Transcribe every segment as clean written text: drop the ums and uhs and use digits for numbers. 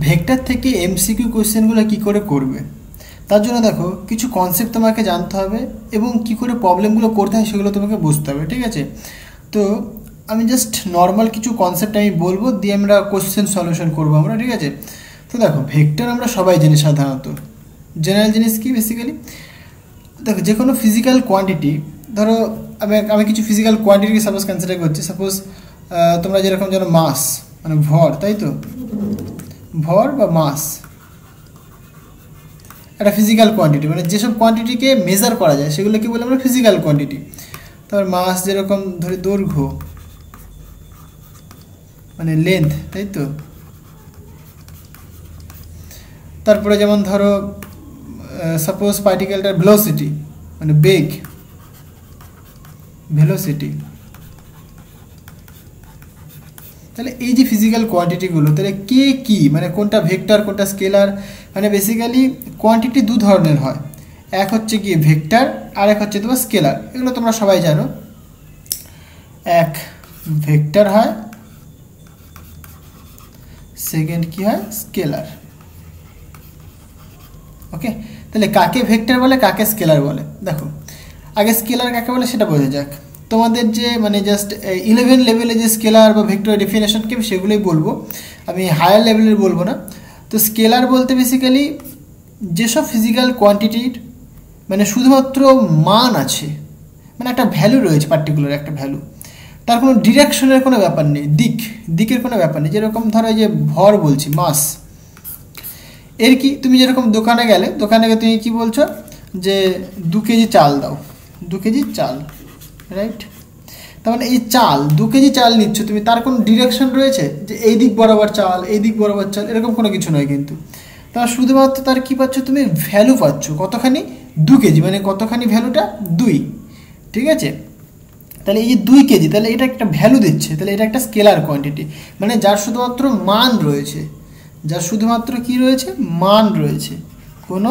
Vector থেকে MCQ কোশ্চেনগুলো কি করে করবে তার জন্য দেখো কিছু কনসেপ্ট তোমাকে জানতে হবে এবং কি করে প্রবলেমগুলো করতে হয় সেগুলো তোমাকে বুঝতে হবে, ঠিক আছে? তো আমি জাস্ট নর্মাল কিছু কনসেপ্ট আমি বলবো, দিয়ে আমরা কোশ্চেন সলিউশন করবো আমরা, ঠিক আছে? তো দেখো ভেক্টর আমরা সবাই জানি, সাধারণত জেনারেল জিনিস কি বেসিক্যালি দেখো যে কোনো ফিজিক্যাল কোয়ান্টিটি, ধরো আমি কিছু ফিজিক্যাল কোয়ান্টিটিকে সাপোজ কনসিডার করছি। সাপোজ তোমরা যেরকম জানো মাস মানে ভর, তাই তো? ভর বা মাস একটা ফিজিক্যাল কোয়ান্টিটি, মানে যেসব কোয়ান্টিটিকে মেজার করা যায় সেগুলোকে বলে আমরা ফিজিক্যাল কোয়ান্টিটি। তারপর মাস যেরকম ধরি দৈর্ঘ্য মানে লেন্থ, তাই তো? তারপরে যেমন ধরো সাপোজ পার্টিকেলটার ভেলোসিটি মানে বেগ, ভেলোসিটি। তাহলে এই যে ফিজিক্যাল কোয়ান্টিটিগুলো, তাহলে কে কি মানে কোনটা ভেক্টর কোনটা স্কেলার, মানে বেসিক্যালি কোয়ান্টিটি দু ধরনের হয়, এক হচ্ছে কি ভেক্টর আর এক হচ্ছে তোমার স্কেলার। এগুলো তোমরা সবাই জানো, এক ভেক্টর হয়, সেকেন্ড কি হয় স্কেলার। ওকে, তাহলে কাকে ভেক্টর বলে কাকে স্কেলার বলে দেখো। আগে স্কেলার কাকে বলে সেটা বোঝা যাক। তোমাদের যে মানে জাস্ট 11 লেভেলে যে স্কেলার বা ভেক্টর ডেফিনেশন কি সেগুলোই বলবো, আমি হায়ার লেভেলের বলবো না। তো স্কেলার বলতে বেসিক্যালি যেসব ফিজিক্যাল কোয়ান্টিটির মানে শুধুমাত্র মান আছে, মানে একটা ভ্যালু রয়েছে, পার্টিকুলার একটা ভ্যালু, তার কোনো ডিরেকশনের কোনো ব্যাপার নেই, দিকের কোনো ব্যাপার নেই। যেরকম ধরো যে ভর বলছি মাস, এর কি তুমি যেরকম দোকানে গেলে তুমি কি বলছো যে 2 কেজি চাল দাও, 2 কেজি চাল, রাইট? তার মানে এই চাল 2 কেজি চাল নিচ্ছ তুমি, তার কোনো ডিরেকশন রয়েছে যে এই দিক বরাবর চাল এই দিক বরাবর চাল, এরকম কোনো কিছু নয় কিন্তু। তার শুধুমাত্র তার কি পাচ্ছ তুমি ভ্যালু পাচ্ছ, কতখানি 2 কেজি, মানে কতখানি ভ্যালুটা 2, ঠিক আছে? তাহলে এই যে 2 কেজি, তাহলে এটা একটা ভ্যালু দিচ্ছে, তাহলে এটা একটা স্কেলার কোয়ান্টিটি, মানে যার শুধুমাত্র মান রয়েছে, যার শুধুমাত্র কি রয়েছে মান রয়েছে, কোনো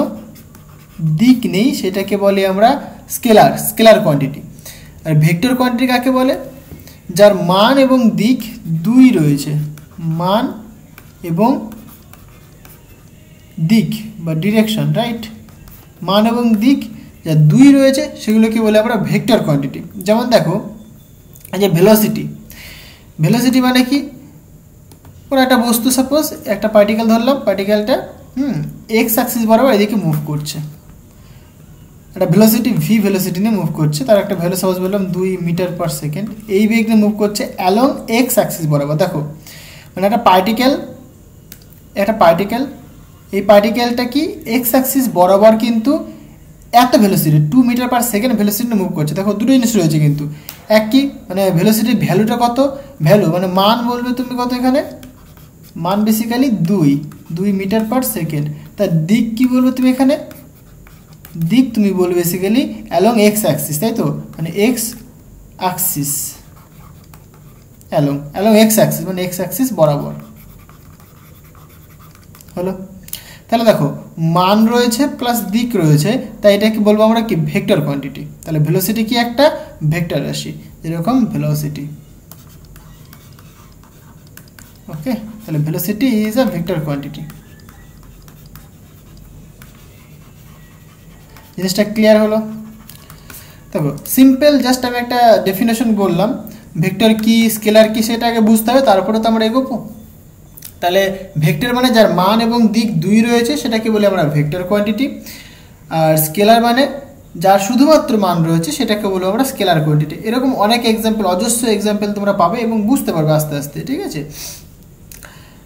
দিক নেই, সেটাকে বলি আমরা স্কেলার কোয়ান্টিটি। আর ভেক্টর কোয়ান্টিটি কাকে বলে? যার মান এবং দিক দুই রয়েছে, মান এবং দিক বা ডিরেকশন, রাইট? মান এবং দিক যা দুই রয়েছে সেগুলোকে বলে আমরা ভেক্টর কোয়ান্টিটি। যেমন দেখো এই যে ভেলোসিটি মানে কি, কোনো একটা বস্তু সাপোজ একটা পার্টিকেল ধরলাম, পার্টিকেলটা এক্স অ্যাক্সিস বরাবর এদিকে মুভ করছে, একটা ভেলোসিটি ভি ভেলোসিটি নিয়ে মুভ করছে, তার একটা ভ্যালু সাপোজ বললাম 2 মিটার পার সেকেন্ড, এই বেগ নিয়ে মুভ করছে অ্যালং এক্স অ্যাক্সিস বরাবর। দেখো মানে একটা পার্টিকেল এই পার্টিকেলটা কি এক্স অ্যাক্সিস বরাবর কিন্তু এত velocity 2 metre per second velocity move করছে। দেখো দুটো জিনিস রয়েছে কিন্তু, এক কি মানে ভেলোসিটির ভ্যালুটা কত, ভ্যালু মানে মান বলবে তুমি কত, এখানে মান বেসিক্যালি 2 মিটার পার সেকেন্ড। তার দিক কি বলবে তুমি, এখানে দিক তুমি বলবে বেসিক্যালি অ্যালং এক্স অ্যাক্সিস, তাই তো? মানে x Axis along x Axis মানে এক্স অ্যাক্সিস বরাবর হলো। তাহলে দেখো মান রয়েছে প্লাস দিক রয়েছে, তাই এটা কি বলবো আমরা কি ভেক্টর কোয়ান্টিটি। তাহলে ভেলোসিটি কি একটা ভেক্টর রাশি, যেরকম ভেলোসিটি। ওকে, তাহলে velocity is a vector quantity. জিনিসটা ক্লিয়ার হলো? দেখো সিম্পল জাস্ট আমি একটা ডেফিনেশন বললাম, ভেক্টর কি স্কেলার কি সেটা আগে বুঝতে হবে, তারপরে তো আমরা এগোবো। তাহলে ভেক্টর মানে যার মান এবং দিক দুই রয়েছে সেটাকে বলি আমরা ভেক্টর কোয়ান্টিটি, আর স্কেলার মানে যার শুধুমাত্র মান রয়েছে সেটাকে বলবো আমরা স্কেলার কোয়ান্টিটি। এরকম অনেক এক্সাম্পল, অজস্র এক্সাম্পল তোমরা পাবে এবং বুঝতে পারবে আস্তে আস্তে, ঠিক আছে?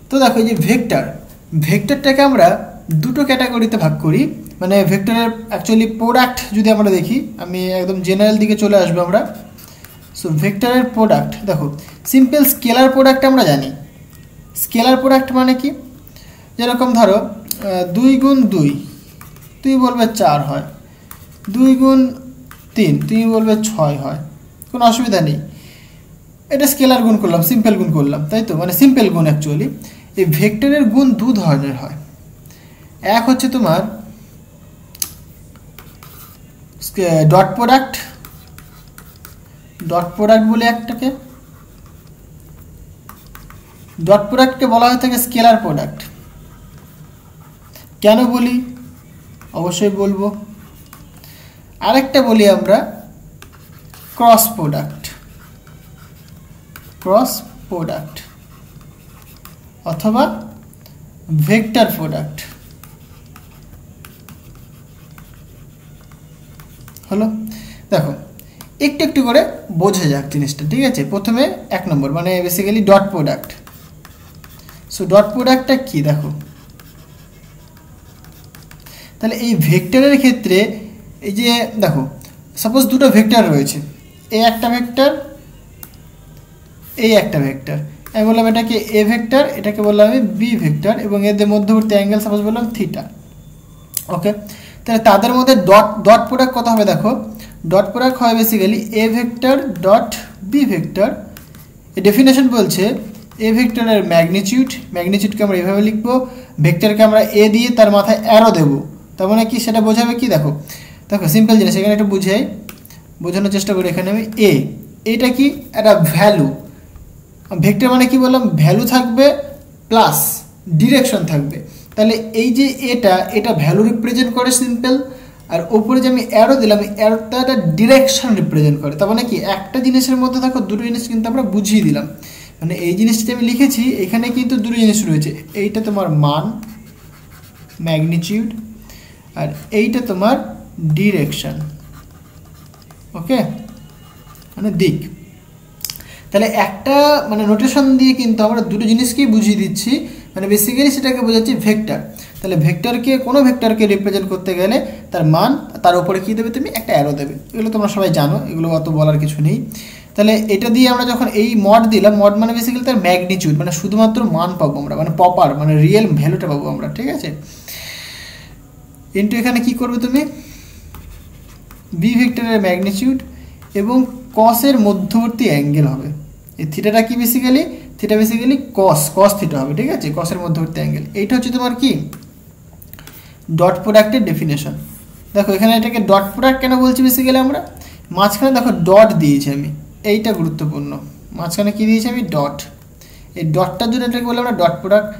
তো দেখো এই যে ভেক্টরটাকে আমরা দুটো ক্যাটাগরিতে ভাগ করি, মানে ভেক্টরের অ্যাকচুয়ালি প্রোডাক্ট যদি আমরা দেখি, আমি একদম জেনারেল দিকে চলে আসবো আমরা। সো ভেক্টরের প্রোডাক্ট দেখো, সিম্পল স্কেলার প্রোডাক্ট আমরা জানি। স্কেলার প্রোডাক্ট মানে কি, যেরকম ধরো 2 গুণ 2 তুমি বলবে 4 হয়, 2 গুণ 3 তুমি বলবে 6 হয়, কোনো অসুবিধা নেই। এটা স্কেলার গুণ করলাম, সিম্পল গুণ করলাম, তাই তো? মানে সিম্পল গুণ। অ্যাকচুয়ালি এই ভেক্টরের গুণ দু ধরনের হয়, এক হচ্ছে তোমার ডট প্রোডাক্ট বলে একটাকে, ডট প্রোডাক্টকে বলা হয়ে থাকে স্কেলার প্রোডাক্ট, কেন বলি? অবশ্যই বলবো। আরেকটা বলি আমরা ক্রস প্রোডাক্ট, ক্রস প্রোডাক্ট অথবা ভেক্টর প্রোডাক্ট। হলো? দেখো একটু একটু করে বোঝা যাক জিনিসটা, ঠিক আছে? প্রথমে 1 নম্বর মানে basically dot product. So dot প্রোডাক্টটা কি দেখো, তাহলে এই ভেক্টরের ক্ষেত্রে এই যে দেখো সাপোজ দুটো ভেক্টর রয়েছে, এ একটা ভেক্টর, এই একটা ভেক্টর, আমি বললাম এটাকে এ ভেক্টর, এটাকে বললাম আমি বি ভেক্টর, এবং এদের মধ্যবর্তী অ্যাঙ্গেল সাপোজ বললাম থিটা। ওকে, তাহলে তাদের মধ্যে ডট প্রোডাক্ট কত হবে দেখো, ডট প্রোডাক্ট হয় basically A vector dot B vector. এই ডেফিনেশন বলছে এ ভেক্টরের ম্যাগনিটিউডকে আমরা এভাবে লিখবো, ভেক্টরকে আমরা এ দিয়ে তার মাথায় অ্যারো দেবো, তার মানে কি সেটা বোঝাবে কি দেখো, দেখো সিম্পল জিনিস, এখানে একটু বোঝানোর চেষ্টা করি। এখানে আমি এটা কি একটা ভ্যালু, ভেক্টর মানে কি বললাম, ভ্যালু থাকবে প্লাস ডিরেকশন থাকবে। তাহলে এই যে এটা ভ্যালু রিপ্রেজেন্ট করে সিম্পল, আর ওপরে যে আমি অ্যারো দিলাম, অ্যারোটা একটা ডিরেকশন রিপ্রেজেন্ট করে। তার মানে কি একটা জিনিসের মধ্যে দেখো দুটো জিনিস কিন্তু আমরা বুঝিয়ে দিলাম, মানে এই জিনিসটা আমি লিখেছি এখানে কিন্তু দুটো জিনিস রয়েছে, এইটা তোমার মান ম্যাগনিটিউড, আর এইটা তোমার ডিরেকশন। ওকে, মানে দিক। তাহলে একটা মানে নোটেশন দিয়ে কিন্তু আমরা দুটো জিনিসকেই বুঝিয়ে দিচ্ছি, মানে বেসিক্যালি সেটাকে বোঝাচ্ছি ভেক্টর। তাহলে ভেক্টরকে কোনো ভেক্টরকে রিপ্রেজেন্ট করতে গেলে তার মান, তার উপরে কী দেবে তুমি, একটা অ্যারো দেবে। এগুলো তোমরা সবাই জানো, এগুলো অত বলার কিছু নেই। তাহলে এটা দিয়ে আমরা যখন এই মড দিলাম, মড মানে বেসিক্যালি তার ম্যাগনিটিউড, মানে শুধুমাত্র মান পাবো আমরা, মানে প্রপার মানে রিয়েল ভ্যালুটা পাবো আমরা, ঠিক আছে? ইন্টু এখানে কি করবে তুমি, বি ভেক্টরের ম্যাগনিটিউড এবং কসের মধ্যবর্তী অ্যাঙ্গেল হবে। এই থিটাটা কি basically, theta basically cos theta হবে, ঠিক আছে? কসের মধ্যবর্তী অ্যাঙ্গেল। এইটা হচ্ছে তোমার কি ডট প্রোডাক্টের ডেফিনেশন। দেখো এখানে এটাকে ডট প্রোডাক্ট কেন বলছি বেসিক্যালি আমরা, মাঝখানে দেখো ডট দিয়েছি আমি, এইটা গুরুত্বপূর্ণ, মাঝখানে কি দিয়েছি আমি, ডট। এই ডটটার জন্য এটাকে বলে আমরা ডট প্রোডাক্ট।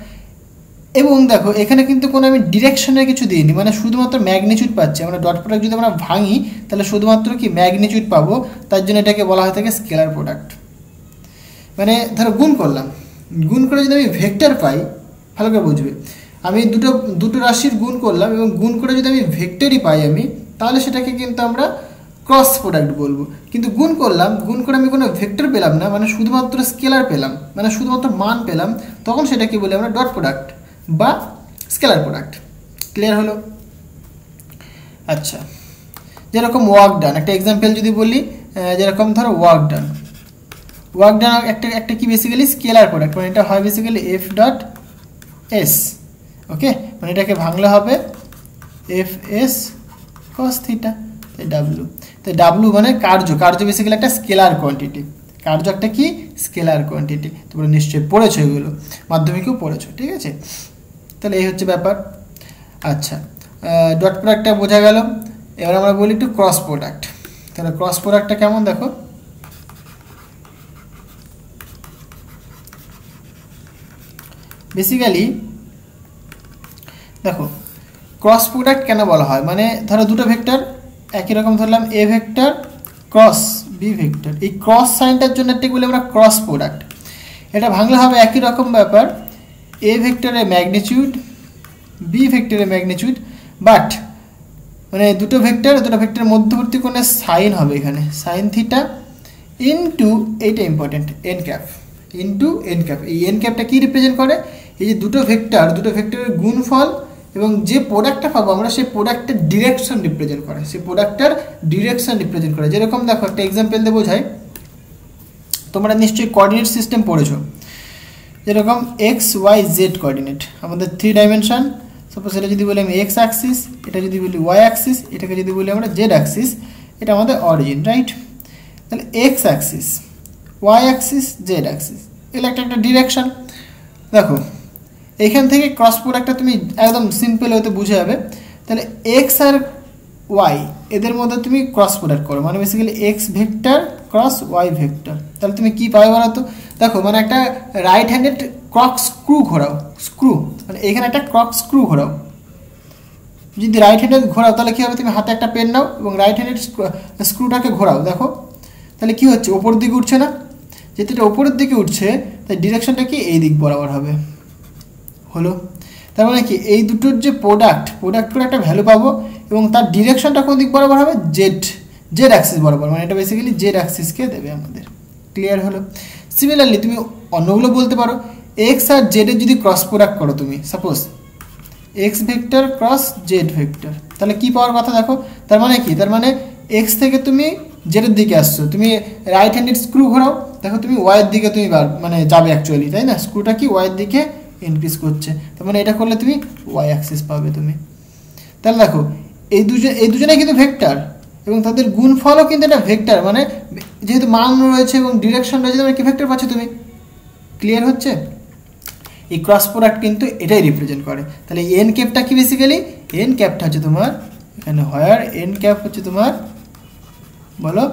এবং দেখো এখানে কিন্তু কোনো আমি ডিরেকশনের কিছু দিইনি, মানে শুধুমাত্র ম্যাগনিটিউড পাচ্ছি আমরা। ডট প্রোডাক্ট যদি আমরা ভাঙি তাহলে শুধুমাত্র কি ম্যাগনিটিউড পাবো, তার জন্য এটাকে বলা হয়ে থাকে স্কেলার প্রোডাক্ট। মানে ধরো গুণ করলাম, গুণ করে যদি আমি ভেক্টর পাই, ভালো করে বুঝবে, আমি দুটো রাশির গুণ করলাম এবং গুণ করে যদি আমি ভেক্টরই পাই আমি, তাহলে সেটাকে কিন্তু আমরা ক্রস প্রোডাক্ট বলবো। কিন্তু গুণ করলাম, গুণ করে আমি কোনো ভেক্টর পেলাম না, মানে শুধুমাত্র স্কেলার পেলাম, মানে শুধুমাত্র মান পেলাম, তখন সেটাকে বলি আমরা ডট প্রোডাক্ট বা স্কেলার প্রোডাক্ট। ক্লিয়ার হলো? আচ্ছা, যেরকম ওয়ার্ক ডান, একটা এক্সাম্পল যদি বলি, যেরকম ধরো ওয়ার্ক ডান একটা কি বেসিক্যালি স্কেলার প্রোডাক্ট, মানে এটা হয় বেসিক্যালি এফ ডট এস। ওকে, মানে এটাকে ভাঙলে হবে এফ এস কস থিটা, তাই ডাব্লু। তাই ডাব্লু মানে কার্য বেসিক্যালি একটা স্কেলার কোয়ান্টিটি, কার্য একটা কি স্কেলার কোয়ান্টিটি। তোমরা নিশ্চয়ই পড়েছো, এগুলো মাধ্যমিকেও পড়েছো, ঠিক আছে? তাহলে এই হচ্ছে ব্যাপার। আচ্ছা, ডট প্রোডাক্টটা বোঝা গেল। এবার আমরা বলি একটু ক্রস প্রোডাক্ট। তাহলে ক্রস প্রোডাক্টটা কেমন দেখো, বেসিক্যালি দেখো ক্রস প্রোডাক্ট কেন বলা হয়, মানে ধরো দুটো ভেক্টর একই রকম ধরলাম, A vector cross B vector, এই ক্রস সাইনটার জন্য একটা বলি আমরা ক্রস প্রোডাক্ট। এটা ভাঙলে হবে একই রকম ব্যাপার, এ ভেক্টরের ম্যাগনিটিউড বি ভেক্টরের ম্যাগনিটিউড, বাট মানে দুটো ভেক্টরের মধ্যবর্তী কোণে সাইন হবে, এখানে সাইন থিটা ইনটু, এইটা important, N cap into N cap. এই এন ক্যাপটা কী রিপ্রেজেন্ট করে, এই যে দুটো ভেক্টরের গুণফল এবং যে প্রোডাক্টটা পাবো আমরা, সেই প্রোডাক্টের ডিরেকশন রিপ্রেজেন্ট করে, যেরকম দেখো একটা এক্সাম্পল দিয়ে বোঝাই, তোমরা নিশ্চয়ই কোঅর্ডিনেট সিস্টেম পড়েছো, যেরকম এক্স ওয়াই জেড কোঅর্ডিনেট, আমাদের 3 ডাইমেনশন। সাপোজ এটা যদি বলি আমি এক্স অ্যাক্সিস, এটা যদি বলি ওয়াই অ্যাক্সিস, এটাকে যদি বলি আমরা জেড অ্যাক্সিস, এটা আমাদের অরিজিন, রাইট? তাহলে X axis, Y axis, Z axis, এগুলো একটা ডিরেকশন। দেখো এইখান থেকে ক্রস প্রোডাক্টটা তুমি একদম সিম্পল হতে বুঝে যাবে। তাহলে এক্স আর ওয়াই এদের মধ্যে তুমি ক্রস প্রোডাক্ট করো, মানে basically X vector cross Y vector, তাহলে তুমি কী পাবে বলো তো? দেখো মানে একটা রাইট হ্যান্ডেড ক্রক স্ক্রু ঘোরাও, মানে এখানে একটা ক্রক স্ক্রু ঘোরাও, যদি রাইট হ্যান্ডে ঘোরাও তাহলে কী হবে, তুমি হাতে একটা পেন নাও এবং রাইট হ্যান্ডের স্ক্রুটাকে ঘোরাও, দেখো তাহলে কি হচ্ছে, ওপরের দিকে উঠছে না, যেহেতু এটা ওপরের দিকে উঠছে তাই ডিরেকশনটা কি এই দিক বরাবর হবে। হলো, তার মানে কি এই দুটোর যে প্রোডাক্ট করে একটা ভ্যালু পাবো এবং তার ডিরেকশনটা কোন দিক বরাবর হবে, জেড অ্যাক্সিস বরাবর, মানে এটা বেসিক্যালি জেড অ্যাক্সিসকে দেবে আমাদের। ক্লিয়ার হলো। সিমিলারলি তুমি অন্যগুলো বলতে পারো, এক্স আর জেডের যদি ক্রস প্রোডাক্ট করো তুমি, suppose x vector cross Z vector, তাহলে কি পাওয়ার কথা দেখো, তার মানে কি, তার মানে এক্স থেকে তুমি জেডের দিকে আসছো, তুমি রাইট হ্যান্ডেড স্ক্রু ঘোরাও, দেখো তুমি ওয়াইয়ের দিকে তুমি মানে যাবে অ্যাকচুয়ালি, তাই না, স্ক্রুটা কি ওয়াইয়ের দিকে ইনক্রিজ করছে, তার মানে এটা করলে তুমি ওয়াই অ্যাক্সিস পাবে তুমি। তাহলে দেখো এই দুজনে কিন্তু ভেক্টর এবং তাদের গুণফলও কিন্তু এটা ভেক্টর, মানে যেহেতু মান রয়েছে এবং ডিরেকশন রয়েছে, তুমি কি ভেক্টর পাচ্ছ তুমি। ক্লিয়ার হচ্ছে, এই ক্রস প্রোডাক্ট কিন্তু এটাই রিপ্রেজেন্ট করে। তাহলে এন ক্যাপটা কি, বেসিক্যালি এন ক্যাপটা হচ্ছে তোমার এখানে, হোয়ার এন ক্যাপ হচ্ছে তোমার বলো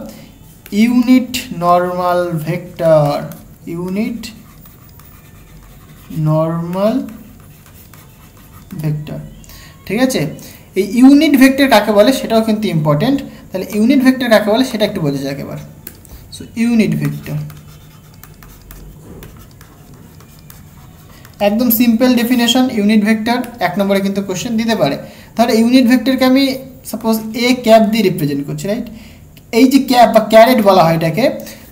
unit normal vector, unit normal vector. ঠিক আছে, এই ইউনিট ভেক্টর কাকে বলে সেটাও কিন্তু ইম্পর্টেন্ট। তাহলে ইউনিট ভেক্টর কাকে বলে সেটা একটু বোঝা যাক এবার। সো ইউনিট ভেক্টর একদম সিম্পল ডেফিনেশন। ইউনিট ভেক্টর 1 নম্বরে কিন্তু কোশ্চেন দিতে পারে। তাহলে ইউনিট ভেক্টরকে আমি সাপোজ এ ক্যাপ দিয়ে রিপ্রেজেন্ট করছি, রাইট। এই যে ক্যাপ বা ক্যারেট বলা হয় এটাকে,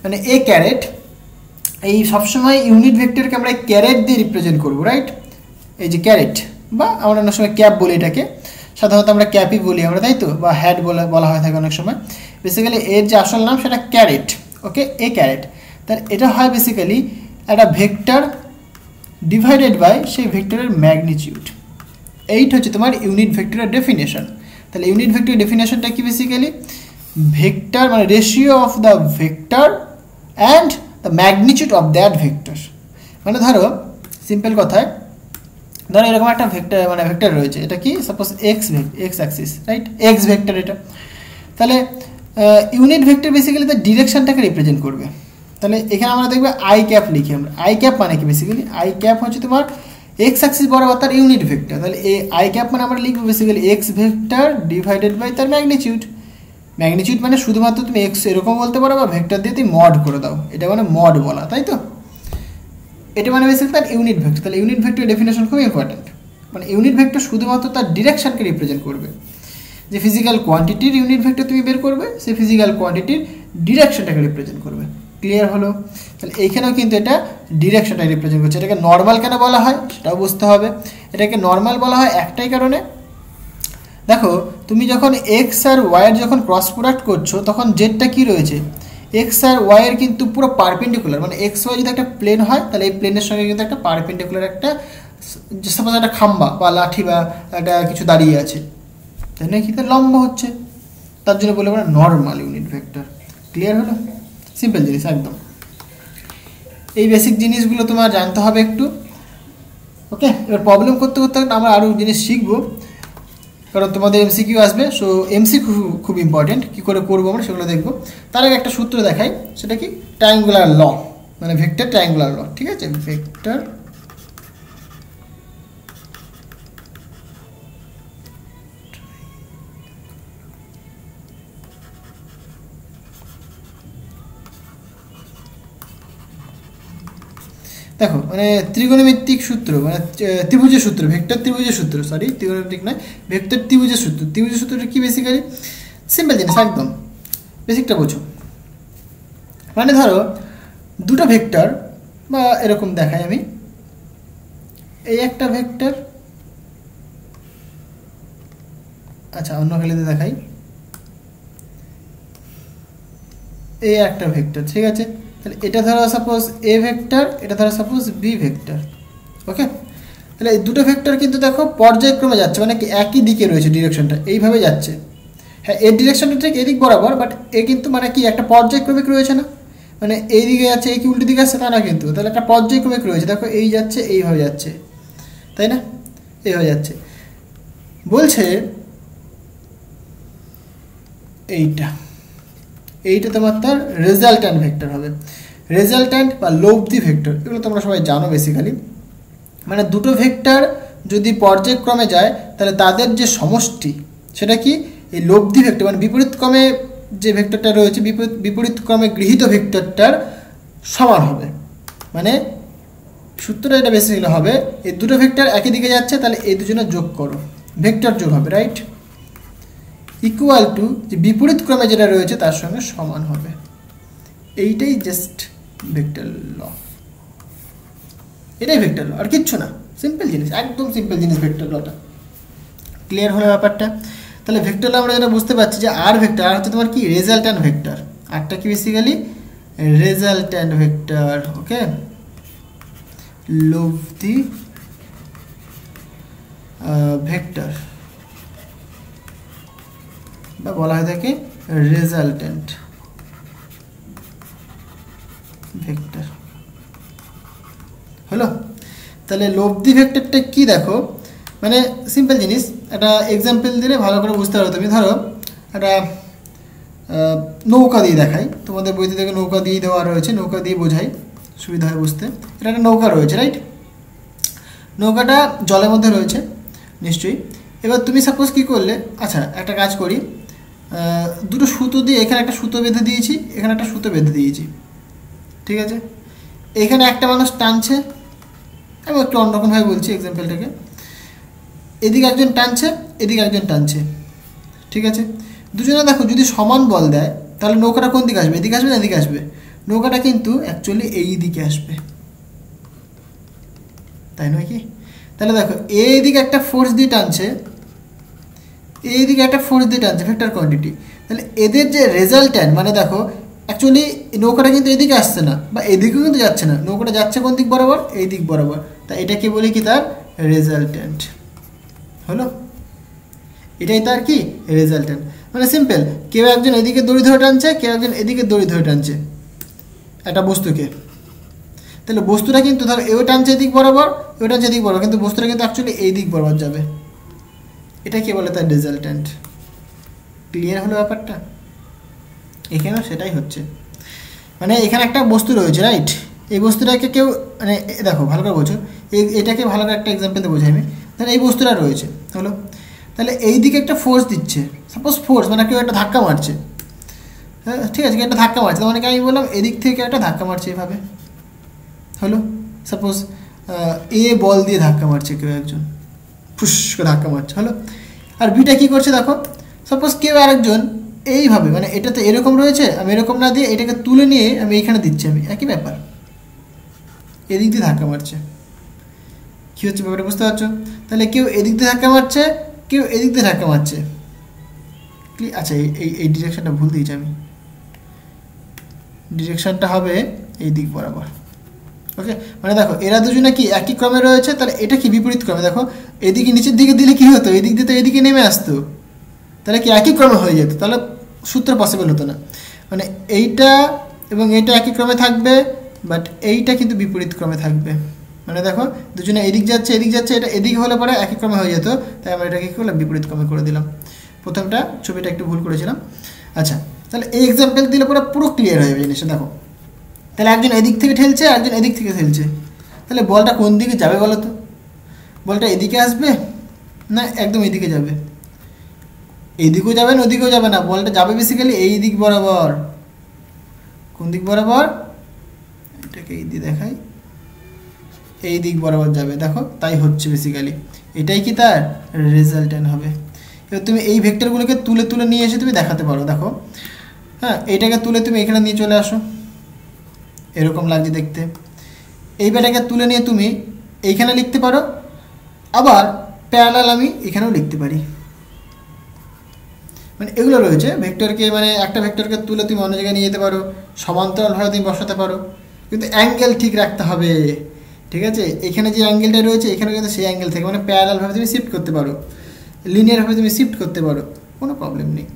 মানে এ ক্যারেট, এই সবসময় ইউনিট ভেক্টরকে আমরা ক্যারেট দিয়ে রিপ্রেজেন্ট করবো, রাইট। এই যে ক্যারেট বা আমরা অনেক সময় ক্যাপ বলি, এটাকে সাধারণত আমরা ক্যাপই বলি আমরা, তাই তো, বা হ্যাড বলা হয় থাকে অনেক সময়। বেসিক্যালি এর যে আসল নাম সেটা ক্যারেট, ওকে, এ ক্যারেট। তাহলে এটা হয় বেসিক্যালি একটা ভেক্টর ডিভাইডেড বাই সেই ভেক্টরের ম্যাগনিটিউড। এইটা হচ্ছে তোমার ইউনিট ভেক্টরের ডেফিনেশন। তাহলে ইউনিট ভেক্টরের ডেফিনেশনটা কি, বেসিক্যালি ভেক্টর মানে ratio of the vector and the magnitude of that vector. মানে ধরো সিম্পল কথায়, ধরো এরকম একটা ভেক্টর মানে ভেক্টর রয়েছে, এটা কি suppose x Axis, right, x vector এটা। তাহলে ইউনিট ভেক্টর বেসিক্যালি তার ডিরেকশনটাকে রিপ্রেজেন্ট করবে। তাহলে এখানে আমরা দেখবে আই ক্যাপ লিখি আমরা। আই ক্যাপ মানে কি, বেসিক্যালি আই ক্যাপ হচ্ছে তোমার এক্স অ্যাক্সিস বরাবর তার ইউনিট ভেক্টর। তাহলে এই আই ক্যাপ মানে আমরা লিখবো basically X vector divided by তার ম্যাগনিটিউড। ম্যাগনিটিউড মানে শুধুমাত্র তুমি এক্স এরকম বলতে পারো, বা ভেক্টর দিয়ে তুমি মড করে দাও, এটা মানে মড বলা, তাই তো। এটা মানে বেসিক্যালি তার ইউনিট ভেক্টর। তাহলে ইউনিট ভেক্টর ডেফিনেশন খুব ইম্পর্টেন্ট। মানে ইউনিট ভেক্টর শুধুমাত্র তার ডিরেকশনকে রিপ্রেজেন্ট করবে। যে ফিজিক্যাল কোয়ান্টিটির ইউনিট ভেক্টর তুমি বের করবে, সেই ফিজিক্যাল কোয়ান্টিটির ডিরেকশনটাকে রিপ্রেজেন্ট করবে। ক্লিয়ার হলো। তাহলে এইখানেও কিন্তু এটা ডিরেকশনটা রিপ্রেজেন্ট করছে। এটাকে নর্মাল কেন বলা হয় সেটাও বুঝতে হবে। এটাকে নর্মাল বলা হয় একটাই কারণে, দেখো তুমি যখন এক্স আর ওয়াইয়ের যখন ক্রস প্রোডাক্ট করছো তখন জেডটা কি রয়েছে, এক্স আর ওয়াইয়ের কিন্তু পুরো পারপেন্ডিকুলার। মানে এক্স ওয়াই যদি একটা প্লেন হয় তাহলে এই প্লেনের সঙ্গে কিন্তু একটা পারপেন্ডিকুলার একটা সাপোজ একটা খাম্বা বা লাঠি বা একটা কিছু দাঁড়িয়ে আছে, তাই না, কিন্তু লম্ব হচ্ছে, তার জন্য বলে আমরা নর্মাল ইউনিট ভেক্টর। ক্লিয়ার হলো, সিম্পল জিনিস একদম। এই বেসিক জিনিসগুলো তোমার জানতে হবে একটু, ওকে। এবার প্রবলেম করতে করতে আমরা আরও জিনিস শিখবো, কারণ তোমাদের এমসিকিউ আসবে। সো এমসিকিউ খুব ইম্পর্টেন্ট, কী করে করবো আমরা সেগুলো দেখবো। তার আগে একটা সূত্র দেখাই, সেটা কি ট্রায়াঙ্গুলার ল, মানে ভেক্টর ট্রায়াঙ্গুলার ল, ঠিক আছে। ভেক্টর দেখো মানে ত্রিকোণমিতিক সূত্র, মানে ত্রিভুজের সূত্র, ভেক্টর ত্রিভুজের সূত্র, সরি ত্রিকোণমিতিক নয়, ভেক্টর ত্রিভুজের সূত্র। ত্রিভুজের সূত্রটা কি, বেসিক্যালি সিম্পল জিনিস একদম, বেসিকটা বোঝো। মানে ধরো দুটো ভেক্টর বা এরকম দেখাই আমি, এই একটা ভেক্টর, আচ্ছা অন্য খেলেতে দেখাই, এই একটা ভেক্টর, ঠিক আছে। তাহলে এটা ধরো সাপোজ এ ভেক্টর, এটা ধরো সাপোজ বি ভেক্টর, ওকে। তাহলে এই দুটো ভেক্টর কিন্তু দেখো পর্যায়ক্রমে যাচ্ছে, মানে কি একই দিকে রয়েছে, ডিরেকশনটা এইভাবে যাচ্ছে। হ্যাঁ, এর ডিরেকশনটা ঠিক এদিক বরাবর, বাট এ কিন্তু মানে কি একটা পর্যায়ক্রমিক রয়েছে না, মানে এই দিকে যাচ্ছে এই কি উল্টো দিকে আসছে তা না, কিন্তু তাহলে একটা পর্যায়ক্রমিক রয়েছে। দেখো এই যাচ্ছে এইভাবে যাচ্ছে, তাই না, এইভাবে যাচ্ছে। বলছে এইটা তোমার তার রেজাল্ট্যান্ট ভেক্টর হবে। রেজাল্ট্যান্ট বা লব্ধি ভেক্টর, এগুলো তোমরা সবাই জানো বেসিক্যালি। মানে দুটো ভেক্টর যদি পর্যায়ক্রমে যায় তাহলে তাদের যে সমষ্টি সেটা কি এই লব্ধি ভেক্টর মানে বিপরীতক্রমে যে ভেক্টরটা রয়েছে বিপরীতক্রমে গৃহীত ভেক্টরটার সমান হবে। মানে সূত্রটা এটা বেসিক্যালি হবে এই দুটো ভেক্টর একই দিকে যাচ্ছে তাহলে এই দুজনের যোগ করো, ভেক্টর যোগ হবে, রাইট, ইকুয়াল টু যে বিপরীত ক্রমে যেটা রয়েছে তার সঙ্গে সমান হবে। এইটাই জাস্ট ভেক্টর ল, এটাই ভেক্টর ল, আর কিচ্ছু না, সিম্পল জিনিস, একদম সিম্পল জিনিস ভেক্টর লটা। ক্লিয়ার হলো ব্যাপারটা? তাহলে ভেক্টর ল আমরা যেটা বুঝতে পারছি যে আর ভেক্টর, আর হচ্ছে তোমার কি রেজাল্ট্যান্ট ভেক্টর, আরটা কি বেসিক্যালি রেজাল্ট্যান্ট ভেক্টর, ওকে, লব্ধি ভেক্টর বা বলা হয় থাকে রেজাল্ট্যান্ট ভেক্টর হলো। তাহলে লব্ধি ভেক্টরটা কি দেখো, মানে সিম্পল জিনিস, একটা এক্সাম্পল দিলে ভালো করে বুঝতে পারো। তুমি ধরো একটা নৌকা দিয়ে দেখাই, তোমাদের বইতে দেখে নৌকা দিয়ে দেওয়া রয়েছে, নৌকা দিয়ে বোঝাই, সুবিধা হয় বুঝতে। এটা একটা নৌকা রয়েছে, রাইট, নৌকাটা জলের মধ্যে রয়েছে নিশ্চয়ই। এবার তুমি সাপোজ কী করলে, আচ্ছা একটা কাজ করি, দুটো সুতো দিয়ে এখানে একটা সুতো বেঁধে দিয়েছি, এখানে একটা সুতো বেঁধে দিয়েছি, ঠিক আছে। এখানে একটা মানুষ টানছে, আমি একটু অন্যরকমভাবে বলছি এক্সাম্পলটাকে, এদিকে একজন টানছে, এদিকে একজন টানছে, ঠিক আছে। দুজনে দেখো যদি সমান বল দেয় তাহলে নৌকাটা কোন দিকে আসবে, এদিকে আসবে না এদিকে আসবে? নৌকাটা কিন্তু অ্যাকচুয়ালি এই দিকে আসবে, তাই নয় কি? তাহলে দেখো এইদিকে একটা ফোর্স দিয়ে টানছে, এইদিকে একটা ফোর্স দিয়ে টানছে, ভেক্টর কোয়ান্টিটি। তাহলে এদের যে রেজাল্ট্যান্ট, মানে দেখো অ্যাকচুয়ালি নৌকাটা কিন্তু এদিকে আসছে না বা এদিকেও কিন্তু যাচ্ছে না, নৌকাটা যাচ্ছে কোন দিক বরাবর, এই দিক বরাবর, তা এটাকে বলি কি তার রেজাল্ট্যান্ট হলো। এটাই তার কি রেজাল্ট্যান্ট, মানে সিম্পল, কেউ একজন এদিকে দড়ি ধরে টানছে, কেউ একজন এদিকে দড়ি ধরে টানছে একটা বস্তুকে। তাহলে বস্তুটা কিন্তু ধরো এও টানছে এদিক বরাবর, এও টানছে এদিক বরাবর, কিন্তু বস্তুটা কিন্তু অ্যাকচুয়ালি এই দিক বরাবর যাবে। এটা কি বলে তার রেজাল্ট্যান্ট। ক্লিয়ার হলো ব্যাপারটা? এখানেও সেটাই হচ্ছে, মানে এখানে একটা বস্তু রয়েছে, রাইট, এই বস্তুটাকে কেউ মানে দেখো ভালো করে বোঝো, এটাকে ভালো করে একটা এক্সাম্পল দিয়ে বোঝাই আমি। তাহলে এই বস্তুটা রয়েছে হলো, তাহলে এই দিকে একটা ফোর্স দিচ্ছে, সাপোজ ফোর্স মানে কেউ একটা ধাক্কা মারছে, হ্যাঁ ঠিক আছে, একটা ধাক্কা মারছে, মানে কি আমি বললাম এদিক থেকে একটা ধাক্কা মারছে এভাবে হলো। সাপোজ এ বল দিয়ে ধাক্কা মারছে, কেউ একজন ফুস করে ধাক্কা মারছে হলো। আর বিটা কী করছে দেখো, সাপোজ কেউ আরেকজন এইভাবে, মানে এটা তো এরকম রয়েছে, আমি এরকম না দিয়ে এটাকে তুলে নিয়ে আমি এইখানে দিচ্ছি, আমি একই ব্যাপার, এদিক দিয়ে ধাক্কা মারছে। কী হচ্ছে ব্যাপারটা বুঝতে পারছো? তাহলে কেউ এদিক দিয়ে ধাক্কা মারছে, কেউ এদিক দিয়ে ধাক্কা মারছে। আচ্ছা এই ডিরেকশনটা ভুল দিয়েছি আমি, ডিরেকশনটা হবে এই দিক বরাবর, ওকে। মানে দেখো এরা দুজনে কি একই ক্রমে রয়েছে, তাহলে এটা কি বিপরীত ক্রমে। দেখো এদিকে নিচের দিকে দিলে কি হতো, এদিক দিয়ে তো এদিকে নেমে আসতো, তাহলে কি একই ক্রমে হয়ে যেত, তাহলে সূত্র পসিবল হতো না। মানে এইটা এবং এইটা একই ক্রমে থাকবে, বাট এইটা কিন্তু বিপরীত ক্রমে থাকবে। মানে দেখো দুজনে এদিক যাচ্ছে এদিক যাচ্ছে, এটা এদিকে হলে পরে একই ক্রমে হয়ে যেত, তাই আমরা এটাকে কী করলাম বিপরীত ক্রমে করে দিলাম। প্রথমটা ছবিটা একটু ভুল করেছিলাম। আচ্ছা তাহলে এই এক্সাম্পল দিলে পরে পুরো ক্লিয়ার হয়ে যাবে জিনিসটা। দেখো তাহলে একজন এদিক থেকে ঠেলছে, একজন এদিক থেকে ঠেলছে, তাহলে বলটা কোন দিকে যাবে বলো তো? বলটা এদিকে আসবে না একদম এদিকে যাবে? এইদিকেও যাবে না ওদিকেও যাবে না, বলটা যাবে বেসিক্যালি এই দিক বরাবর। কোন দিক বরাবর? এটাকে এই দিয়ে দেখাই, এই দিক বরাবর যাবে। দেখো তাই হচ্ছে বেসিক্যালি, এটাই কি তার রেজাল্ট্যান্ট হবে। এবার তুমি এই ভেক্টরগুলোকে তুলে তুলে নিয়ে এসে তুমি দেখাতে পারো। দেখো হ্যাঁ, এইটাকে তুলে তুমি এখানে নিয়ে চলে আসো, এরকম লাগছে দেখতে। এই বেটাকে তুলে নিয়ে তুমি এইখানে লিখতে পারো, আবার প্যারালাল আমি এখানেও লিখতে পারি। মানে এগুলো রয়েছে ভেক্টরকে, মানে একটা ভেক্টরকে তুলে তুমি অন্য জায়গায় নিয়ে যেতে পারো, সমান্তরালভাবে তুমি বসাতে পারো, কিন্তু অ্যাঙ্গেল ঠিক রাখতে হবে, ঠিক আছে। এখানে যে অ্যাঙ্গেলটা রয়েছে এখানে কিন্তু সেই অ্যাঙ্গেল থেকে, মানে প্যারালালভাবে তুমি শিফট করতে পারো, লিনিয়ারভাবে তুমি শিফট করতে পারো, কোনো প্রবলেম নেই।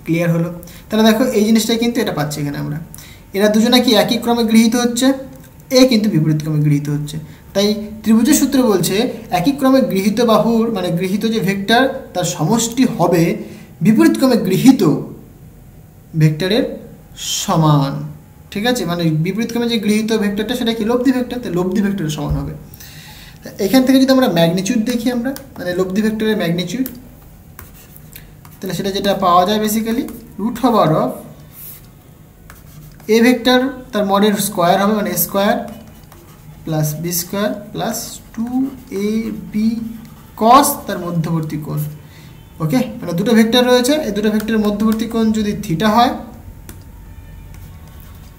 ক্লিয়ার হলো? তাহলে দেখো এই জিনিসটাই কিন্তু এটা পাচ্ছি এখানে আমরা। এরা দুজনে কি একই ক্রমে গৃহীত হচ্ছে, এ কিন্তু বিপরীত ক্রমে গৃহীত হচ্ছে। তাই ত্রিভুজের সূত্র বলছে একই ক্রমে গৃহীত বাহুর, মানে গৃহীত যে ভেক্টর তার সমষ্টি হবে বিপরীত ক্রমে গৃহীত ভেক্টরের সমান, ঠিক আছে। মানে বিপরীত ক্রমে যে গৃহীত ভেক্টরটা সেটা কি লব্ধি ভেক্টর, তাই লব্ধি ভেক্টরের সমান হবে। এখান থেকে যদি আমরা ম্যাগনিটিউড দেখি, আমরা মানে লব্ধি ভেক্টরের ম্যাগনিটিউড, তাহলে সেটা যেটা পাওয়া যায় বেসিক্যালি √ওভার অফ এ ভেক্টর তার মডের স্কোয়ার হবে, মানে a square plus B square plus 2ab cos তার মধ্যবর্তী কোণ। ওকে, মানে দুটো ভেক্টর রয়েছে, এই দুটো ভেক্টরের মধ্যবর্তী কোণ যদি থিটা হয়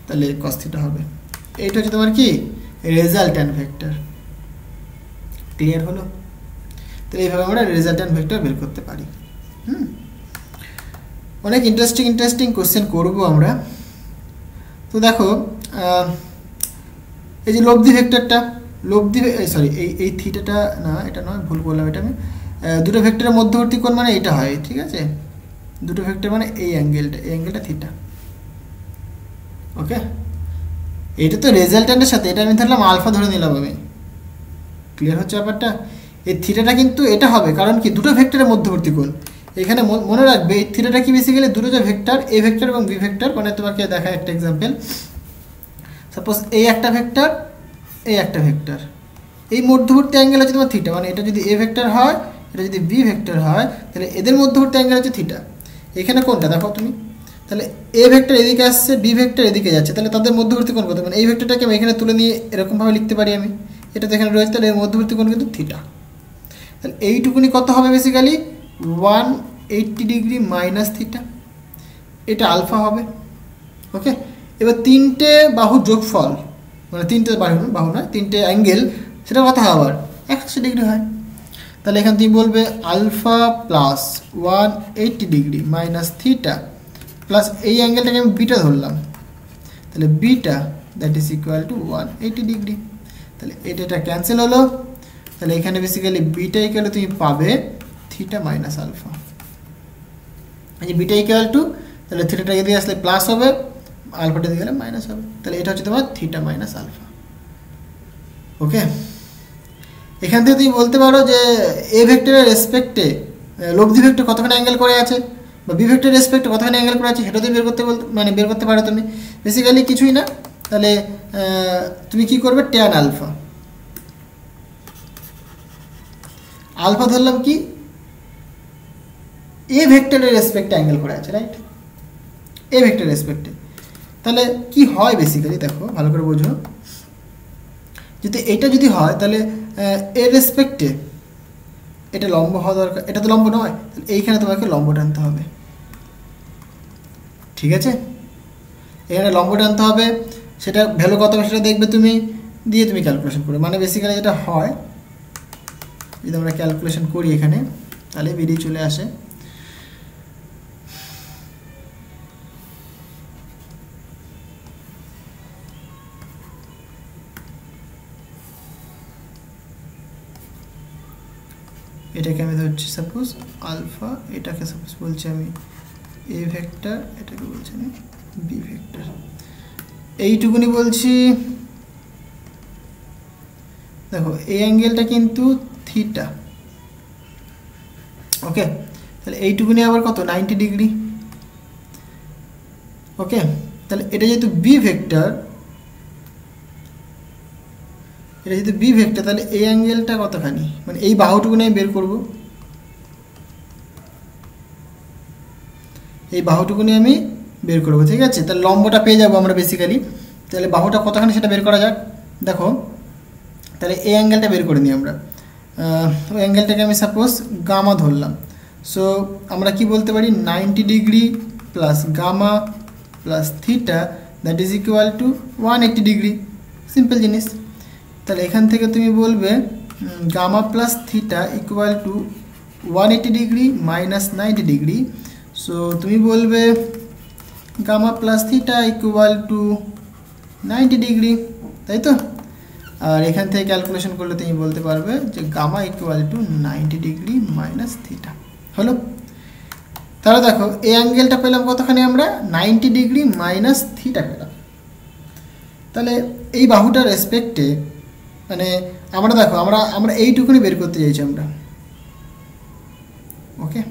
তাহলে cos থিটা হবে। এইটা হচ্ছে তোমার কি রেজাল্ট্যান্ট ভেক্টর। ক্লিয়ার হলো? তাহলে এইভাবে আমরা রেজাল্ট্যান্ট ভেক্টর বের করতে পারি। অনেক ইন্টারেস্টিং কোশ্চেন করবো আমরা। তো দেখো এই যে লব্ধি ভেক্টরটা, সরি এই থিটাটা না, এটা নয়, ভুল বললাম, এটা আমি দুটো ভেক্টরের মধ্যবর্তী কোণ মানে এইটা হয়, ঠিক আছে, দুটো ভেক্টর মানে এই অ্যাঙ্গেলটা থিটা। ওকে, এটা তো রেজাল্ট্যান্টের সাথে, এটা আমি ধরলাম আলফা ধরে নিলাম আমি। ক্লিয়ার হচ্ছে ব্যাপারটা? এই থিটাটা কিন্তু এটা হবে, কারণ কি দুটো ভেক্টরের মধ্যবর্তী কোণ। এখানে মনে রাখবে এই থিটাটা কি বেসিক্যালি দুটো যে ভেক্টর, এ ভেক্টর এবং বি ভেক্টর, মানে তোমাকে দেখা একটা এক্সাম্পল, সাপোজ এই একটা ভেক্টর, এই একটা ভেক্টর, এই মধ্যবর্তী অ্যাঙ্গেল হচ্ছে তোমার থিটা, মানে এটা যদি এ ভেক্টর হয়, এটা যদি বি ভেক্টর হয়, তাহলে এদের মধ্যবর্তী অ্যাঙ্গেল হচ্ছে থিটা। এখানে কোনটা দেখো তুমি, তাহলে এ ভেক্টর এদিকে আসছে, বি ভেক্টর এদিকে যাচ্ছে, তাহলে তাদের মধ্যবর্তী কোণ কত, মানে এই ভেক্টরটাকে আমি এখানে তুলে নিয়ে এরকমভাবে লিখতে পারি আমি, এটা তো এখানে রয়েছে, তাহলে এর মধ্যবর্তী কোণ কিন্তু থিটা। তাহলে এইটুকুনি কত হবে বেসিক্যালি 180 ডিগ্রি মাইনাস থিটা, এটা আলফা হবে। ওকে, এবার তিনটে বাহুর যোগফল, মানে তিনটে বাহু নয়, তিনটে অ্যাঙ্গেল, সেটা কত হয় আবার 180 ডিগ্রি হয়। তাহলে এখানে তুমি বলবে alpha plus 180 degree minus theta plus এই অ্যাঙ্গেলটাকে আমি বিটা ধরলাম, তাহলে beta that is equal to 180 degree. তাহলে এটা ক্যান্সেল হলো, তাহলে এখানে বেসিক্যালি বিটা ইকুয়াল তুমি পাবে থিটা মাইনাস আলফা। এই বিটা ইকুয়াল টু, তাহলে থিটাটাকে দিয়ে আসলে প্লাস হবে, আলফাটা দিয়ে গেলে মাইনাস হবে, তাহলে এটা হচ্ছে তোমার থিটা মাইনাস আলফা। ওকে, এখান থেকে তুমি বলতে পারো যে এ ভেক্টরের রেসপেক্টে লব্ধি ভেক্টর কতখানি অ্যাঙ্গেল করে আছে, বা বি ভেক্টরের রেসপেক্টে কতখানি অ্যাঙ্গেল করে আছে, সেটা তুমি বের করতে পারো তুমি। বেসিক্যালি কিছুই না, তাহলে তুমি কি করবে, ট্যান আলফা ধরলাম কি এ ভেক্টরের রেসপেক্টে অ্যাঙ্গেল করে আছে, রাইট, এ ভেক্টরের রেসপেক্টে। তাহলে কি হয় বেসিক্যালি দেখো ভালো করে বোঝো, যদি এটা যদি হয় তাহলে এর রেসপেক্টে এটা লম্ব হওয়া দরকার, এটা তো লম্ব নয়, তাহলে এইখানে তোমাকে লম্ব টানতে হবে, ঠিক আছে, এখানে লম্ব টানতে হবে। সেটা ভ্যালু কত হবে সেটা দেখবে তুমি, দিয়ে তুমি ক্যালকুলেশন করবে, মানে বেসিক্যালি যেটা হয় যদি আমরা ক্যালকুলেশন করি এখানে, তাহলে বেরিয়ে চলে আসে এটাকে আমি ধরছি সাপোজ আলফা, এটাকে সাপোজ বলছি আমি এ ভেক্টর, এটাকে বলছি আমি বি ভেক্টর, এইটুকুনি বলছি। দেখো এই অ্যাঙ্গেলটা কিন্তু থিটা। ওকে, তাহলে এইটুকুনি আবার কত 90 ডিগ্রি। ওকে, তাহলে এটা যেহেতু বি ভেক্টর, এটা যেহেতু বি ভেক্টর, তাহলে এই অ্যাঙ্গেলটা কতখানি, মানে এই বাহুটুকুনি আমি বের করব, এই বাহুটুকুনি আমি বের করব, ঠিক আছে। তাহলে লম্বটা পেয়ে যাবো আমরা বেসিক্যালি, তাহলে বাহুটা কতখানি সেটা বের করা যাক। দেখো তাহলে এই অ্যাঙ্গেলটা বের করে নিই আমরা, ওই অ্যাঙ্গেলটাকে আমি সাপোজ গামা ধরলাম। সো আমরা কি বলতে পারি 90 degree plus gamma plus theta that is equal to 180 degree, simple জিনিস। তাহলে এখান থেকে তুমি বলবে gamma plus theta equal to 180 degree minus 90 degree. So তুমি বলবে gamma plus theta equal to 90 degree, তাই তো। আর এখান থেকে ক্যালকুলেশন করলে তুমি বলতে পারবে যে gamma equal to 90 degree minus theta হলো। তাহলে দেখো এই অ্যাঙ্গেলটা পেলাম কতখানি আমরা 90 ডিগ্রি মাইনাস থিটা পেলাম। তাহলে এই বাহুটার রেসপেক্টে মানে আমরা দেখো আমরা এইটুকুনি বের করতে চাইছি আমরা। ওকে,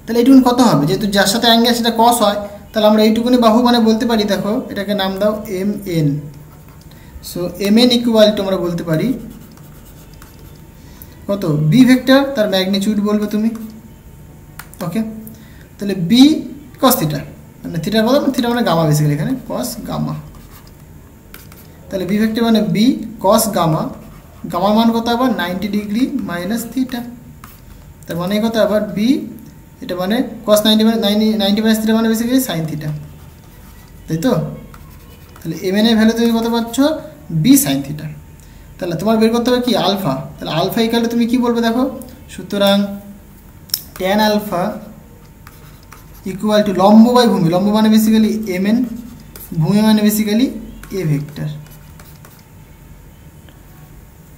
তাহলে এইটুকুনি কত হবে, যেহেতু যার সাথে অ্যাঙ্গেল সেটা কস হয়, তাহলে আমরা এইটুকুনি বাহু মানে বলতে পারি, দেখো এটাকে নাম দাও M N. So M N equal to আমরা বলতে পারি কত বি ভেক্টর, তার ম্যাগনিটিউড বলবে তুমি। ওকে, তাহলে বি কস থিটা, মানে থিটার বদল থিটা মানে গামা, বেসিক্যালি এখানে কস গামা। তাহলে বি ভেক্টর মানে বি কস গামা, গামার মান কত আবার 90 ডিগ্রি মাইনাস থিটা, তার মানে কত আবার বি, এটা মানে কস 90 মাইনাস থিটা মানে বেসিক্যালি সাইন থিটা, তাই তো। তাহলে এম এন এর ভ্যালু তুমি কত পাচ্ছ, বি সাইন থিটা। তাহলে তোমার বের করতে হবে কি আলফা, তাহলে আলফা ইকালে তুমি কি বলবে দেখো, সুতরাং ট্যান আলফা ইকুয়াল টু লম্ব বাই ভূমি, লম্ব মানে বেসিক্যালি এম এন, ভূমি মানে বেসিক্যালি এ ভেক্টর।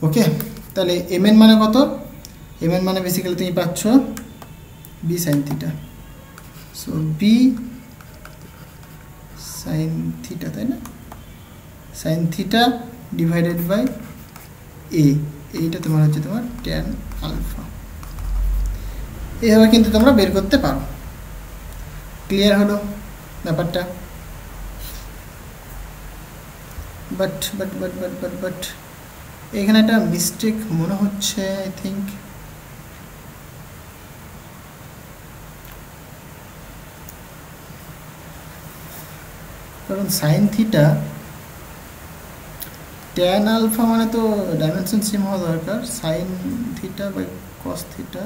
ওকে, তাহলে এম এন মানে কত, এম এন মানে বেসিক্যালি তুমি পাচ্ছ B sine theta, so B sine theta, তাই না, sine theta divided by A, এইটা তোমার হচ্ছে তোমার ট্যান আলফা। এইভাবে কিন্তু তোমরা বের করতে পারো। ক্লিয়ার হলো ব্যাপারটা? But but but but but but এখানে একটা মিস্টেক মনে হচ্ছে, আই থিঙ্ক। কারণ সাইন থিটা ট্যান আলফা মানে তো ডাইমেনশন সেম হওয়া দরকার, sine theta by cos theta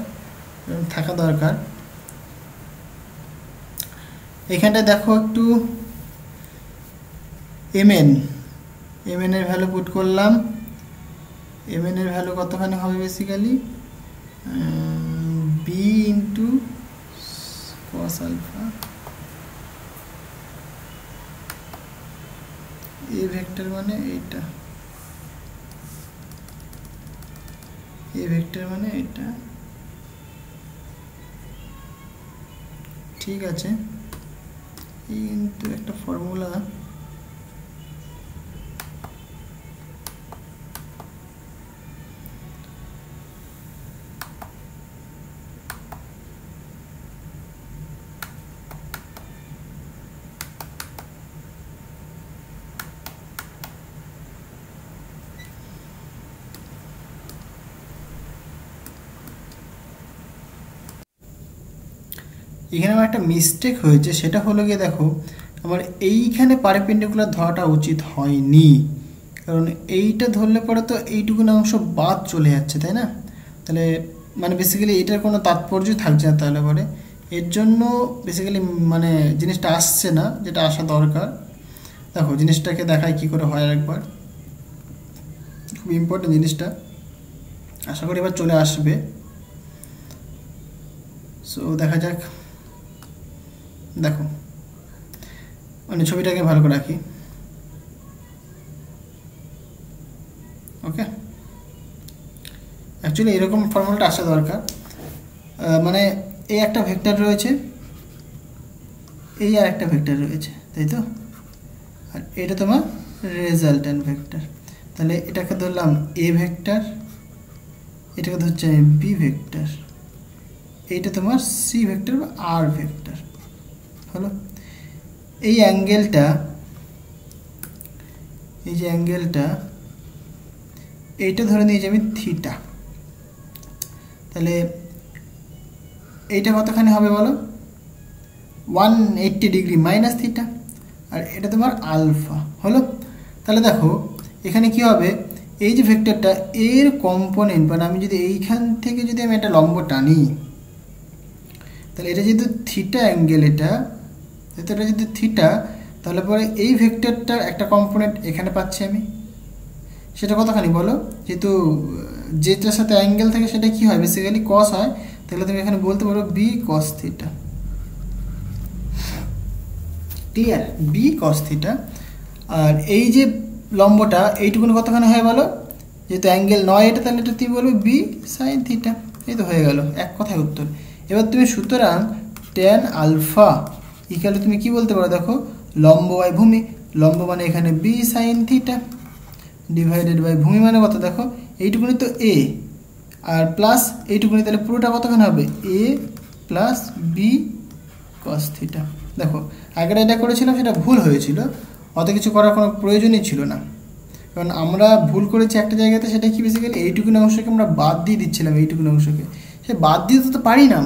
থাকা দরকার। এখানটায় দেখো একটু এমএন, এমএন এর ভ্যালু পুট করলাম, এমএন এর ভ্যালু কতখানি হবে basically B into cos alpha, A vector মানে এইটা, এ ভেক্টর মানে এটা, ঠিক আছে। কিন্তু একটা ফর্মুলা এখানে আমার একটা মিস্টেক হয়েছে, সেটা হলো গিয়ে দেখো আমার এইখানে পারপেন্ডিকুলার ধরাটা উচিত হয়নি, কারণ এইটা ধরলে পরে তো এইটুকুন অংশ বাদ চলে যাচ্ছে, তাই না। তাহলে মানে বেসিক্যালি এটার কোনো তাৎপর্য থাকছে না, তাহলে পরে এর জন্য বেসিক্যালি মানে জিনিসটা আসছে না যেটা আসা দরকার। দেখো জিনিসটাকে দেখায় কি করে হয় একবার, খুব ইম্পর্টেন্ট জিনিসটা, আশা করি এবার চলে আসবে। সো দেখা যাক, দেখো মানে ছবিটাকে ভালো করে রাখি। ওকে, অ্যাকচুয়ালি এরকম ফর্মুলাটা আসা দরকার, মানে এই একটা ভেক্টর রয়েছে, এই আর একটা ভেক্টর রয়েছে, তাই তো, আর এটা তোমার রেজাল্ট্যান্ট ভেক্টর। তাহলে এটাকে ধরলাম এ ভেক্টর, এটাকে ধরছে বি ভেক্টর, এইটা তোমার সি ভেক্টর বা আর ভেক্টর হলো। এই অ্যাঙ্গেলটা, এই যে অ্যাঙ্গেলটা, এইটা ধরে নিয়েছি আমি থিটা, তাহলে এইটা কতখানি হবে বলো, 180 ডিগ্রি মাইনাস থিটা, আর এটা তোমার আলফা হলো। তাহলে দেখো এখানে কি হবে, এই যে ভেক্টরটা এর কম্পোনেন্ট, মানে আমি যদি এইখান থেকে যদি আমি একটা লম্ব টানি, তাহলে এটা যেহেতু থিটা অ্যাঙ্গেল, এটা যদি থিটা, তাহলে পরে এই ভেক্টরটার একটা কম্পোনেন্ট এখানে পাচ্ছি আমি, সেটা কতখানি বলো, যেহেতু যেটার সাথে অ্যাঙ্গেল থাকে সেটা কি হয় বেসিক্যালি কস হয়, তাহলে তুমি এখানে বলতে পারো B cos theta. Clear, B cos theta. আর এই যে লম্বটা এইটুকুনি কতখানি হয় বলো, যেহেতু অ্যাঙ্গেল নয় এটা, তাহলে এটা তুমি বলবে বি সাইন থিটা। এই তো হয়ে গেল, এক কথায় উত্তর। এবার তুমি সুতরাং ট্যান আলফা ইকালে তুমি কি বলতে পারো, দেখো লম্ব বাই ভূমি, লম্ব মানে এখানে B sine theta divided by ভূমি মানে কত, দেখো এইটুকুনি তো এ আর প্লাস এইটুকুনি, তাহলে পুরোটা কতখানি হবে এ প্লাস বি কস থিটা। দেখো আগের এটা করেছিলাম সেটা ভুল হয়েছিল, অত কিছু করার কোনো প্রয়োজনই ছিল না, কারণ আমরা ভুল করেছি একটা জায়গাতে, সেটা কি বেসিক্যালি এইটুকুন অংশকে আমরা বাদ দিয়ে দিচ্ছিলাম, এইটুকুন অংশকে সে বাদ দিতে তো পারি না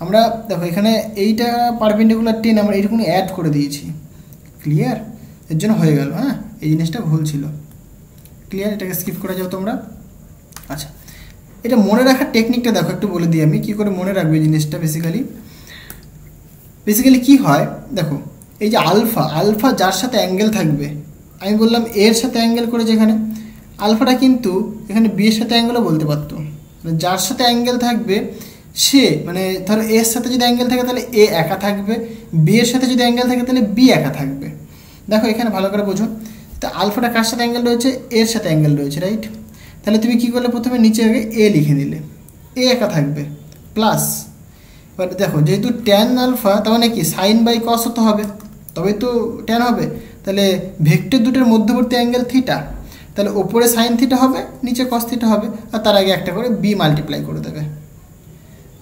আমরা দেখো এখানে এইটা পারপেন্ডিকুলার টেন আমরা এইটুকুনি অ্যাড করে দিয়েছি। ক্লিয়ার? এর জন্য হয়ে গেল। হ্যাঁ, এই জিনিসটা ভুল ছিল। ক্লিয়ার? এটাকে স্কিপ করে যাও তোমরা। আচ্ছা, এটা মনে রাখার টেকনিকটা দেখো, একটু বলে দিই আমি কী করে মনে রাখবে জিনিসটা। বেসিক্যালি কি হয় দেখো, এই যে আলফা যার সাথে অ্যাঙ্গেল থাকবে, আমি বললাম এর সাথে অ্যাঙ্গেল করে, যেখানে আলফাটা কিন্তু এখানে বি এর সাথে অ্যাঙ্গেলও বলতে পারতো। যার সাথে অ্যাঙ্গেল থাকবে সে, মানে ধরো এর সাথে যদি অ্যাঙ্গেল থাকে তাহলে এ একা থাকবে, বি এর সাথে যদি অ্যাঙ্গেল থাকে তাহলে বি একা থাকবে। দেখো এখানে ভালো করে বোঝো, তো আলফাটা কার সাথে অ্যাঙ্গেল রয়েছে? এর সাথে অ্যাঙ্গেল রয়েছে, রাইট? তাহলে তুমি কী করলে, প্রথমে নিচে আগে এ লিখে দিলে, এ একা থাকবে, প্লাস এবার দেখো যেহেতু ট্যান আলফা, তার মানে কি সাইন বাই কস হতে হবে, তবে তো ট্যান হবে। তাহলে ভেক্টর দুটোর মধ্যবর্তী অ্যাঙ্গেল থিটা, তাহলে ওপরে সাইন থিটা হবে, নিচে কস থিটা হবে, আর তার আগে একটা করে বি মাল্টিপ্লাই করে দেবে।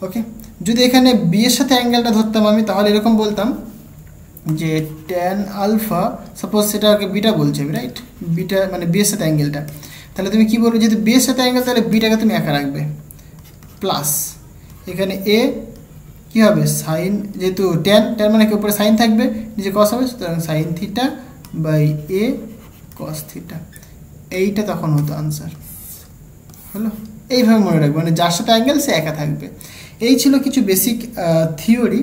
ওকে, যদি এখানে বি এর সাথে অ্যাঙ্গেলটা ধরতাম আমি, তাহলে এরকম বলতাম যে ট্যান আলফা, সাপোজ সেটাকে বিটা বলছে, রাইট? বিটা মানে বি এর সাথে অ্যাঙ্গেলটা, তাহলে তুমি কী বলবে, যেহেতু বি এর সাথে অ্যাঙ্গেল তাহলে বিটাকে তুমি একা রাখবে, প্লাস এখানে এ কী হবে, সাইন, যেহেতু ট্যান মানে কি উপরে সাইন থাকবে, নিচে কস হবে, সুতরাং sine theta by A cos theta. এইটা তখন হতো আনসার। হলো? এইভাবে মনে রাখবে, মানে যার সাথে অ্যাঙ্গেল সে একা থাকবে। এই ছিল কিছু বেসিক থিওরি।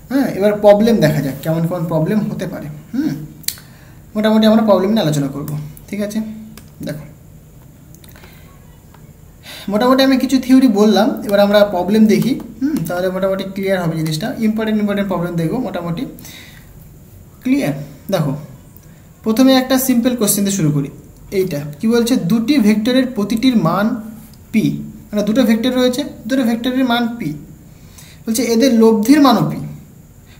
হ্যাঁ, এবার প্রবলেম দেখা যাক কেমন কেমন প্রবলেম হতে পারে। মোটামুটি আমরা প্রবলেম নিয়ে আলোচনা করব, ঠিক আছে? দেখো মোটামুটি আমি কিছু থিওরি বললাম, এবার আমরা প্রবলেম দেখি। তাহলে মোটামুটি ক্লিয়ার হবে জিনিসটা। ইম্পর্টেন্ট প্রবলেম দেখবো মোটামুটি ক্লিয়ার। দেখো প্রথমে একটা সিম্পল কোশ্চেন দিয়ে শুরু করি। এইটা কি বলছে, দুটি ভেক্টরের প্রতিটির মান পি, মানে দুটো ভেক্টর রয়েছে, দুটো ভেক্টরের মান পি, বলছে এদের লব্ধির মানও পি।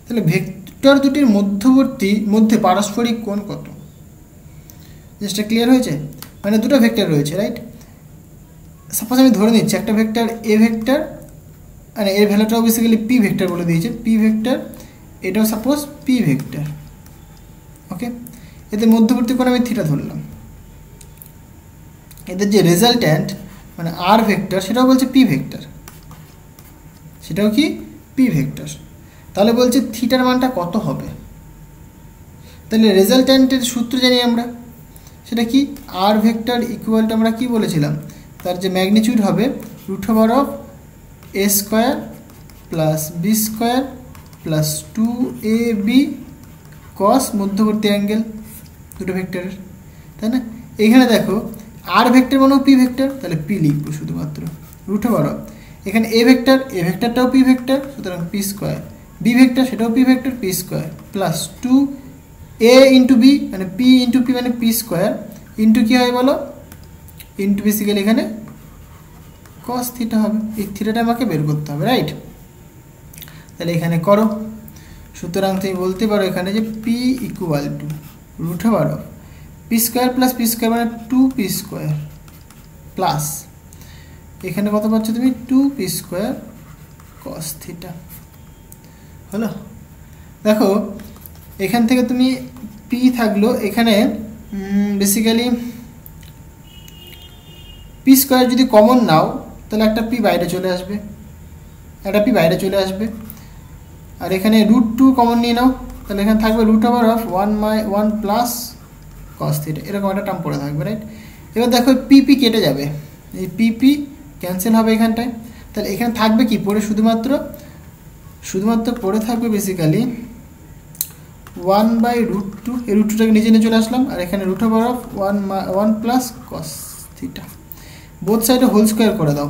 তাহলে ভেক্টর দুটির মধ্যে পারস্পরিক কোণ কত? জিনিসটা ক্লিয়ার হয়েছে? মানে দুটো ভেক্টর রয়েছে, রাইট? সাপোজ আমি ধরে নিচ্ছি একটা ভেক্টর এ ভেক্টর, মানে এর ভ্যালুটাও বেসিক্যালি পি ভেক্টর বলে দিয়েছে, পি ভেক্টর, এটাও সাপোজ পি ভেক্টর। ওকে, এদের মধ্যবর্তী কোণ আমি থিটা ধরলাম। এদের যে রেজাল্ট্যান্ট মানে আর ভেক্টর, সেটাও বলছে পি ভেক্টর, সেটাও কি পি ভেক্টর। তাহলে বলছে থিটার মানটা কত হবে? তাহলে রেজাল্ট্যান্টের সূত্র জানি আমরা, সেটা কি, আর ভেক্টর ইকুয়ালটা আমরা কি বলেছিলাম, তার যে ম্যাগনিটিউড হবে √অফ A square plus B square plus 2ab cos মধ্যবর্তী অ্যাঙ্গেল দুটো ভেক্টরের, তাই না? এইখানে দেখো আর ভেক্টর মানেও পি ভেক্টর, তাহলে পি লিখবো শুধুমাত্র, √অফ এখানে এ ভেক্টরটাও পি ভেক্টর, সুতরাং পি স্কোয়ার, বি ভেক্টর সেটাও P vector, P square plus 2a into B মানে পি ইন্টু পি মানে পি স্কোয়ার ইন্টু কী হয় বলো, ইন্টু বেসিক্যালি এখানে কস থিটা হবে। এই থিটাটা আমাকে বের করতে হবে, রাইট? তাহলে এখানে করো। সুতরাং তুমি বলতে পারো এখানে যে P equal to √of P square plus P square মানে 2p স্কোয়ার প্লাস এখানে কত পাচ্ছ তুমি 2p স্কোয়ার কস থিটা। হলো? দেখো এখান থেকে তুমি পি থাকলো, এখানে বেসিক্যালি পি স্কোয়ার যদি কমন নাও তাহলে একটা পি বাইরে চলে আসবে, আর এখানে √2 কমন নিয়ে নাও, তাহলে এখানে থাকবে √অফ 1 প্লাস কস থিটা, এরকম একটা টার্ম পড়ে থাকবে, রাইট? এবার দেখো পিপি কেটে যাবে, এই পিপি ক্যান্সেল হবে এখানটায়, তাহলে এখানে থাকবে কি পড়ে, শুধুমাত্র পড়ে থাকবে বেসিক্যালি 1/√2, এই √2টাকে নিচে নিয়ে চলে আসলাম, আর এখানে √of 1 plus cos theta. Both সাইডে হোল স্কোয়ার করে দাও।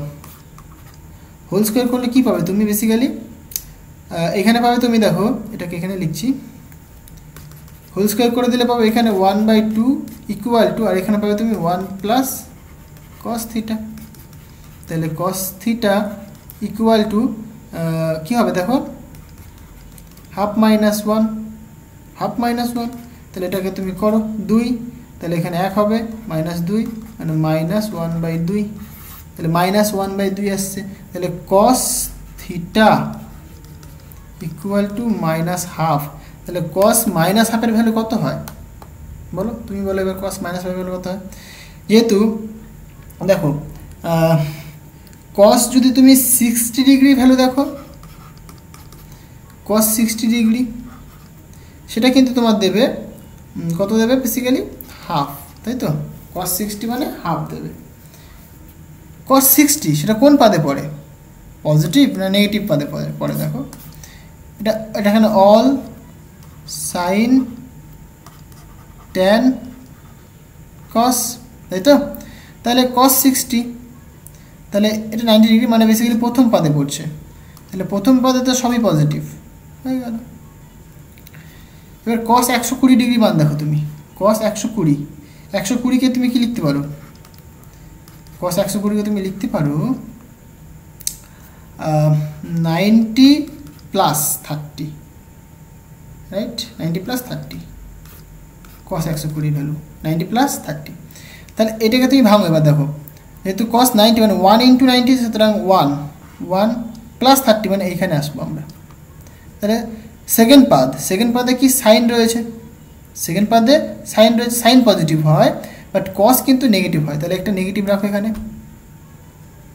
হোল স্কোয়ার করলে কী পাবে তুমি, বেসিক্যালি এখানে পাবে তুমি, দেখো এটাকে এখানে লিখছি, হোল স্কোয়ার করে দিলে পাবে এখানে 1/2 ইকুয়াল টু, আর এখানে পাবে তুমি 1 প্লাস কস থিটা। তাহলে কস থিটা ইকুয়াল টু কী হবে দেখো, হাফ মাইনাস ওয়ান, তাহলে এটাকে তুমি করো 2, তাহলে এখানে 1 হবে, -2 মানে -1/2, তাহলে -1/2 আসছে। তাহলে কস থিটা ইকুয়াল টু -1/2, তাহলে কস -1/2 ভ্যালু কত হয়, বলো, তুমি বলো এবার কস মাইনাস ফাইভ হলে কত হয়? যেহেতু দেখো কস যদি তুমি 60 ডিগ্রি ভ্যালু দেখো, কস 60 ডিগ্রি সেটা কিন্তু তোমার দেবে কত দেবে বেসিক্যালি হাফ, তাই তো? কস 60 মানে হাফ দেবে। কস 60 সেটা কোন পাদে পড়ে, পজিটিভ না নেগেটিভ পাদে পড়ে? দেখো এটা এখানে অল সাইন ট্যান কস, তাই তো? তাহলে কস 60 তাহলে এটা 90 ডিগ্রি মানে বেসিক্যালি প্রথম পাদে পড়ছে, তাহলে প্রথম পাদে তো সবই পজিটিভ হয়ে গেল। এবার কস 120 ডিগ্রি মান দেখো তুমি, কস 120, 120কে তুমি কি লিখতে পারো? কস 120কে তুমি লিখতে পারো 90 প্লাস 30, রাইট? 90 প্লাস 30 কস 120 ভ্যালু 90 প্লাস 30। তাহলে এটাকে তুমি ভাঙো এবার দেখো, যেহেতু কস 90 মানে 1 ইন্টু 90, সুতরাং 1 প্লাস 30 মানে এইখানে আসবো আমরা। তাহলে সেকেন্ড পাদে কি সাইন রয়েছে? সেকেন্ড পাদে সাইন রয়েছে, সাইন পজিটিভ হয় বাট কস কিন্তু নেগেটিভ হয়, তাহলে একটা নেগেটিভ রাখো এখানে।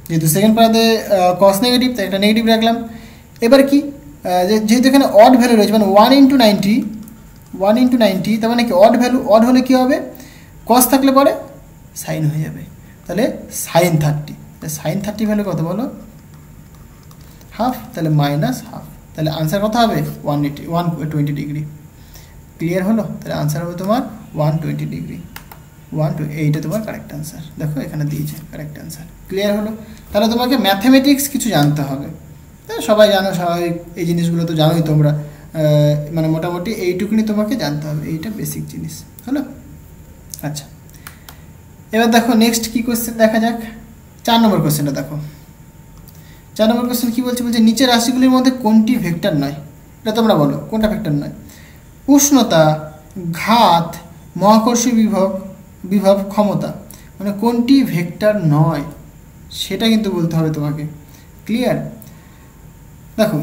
যেহেতু সেকেন্ড পাদে কস নেগেটিভ তাই একটা নেগেটিভ রাখলাম। এবার কি যেহেতু এখানে অড ভ্যালু রয়েছে মানে 1 ইন্টু 90 তার মানে কি অড ভ্যালু, অড হলে কী হবে? কস থাকলে পরে সাইন হয়ে যাবে, তাহলে সাইন 30, সাইন 30 ভ্যালু কত বলো? হাফ, তাহলে মাইনাস হাফ, তাহলে আনসার কত হবে? 120 ডিগ্রি। ক্লিয়ার হলো? তাহলে আনসার হবে তোমার 120 ডিগ্রি, 120, এইটা তোমার কারেক্ট আনসার। দেখো এখানে দিয়েছে কারেক্ট আনসার। ক্লিয়ার হলো? তাহলে তোমাকে ম্যাথমেটিক্স কিছু জানতে হবে, সবাই জানো স্বাভাবিক, এই জিনিসগুলো তো জানোই তোমরা, মানে মোটামুটি এইটুকুনি তোমাকে জানতে হবে, এইটা বেসিক জিনিস হলো। আচ্ছা এবার দেখো নেক্সট কি কোশ্চেন দেখা যাক। 4 নম্বর কোশ্চেনটা দেখো। 4 নম্বর কোশ্চেন কী বলছে? বলছে নিচের রাশিগুলির মধ্যে কোনটি ভেক্টর নয়? এটা তোমরা বলো কোনটা ভেক্টর নয়। উষ্ণতা, ঘাত, মহাকর্ষীয় বিভব, ক্ষমতা, মানে কোনটি ভেক্টর নয় সেটা কিন্তু বলতে হবে তোমাকে। ক্লিয়ার? দেখো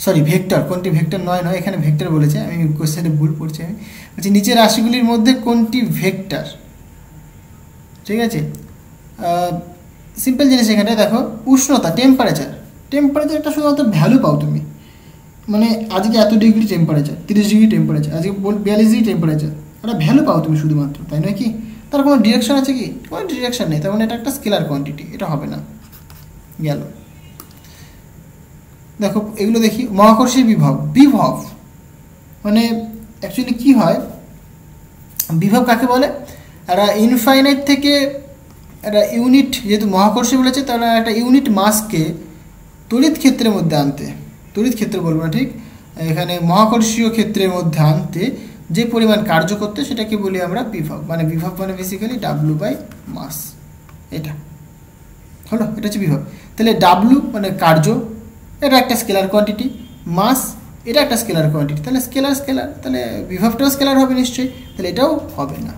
সরি ভেক্টর, কোনটি ভেক্টর নয়, এখানে ভেক্টর বলেছে, আমি কোশ্চেনে ভুল পড়ছি। আমি বলছি নিচের রাশিগুলির মধ্যে কোনটি ভেক্টর, ঠিক আছে? সিম্পল জিনিস এখানে দেখো, উষ্ণতা টেম্পারেচার একটা শুধুমাত্র ভ্যালু পাও তুমি, মানে আজকে এত ডিগ্রি টেম্পারেচার, 30 ডিগ্রি টেম্পারেচার, আজকে 42 ডিগ্রি টেম্পারেচার, একটা ভ্যালু পাও তুমি শুধুমাত্র, তাই নয় কি? তার কোনো ডিরেকশন আছে কি? কোনো ডিরেকশন নেই, তার মানে এটা একটা স্কেলার কোয়ান্টিটি, এটা হবে না। গেল। দেখো এগুলো দেখি, মহাকর্ষীয় বিভব মানে অ্যাকচুয়ালি কি হয়, বিভব কাকে বলে? একটা ইনফাইনাইট থেকে একটা ইউনিট, যেহেতু মহাকর্ষীয় বলেছে তাহলে একটা ইউনিট মাসকে তড়িৎ ক্ষেত্রের মধ্যে আনতে, তড়িৎ ক্ষেত্র বলবো না ঠিক, এখানে মহাকর্ষীয় ক্ষেত্রের মধ্যে আনতে যে পরিমাণ কার্য করতে সেটাকে বলি আমরা বিভব। মানে বিভব মানে বেসিক্যালি ডাব্লু বাই মাস, এটা হলো, এটা হচ্ছে বিভব। তাহলে ডাব্লু মানে কার্য, এটা একটা স্কেলার কোয়ান্টিটি, মাস এটা একটা স্কেলার কোয়ান্টিটি, তাহলে স্কেলার, তাহলে বিভবটাও স্কেলার হবে নিশ্চয়ই, তাহলে এটাও হবে না।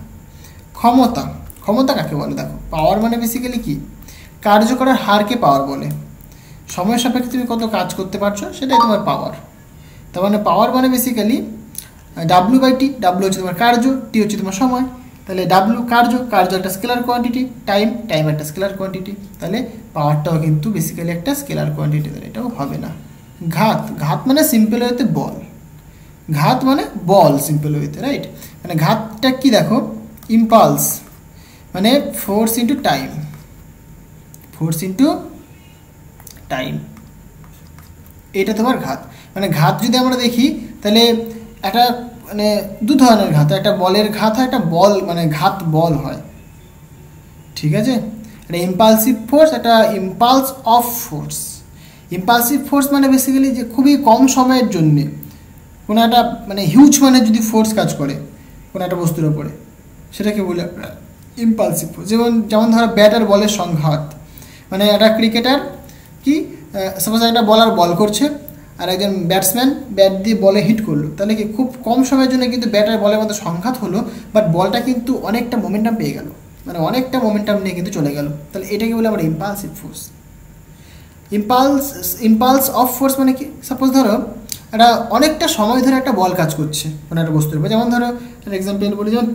ক্ষমতা কাকে বলে? দেখো পাওয়ার মানে বেসিক্যালি কি, কার্য করার হারকে পাওয়ার বলে, সময়ের সাপেক্ষে তুমি কত কাজ করতে পারছো সেটাই তোমার পাওয়ার। তার মানে পাওয়ার মানে basically W by T, W হচ্ছে তোমার কার্য, টি হচ্ছে তোমার সময়, তাহলে ডাব্লু কার্য একটা স্কেলার কোয়ান্টিটি, টাইম একটা স্কেলার কোয়ান্টিটি, তাহলে পাওয়ারটাও কিন্তু বেসিক্যালি একটা স্কেলার কোয়ান্টিটি, তাহলে এটাও হবে না। ঘাত মানে সিম্পল ওয়েতে বল, সিম্পল ওয়েতে, রাইট? মানে ঘাতটা কি দেখো, ইম্পালস মানে ফোর্স ইন্টু টাইম, এটা তোমার ঘাত। মানে ঘাত যদি আমরা দেখি তাহলে একটা মানে দু ধরনের ঘাত, একটা বলের ঘাত হয়, একটা বল মানে ঘাত বল হয়, ঠিক আছে? একটা ইম্পালসিভ ফোর্স, একটা impulse of force. Impulsive force মানে বেসিক্যালি যে খুবই কম সময়ের জন্যে কোনো একটা মানে হিউজ মানে যদি ফোর্স কাজ করে কোনো একটা বস্তুর ওপরে, সেটাকে বলে ইম্পালসিভ ফোর্স। যেমন ধরো ব্যাট আর বলের সংঘাত, মানে একটা ক্রিকেটার কি সাপোজ একটা বলার বল করছে আর একজন ব্যাটসম্যান ব্যাট দিয়ে বলে হিট করলো, তাহলে কি খুব কম সময়ের জন্য কিন্তু ব্যাট আর বলের মধ্যে সংঘাত হলো, বাট বলটা কিন্তু অনেকটা মোমেন্টাম পেয়ে গেল, মানে অনেকটা মোমেন্টাম নিয়ে কিন্তু চলে গেল, তাহলে এটাকে বলে আমরা impulsive force. Impulse of force মানে কি, সাপোজ ধরো একটা অনেকটা সময় ধরে একটা বল কাজ করছে কোনো একটা বস্তুর উপর। যেমন ধরো একটা এক্সাম্পল বলি, যেমন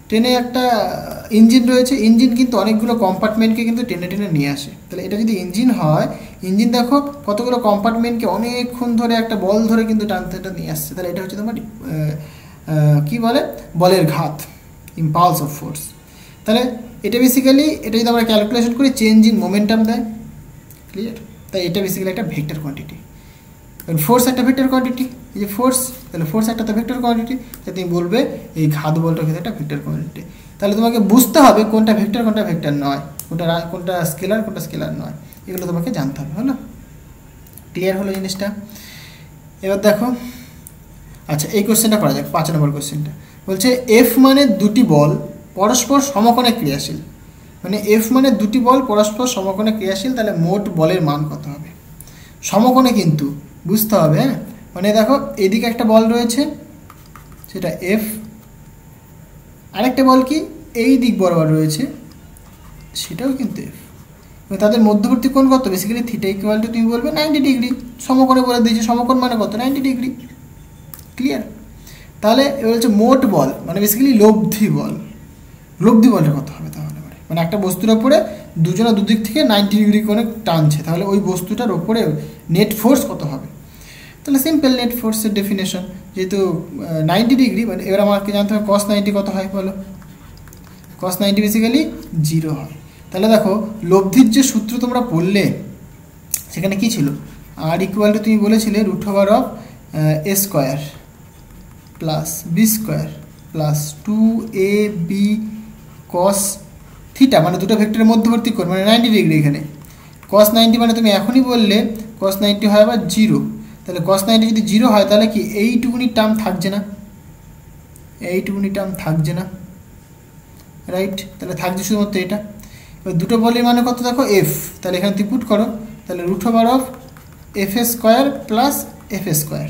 ট্রেনে একটা ইঞ্জিন রয়েছে, ইঞ্জিন কিন্তু অনেকগুলো কম্পার্টমেন্টকে কিন্তু টেনে টেনে নিয়ে আসে। তাহলে এটা যদি ইঞ্জিন হয়, ইঞ্জিন দেখো কতগুলো কম্পার্টমেন্টকে অনেকক্ষণ ধরে একটা বল ধরে কিন্তু টানতে নিয়ে আসছে। তাহলে এটা হচ্ছে তোমার কী বলে, বলের ঘাত, ইম্পালস অফ ফোর্স। তাহলে এটা বেসিক্যালি, এটা যদি আমরা ক্যালকুলেশন করি, চেঞ্জ ইন মোমেন্টাম দেয়। ক্লিয়ার? তাই এটা বেসিক্যালি একটা ভেক্টর কোয়ান্টিটি। কারণ ফোর্স একটা ভেক্টর কোয়ান্টিটি, এই যে ফোর্স, তাহলে ফোর্স একটা তো ভেক্টর কোয়ান্টিটি, তাই তুমি বলবে এই ঘাত বলটা কিন্তু একটা ভেক্টর কোয়ান্টিটি। তাহলে তোমাকে বুঝতে হবে কোনটা ভেক্টর কোনটা ভেক্টর নয়, কোনটা স্কেলার কোনটা স্কেলার নয়, এগুলো তোমাকে জানতে হবে। হলো? ক্লিয়ার হলো জিনিসটা? এবার দেখো, আচ্ছা এই কোশ্চেনটা করা যাক, 5 নম্বর কোশ্চেনটা বলছে এফ মানে দুটি বল পরস্পর সমকোণে ক্রিয়াশীল। মানে এফ মানে দুটি বল পরস্পর সমকোণে ক্রিয়াশীল, তাহলে মোট বলের মান কত হবে? সমকোণে কিন্তু বুঝতে হবে, হ্যাঁ। মানে দেখো এদিকে একটা বল রয়েছে, সেটা এফ, আরেকটা বল কি এই দিক বরাবর রয়েছে, সেটাও কিন্তু এফ। তাদের মধ্যবর্তী কোণ কত? বেসিক্যালি থিটা ইকুয়াল টু তুমি বলবে 90 ডিগ্রি। সমকোণে বলে দিয়েছে, সমকোণ মানে কত? 90 ডিগ্রি। ক্লিয়ার? তাহলে এবার হচ্ছে মোট বল, মানে বেসিক্যালি লব্ধি বল। লব্ধি বলটা কত হবে তাহলে? মানে একটা বস্তুর ওপরে দুজনা দুদিক থেকে 90 ডিগ্রি কোণে টানছে, তাহলে ওই বস্তুটার ওপরে নেট ফোর্স কত হবে? তাহলে সিম্পল, নেট ফোর্সের ডেফিনেশন যেহেতু 90 ডিগ্রি, মানে এবার আমাকে জানতে হবে cos 90 কত হয় বলো? cos 90 বেসিক্যালি 0 হয়। তাহলে দেখো লব্ধির যে সূত্র তোমরা পড়লে, সেখানে কি ছিল? আর ইকুয়াল টু তুমি বলেছিলে √a square plus B square plus 2ab cos থিটা, মানে দুটো ভেক্টরের মধ্যবর্তী কোণ, মানে 90 ডিগ্রি। এখানে cos 90 মানে তুমি এখনই বললে cos 90 হয় আবার 0। তাহলে cos 90 যদি 0 হয়, তাহলে কি এইটুকুনি টার্ম থাকছে না? এইটুকুনি টার্ম থাকছে না, রাইট? তাহলে থাকছে শুধুমাত্র এটা। এবার দুটো বলের মানে কত দেখো? এফ। তাহলে এখানে তুমি পুট করো, তাহলে √f square plus F square,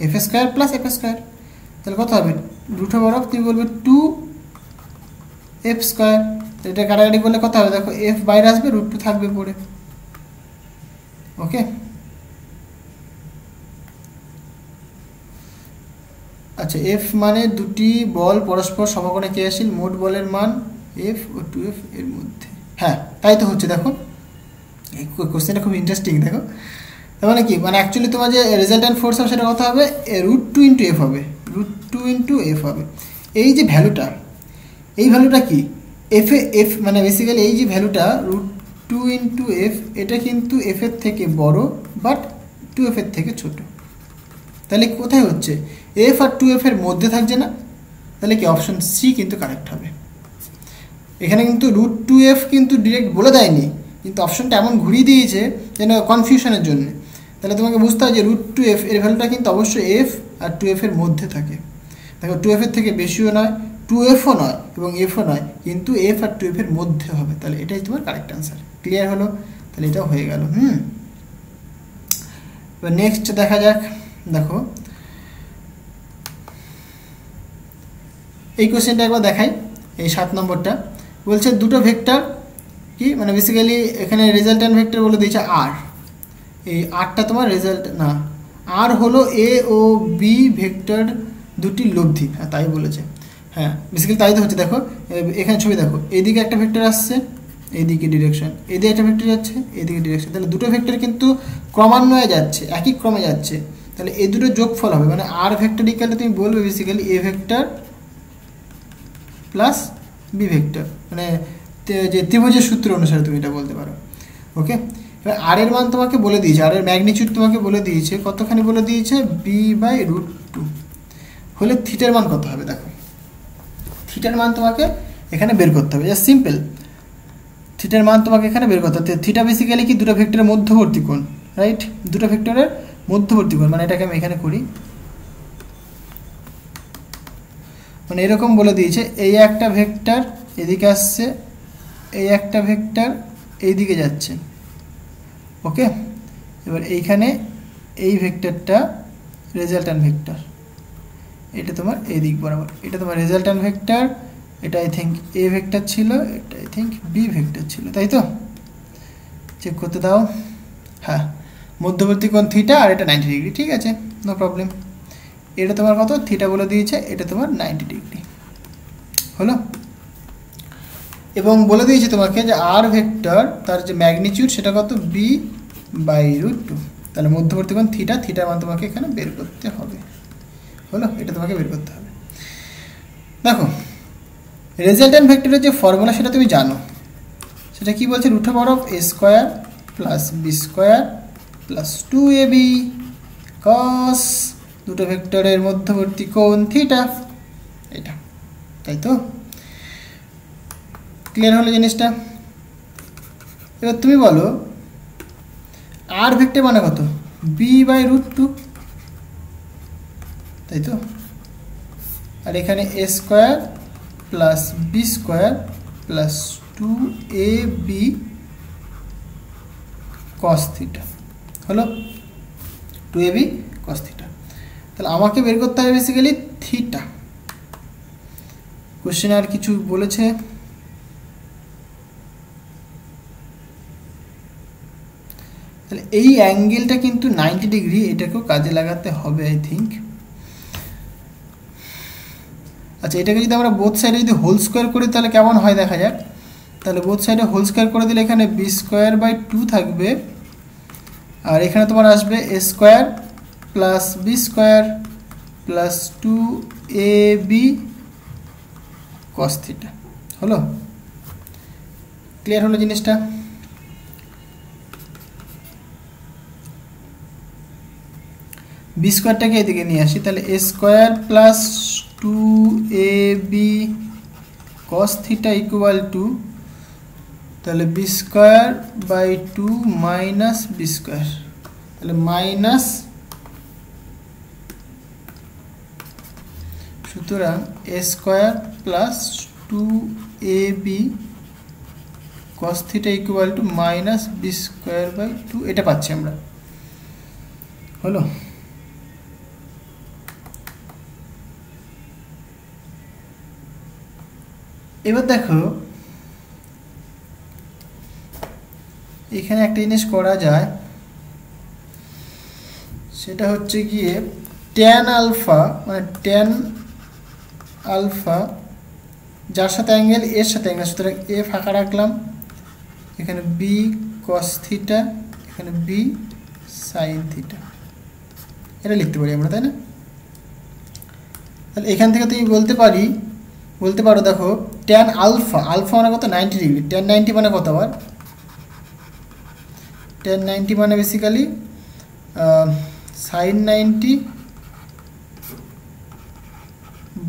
F square plus F square, তাহলে কত হবে? √, তুমি বলবে 2f স্কোয়ার। এটা কাটাকাটি করলে কত হবে দেখো? এফ বাইরে আসবে, √2 থাকবে পড়ে। ওকে, আচ্ছা এফ মানে দুটি বল পরস্পর সমকোণে ক্রিয়াশীল, মোট বলের মান এফ ও 2f এর মধ্যে। হ্যাঁ তাই তো হচ্ছে। দেখো এই কোশ্চেনটা খুব ইন্টারেস্টিং। দেখো তার মানে কি, মানে অ্যাকচুয়ালি তোমার যে রেজাল্ট্যান্ট ফোর্স হবে সেটা কত হবে? √2 × f হবে, √2 × f হবে। এই যে ভ্যালুটা, এই ভ্যালুটা কি? এফ মানে বেসিক্যালি এই যে ভ্যালুটা √2 × f, এটা কিন্তু f এর থেকে বড়, বাট 2f এর থেকে ছোট। তাহলে কোথায় হচ্ছে? f আর 2f এর মধ্যে থাকছে না? তাহলে কি অপশন সি কিন্তু কারেক্ট হবে। এখানে কিন্তু √2f কিন্তু ডিরেক্ট বলে দেয়নি, কিন্তু অপশনটা এমন ঘুরিয়ে দিয়েছে যেন কনফিউশনের জন্য। তাহলে তোমাকে বুঝতে হবে যে √2f এর ভ্যালুটা কিন্তু অবশ্যই f আর 2f এর মধ্যে থাকে। দেখো 2f এর থেকে বেশিও নয়, 2fও নয় এবং fও নয়, কিন্তু f আর 2f এর মধ্যে হবে। তাহলে এটাই তোমার কারেক্ট অ্যান্সার। ক্লিয়ার হলো? তাহলে এটাও হয়ে গেল। এবার নেক্সট দেখা যাক। দেখো এই কোশ্চেনটা একবার দেখাই, এই 7 নম্বরটা বলছে দুটো ভেক্টর কি, মানে বেসিক্যালি এখানে রেজাল্ট্যান্ট ভেক্টর বলে দিয়েছে আর। এই আরটা তোমার রেজাল্ট না, আর হলো এ ও বি ভেক্টর দুটি লব্ধি। হ্যাঁ তাই বলেছে, হ্যাঁ বেসিক্যালি তাই তো হচ্ছে। দেখো এখানে ছবি দেখো, এইদিকে একটা ভেক্টর আসছে, এইদিকে ডিরেকশন, এদিকে একটা ভেক্টর যাচ্ছে, এইদিকে ডিরেকশন। তাহলে দুটো ভেক্টর কিন্তু ক্রমান্বয়ে যাচ্ছে, একই ক্রমে যাচ্ছে। তাহলে এই দুটো যোগফল হবে, মানে আর ভেক্টর ইকুয়াল তুমি বলবে basically A vector plus B vector, মানে যে ত্রিভুজের সূত্র অনুসারে তুমি এটা বলতে পারো। ওকে, এবার আর এর মান তোমাকে বলে দিয়েছে, আর এর ম্যাগনিটিউড তোমাকে বলে দিয়েছে, কতখানি বলে দিয়েছে? b/√2 হলে থিটার মান কত হবে? দেখো থিটার মান তোমাকে এখানে বের করতে হবে, জাস্ট সিম্পল। থিটার মান তোমাকে এখানে বের করতে হবে। থিটা বেসিক্যালি কি? দুটো ভেক্টরের মধ্যবর্তী কোণ, রাইট? দুটো ভেক্টরের মধ্যবর্তী কোণ, মানে এটাকে আমি এখানে করি, মানে এরকম বলে দিয়েছে এই একটা ভেক্টর এদিকে আসছে, এই একটা ভেক্টর এইদিকে যাচ্ছে। ওকে, এবার এইখানে এই ভেক্টরটা রেজাল্ট্যান্ট ভেক্টর, এটা তোমার এই দিক বরাবর, এটা তোমার রেজাল্ট্যান্ট ভেক্টর, এটা আই থিঙ্ক এ ভেক্টর ছিল, এটা আই থিঙ্ক বি ভেক্টর ছিল, তাই তো? চেক করতে দাও। হ্যাঁ, মধ্যবর্তী কোণ থিটা আর এটা 90 ডিগ্রি, ঠিক আছে, নো প্রবলেম। এটা তোমার কত থিটা বলে দিয়েছে, এটা তোমার 90 ডিগ্রি হলো। এবং বলে দিয়েছে তোমাকে যে আর ভেক্টর তার যে ম্যাগনিটিউড সেটা কত b/√2, তাহলে মধ্যবর্তী কোণ থিটা, থিটার মান তোমাকে এখানে বের করতে হবে হলো, এটা তোমাকে বের করতে হবে। দেখো রেজাল্ট্যান্ট ভেক্টরের যে ফর্মুলা সেটা তুমি জানো, সেটা কি বলছে, √a² + b² + 2ab cos দুটো ভেক্টরের মধ্যবর্তী কোণ থিটা, এটা, তাই তো? ক্লিয়ার হলো জিনিসটা? এবার তুমি বলো আর ভেক্টর মানে কত, b/√2, তাই তো? আর এখানে a² + b² + 2ab cos theta হলো, 2ab cos থিটা। তাহলে আমাকে বের করতে হবে বেসিক্যালি থিটা। কোশ্চেন আর কিছু বলেছে? তাহলে এই অ্যাঙ্গেলটা কিন্তু 90 ডিগ্রি, এটাকেও কাজে লাগাতে হবে আই থিঙ্ক। আচ্ছা, এটাকে যদি আমরা বোথ সাইডে যদি হোল স্কোয়ার করি তাহলে কেমন হয় দেখা যাক। তাহলে বোথ সাইডে হোল স্কোয়ার করে দিলে এখানে b²/2 থাকবে, আর এখানে তোমার আসবে a² + b² + 2ab cos theta হলো। ক্লিয়ার হলো জিনিসটা? b²টাকে এদিকে নিয়ে আসি, তাহলে a² + 2ab cos থিটা = তাহলে b²/2 মাইনাস b², তাহলে মাইনাস, সুতরাং a² + 2ab cos theta = minus b²/2, এটা পাচ্ছি আমরা হলো। এবার দেখো এখানে একটা জিনিস করা যায়, সেটা হচ্ছে গিয়ে tan আলফা, মানে tan আলফা যার সাথে অ্যাঙ্গেল এর সাথে অ্যাঙ্গেল, সুতরাং এ ফাঁকা রাখলাম, এখানে b cos থিটা, এখানে b sin থিটা, এটা লিখতে পারি আমরা, তাই না? তাহলে এখান থেকে তুমি বলতে পারো দেখো tan আলফা, আলফা মানে কত 90 ডিগ্রি, tan 90 মানে কত আবার, tan 90 মানে basically sin 90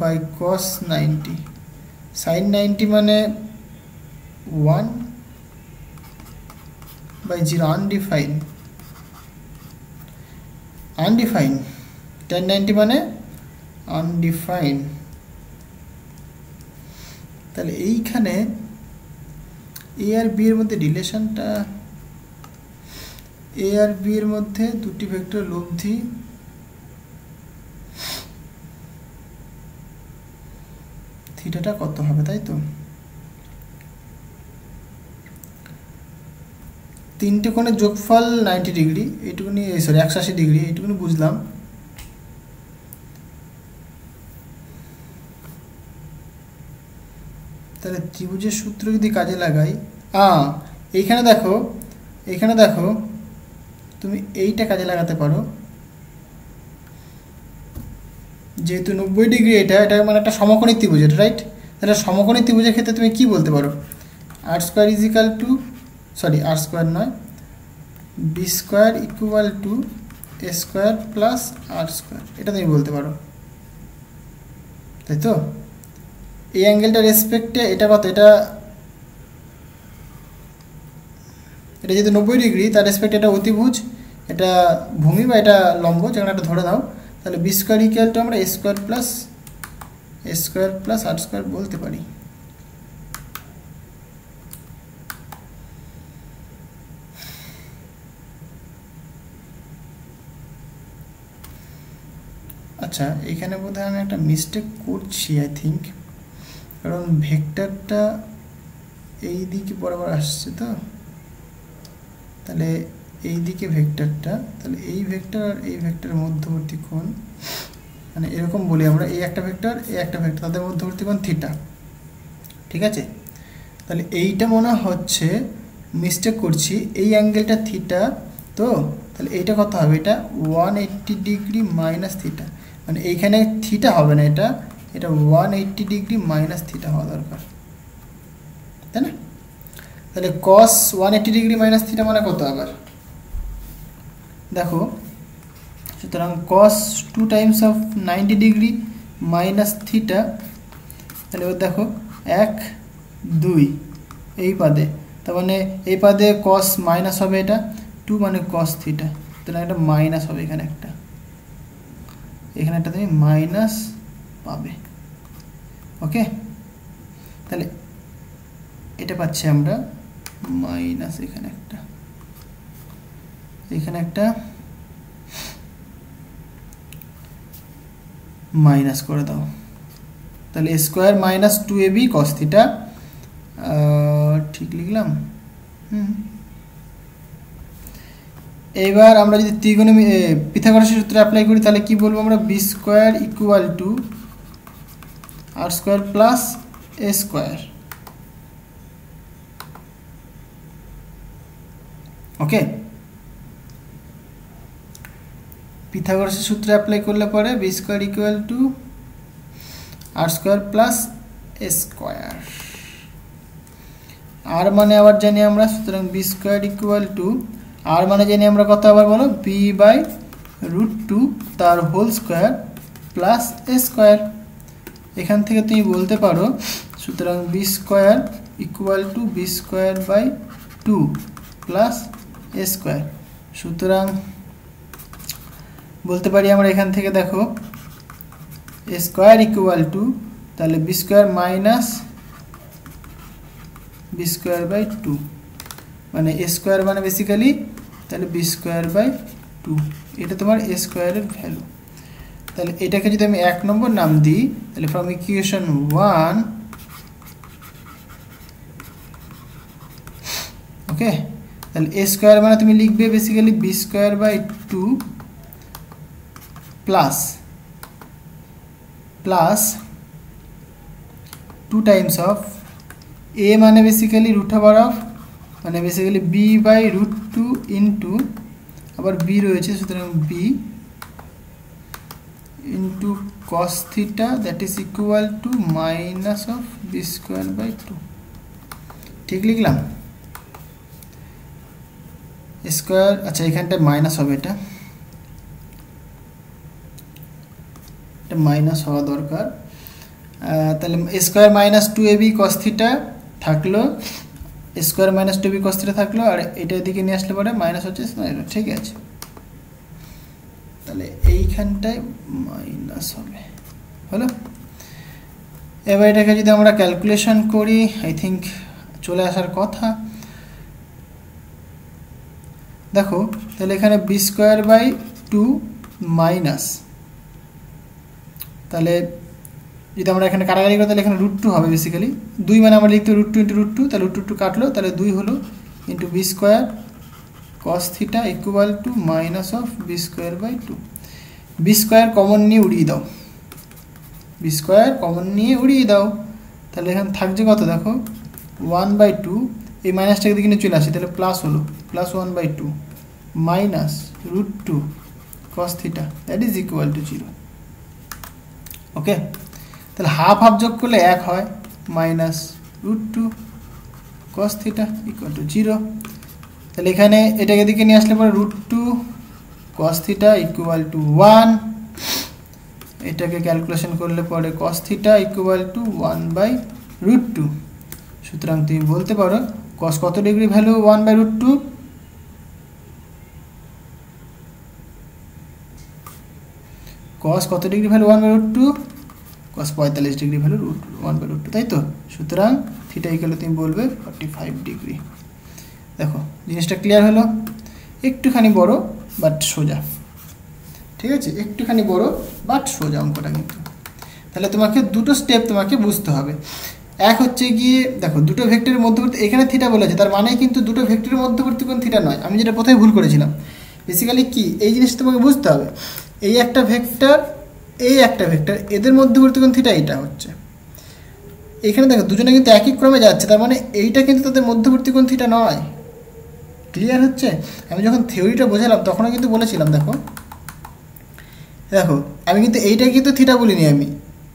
by cos 90, sin 90 মানে 1/0, আনডিফাইন, tan 90 মানে আনডিফাইন। তাহলে এইখানে এ আর বি এর মধ্যে রিলেশনটা, এ আর বি এর মধ্যে দুটি ভেক্টর লব্ধি, থিটাটা কত হবে, তাই তো? তিনটে কোণের যোগফল 90 ডিগ্রি, এইটুকুনি, সরি 180 ডিগ্রি, এইটুকুনি বুঝলাম। তাহলে ত্রিভুজের সূত্র যদি কাজে লাগাই, এইখানে দেখো তুমি এইটা কাজে লাগাতে পারো, যেহেতু 90 ডিগ্রি এটা মানে একটা সমকোণী ত্রিভুজ, এটা রাইট? তাহলে সমকোণী ত্রিভুজের ক্ষেত্রে তুমি কি বলতে পারো, r² সরি r² নয়, b² = a² + r², এটা তুমি বলতে পারো, তাই তো? এই অ্যাঙ্গেলটা রেসপেক্টে এটা কত, এটা যেহেতু 90 ডিগ্রি, তার রেসপেক্টে এটা অতিভুজ, এটা ভূমি বা এটা লম্ব, যেখানে একটা ধরে দাও, তাহলে b² = আমরা a² + r² বলতে পারি। আচ্ছা, এখানে বোধহয় আমি একটা মিস্টেক করছি আই থিঙ্ক, কারণ ভেক্টরটা এই দিকে বরাবর আসছে, তো তাহলে এই দিকে ভেক্টরটা, তাহলে এই ভেক্টর আর এই ভেক্টরের মধ্যবর্তী কোণ, মানে এরকম বলি আমরা, এই একটা ভেক্টর এই একটা ভেক্টর, তাদের মধ্যবর্তী কোণ থিটা। ঠিক আছে, তাহলে এইটা মনে হচ্ছে মিস্টেক করছি, এই অ্যাঙ্গেলটা থিটা, তো তাহলে এইটা কত হবে, এটা 180 ডিগ্রি মাইনাস থিটা, মানে এইখানে থিটা হবে না, এটা 180 ডিগ্রি মাইনাস থিটা হওয়া দরকার, তাই না? তাহলে cos 180 ডিগ্রি মাইনাস থিটা মানে কত আবার দেখো, সুতরাং cos 2 times of 90 degree minus theta, তাহলে এবার দেখো 1 2 এই পাদে, তার মানে এই পাদে cos মাইনাস হবে, এটা 2 মানে cos থিটা, তাহলে একটা মাইনাস হবে, এখানে একটা তুমি মাইনাস পাবে। ওকে, তাহলে এটা পাচ্ছি আমরা মাইনাস, এখানে একটা মাইনাস করে দাও, তাহলে square minus 2ab cos theta, ঠিক লিখলাম। এবার আমরা যদি পিথাগোরাসের সূত্র অ্যাপ্লাই করি, তাহলে কি বলবো আমরা, B square equal to R square plus A square. Okay, পিথাগোরাসের সূত্র অ্যাপ্লাই করলে পরে B square equal to R square plus A square, আর মানে আবার জানি আমরা, সুতরাং B square equal to R মানে জানি আমরা কত আবার বলো, বি বাই √2 তার whole square plus A square. এখান থেকে তুমি বলতে পারো, সুতরাং B square equal to B square by 2 প্লাস এ স্কোয়ার। সুতরাং বলতে পারি আমরা এখান থেকে, দেখো এ স্কোয়ার ইকুয়াল টু, তাহলে B square minus B square by 2, মানে এ স্কোয়ার মানে বেসিক্যালি তাহলে বি স্কোয়ার বাই 2, এটা তোমার এ স্কোয়ারের ভ্যালু। তাহলে এটাকে যদি আমি 1 নম্বর নাম দিই, তাহলে ফ্রম ইকুয়েশন 1, ওকে, তাহলে এ স্কোয়ার মানে তুমি লিখবে basically B square by 2 plus 2 times of A মানে বেসিক্যালি √ অফ, মানে বেসিক্যালি বি বাই √2 ইন্টু, আবার বি রয়েছে, সুতরাং B into cos theta, that is equal to minus of B square by 2। ঠিক লিখলাম, স্কোয়ার, আচ্ছা এখানটায় মাইনাস হবে, এটা মাইনাস হওয়া দরকার, তাহলে square minus 2ab cos theta থাকলো, square minus 2b cos theta থাকলো, আর এটা এদিকে নিয়ে আসলে পরে মাইনাস হচ্ছে, ঠিক আছে, তাহলে এইখানটায় মাইনাস হবে, হলো। এবার এটাকে যদি আমরা ক্যালকুলেশন করি, আই থিঙ্ক চলে আসার কথা। দেখো তাহলে এখানে বি স্কোয়ার বাই 2 মাইনাস, তাহলে যদি আমরা এখানে কাটাকাটি করি, তাহলে এখানে √2 হবে বেসিক্যালি, 2 মানে আমরা লিখতে √2 ইন্টু √2, তাহলে √2 কাটলো, তাহলে 2 হলো into B square cos theta equal to minus of B square by 2। B square common নিয়ে উড়িয়ে দাও, বি স্কোয়ার কমন নিয়ে উড়িয়ে দাও, তাহলে এখানে থাকছে কত, দেখো 1/2, এই মাইনাসটাকে দিকে নিয়ে চলে আসে, তাহলে প্লাস হলো, plus 1/2 minus √2 cos theta, that is equal to 0। Okay, তাহলে হাফ হাফ যোগ করলে 1 হয়, minus √2 cos theta equal to 0। তাহলে এখানে এটাকে দিকে নিয়ে আসলে পরে √2 cos থিটা ইকুয়াল টু 1, এটাকে ক্যালকুলেশন করলে পরে cos থিটা ইকুয়াল টু 1/√2। সুতরাং তুমি বলতে পারো cos কত ডিগ্রি ভ্যালু 1/√2, cos কত degree value 1/√2, cos 45 degree value 1/√2, তাই তো। সুতরাং থিটা ইকুয়াল তুমি বলবে 45 ডিগ্রি। দেখো জিনিসটা ক্লিয়ার হলো, একটুখানি বড় বাট সোজা, ঠিক আছে, একটুখানি বড় বাট সোজা অঙ্কটা কিন্তু। তাহলে তোমাকে দুটো স্টেপ তোমাকে বুঝতে হবে, এক হচ্ছে গিয়ে দেখো দুটো ভেক্টরের মধ্যবর্তী, এখানে থিটা বলেছে, তার মানে কিন্তু দুটো ভেক্টরের মধ্যবর্তী কোণ থিটা নয়। আমি যেটা প্রথমে ভুল করেছিলাম, বেসিক্যালি কি এই জিনিসটা তোমাকে বুঝতে হবে, এই একটা ভেক্টর, এই একটা ভেক্টর, এদের মধ্যবর্তী কোণ থিটা এইটা হচ্ছে। এখানে দেখো দুজনে কিন্তু একই ক্রমে যাচ্ছে, তার মানে এইটা কিন্তু তাদের মধ্যবর্তী কোণ থিটা নয়। ক্লিয়ার হচ্ছে? আমি যখন থিওরিটা বোঝালাম তখনও কিন্তু বলেছিলাম, দেখো দেখো আমি কিন্তু এইটা কিন্তু থিটা বলিনি আমি,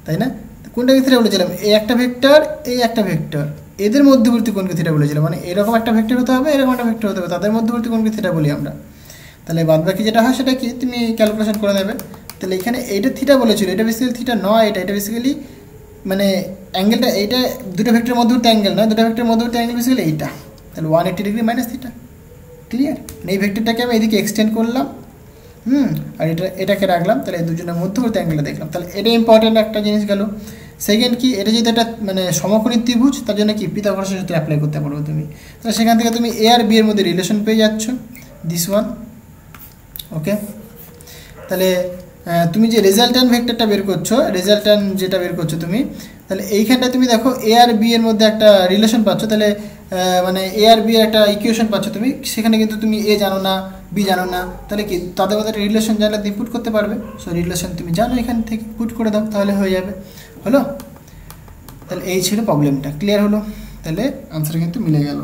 তাই না? কোনটাকে থিটা বলেছিলাম? এই একটা ভেক্টর, এই একটা ভেক্টর, এদের মধ্যবর্তী কোণকে থিটা বলেছিলাম। মানে এরকম একটা ভেক্টর হতে হবে, এরকম একটা ভেক্টর হতে হবে, তাদের মধ্যবর্তী কোণকে থিটা বলি আমরা। তাহলে বাদবাকি যেটা হয় সেটা কি তুমি ক্যালকুলেশন করে নেবে। তাহলে এখানে এইটা থিটা বলেছিল, এটা বেসিক্যালি থিটা নয়, এটা বেসিক্যালি মানে অ্যাঙ্গেলটা, এইটা দুটো ভেক্টরের মধ্যবর্তী অ্যাঙ্গেল নয়, দুটো ভেক্টরের মধ্যবর্তী অ্যাঙ্গেল বেসিক্যালি এইটা। তাহলে 180 ডিগ্রি মাইনাস থিটা। ক্লিয়ার? এই ভেক্টরটাকে আমি এদিকে এক্সটেন্ড করলাম, আর এটাকে রাখলাম, তাহলে এই দুজনের মধ্যবর্তী অ্যাঙ্গেলটা দেখলাম। তাহলে এটা ইম্পর্টেন্ট একটা জিনিস গেল। সেকেন্ড কি, এটা যেহেতু একটা মানে সমকোণী ত্রিভুজ, তার জন্য কি পিথাগোরাসের সূত্র অ্যাপ্লাই করতে পারবো তুমি। তাহলে সেখান থেকে তুমি এ আর বি এর মধ্যে রিলেশন পেয়ে যাচ্ছ, দিস ওয়ান। ওকে, তাহলে তুমি যে রেজাল্ট্যান্ট ভেক্টরটা বের করছো, রেজাল্ট্যান্ট যেটা বের করছো তুমি, তাহলে এইখানটা তুমি দেখো এ আর বি এর মধ্যে একটা রিলেশন পাচ্ছ। তাহলে মানে এ আর বি এর একটা ইকুয়েশন পাচ্ছ তুমি, সেখানে কিন্তু তুমি এ জানো না, বি জানো না, তাহলে কি তাদের মধ্যে একটা রিলেশন জানলে তুমি পুট করতে পারবে। সো রিলেশন তুমি জানো, এখান থেকে পুট করে দাও, তাহলে হয়ে যাবে। হলো? তাহলে এই ছিল প্রবলেমটা। ক্লিয়ার হলো? তাহলে আনসার কিন্তু মিলে গেল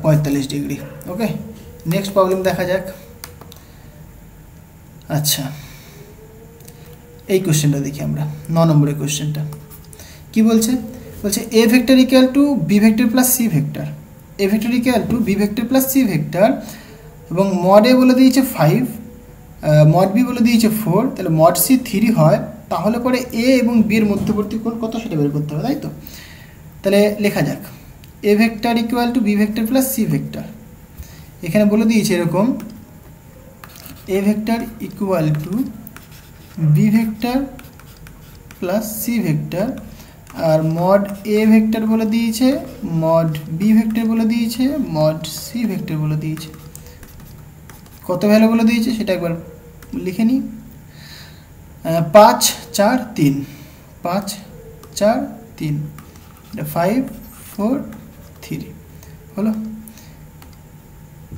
45 ডিগ্রি। ওকে, নেক্সট প্রবলেম দেখা যাক। আচ্ছা, এই কোশ্চেনটা দেখি আমরা, 9 নম্বরের কোশ্চেনটা কি বলছে? বলছে A vector equal to B vector plus C vector, A vector equal to B vector plus C vector, এবং মড এ বলে দিয়েছে 5, মড বি বলে দিয়েছে 4, তাহলে মড সি 3 হয়, তাহলে পরে এ এবং বি এর মধ্যবর্তী কোণ কত সেটা বের করতে হবে, তাই তো? তাহলে লেখা যাক, A vector equal to B vector plus C vector. এখানে বলে দিয়েছে এরকম, A vector equal to B vector plus C vector, আর মড এ ভেক্টর বলে দিয়েছে, মড বি ভেক্টর বলে দিয়েছে, মড সি ভেক্টর বলে দিয়েছে। কত ভ্যালু বলে দিয়েছে সেটা একবার লিখে নিই। 5 4 3, 5 4 3, 5 4 3 হলো।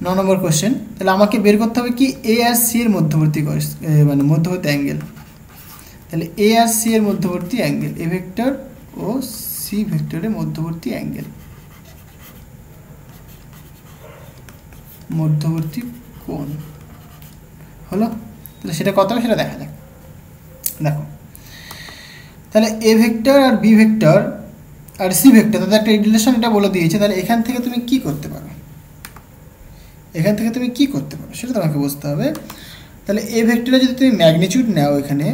9 নম্বর কোশ্চেন। তাহলে আমাকে বের করতে হবে কি এ আর সি এর মধ্যবর্তী মানে মধ্যবর্তী অ্যাঙ্গেল। তাহলে এ আর সি এর মধ্যবর্তী অ্যাঙ্গেল, এ ভেক্টর ও সি ভেক্টরের মধ্যবর্তী অ্যাঙ্গেল, মধ্যবর্তী কোণ হলো। তাহলে সেটা কত হবে সেটা দেখা যাক। দেখো, তাহলে এ ভেক্টর আর বি ভেক্টর আর সি ভেক্টর তাদের একটা রিলেশন এটা বলে দিয়েছে। তাহলে এখান থেকে তুমি কি করতে পারো, এখান থেকে তুমি কি করতে পারো সেটা তোমাকে বুঝতে হবে। তাহলে এ ভেক্টরে যদি তুমি ম্যাগনিটিউড নাও, এখানে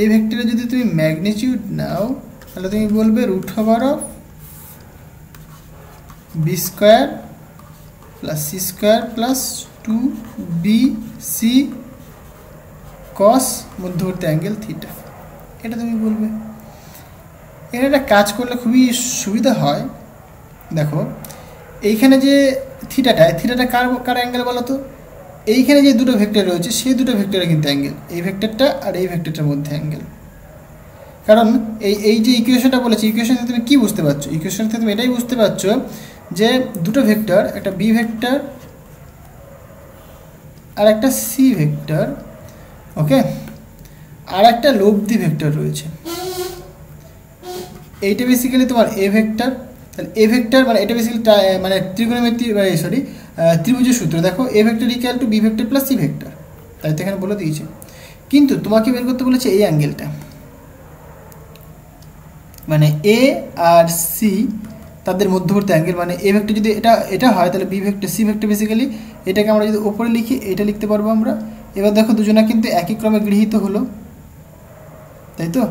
এ ভেক্টরে যদি তুমি ম্যাগনিটিউড নাও, তাহলে তুমি বলবে root over of B square plus C square plus 2bc cos মধ্যবর্তী অ্যাঙ্গেল থিটা, এটা তুমি বলবে। এখানে একটা কাজ করলে খুবই সুবিধা হয়। দেখো এইখানে যে থিটাটা কার অ্যাঙ্গেল বলো তো? এইখানে যে দুটো ভেক্টর রয়েছে সেই দুটো ভেক্টরের কিন্তু অ্যাঙ্গেল, এই ভেক্টরটা আর এই ভেক্টরটার মধ্যে অ্যাঙ্গেল। কারণ এই যে ইকুয়েশনটা বলেছি, ইকুয়েশন থেকে তুমি কী বুঝতে পারছো? ইকুয়েশন থেকে তুমি এটাই বুঝতে পারছো যে দুটো ভেক্টর, একটা বি ভেক্টর আর একটা সি ভেক্টর, ওকে, আর একটা লব্ধি ভেক্টর রয়েছে। এইটা বেসিক্যালি তোমার এ ভেক্টর। তাহলে এ ভেক্টর মানে এটা বেসিক্যালি মানে ত্রিকোণমিতি ত্রিভুজের সূত্র। দেখো A vector equal to B vector plus C vector, তাই তো এখানে বলে দিয়েছে। কিন্তু তোমাকে বের করতে বলেছে এই অ্যাঙ্গেলটা, মানে এ আর সি তাদের মধ্যবর্তী অ্যাঙ্গেল। মানে এ ভেক্টর যদি এটা হয়, তাহলে B vector C vector basically এটাকে আমরা যদি ওপরে লিখি এটা লিখতে পারবো আমরা। এবার দেখো দুজনা কিন্তু একই ক্রমে গৃহীত হলো, তাই তো?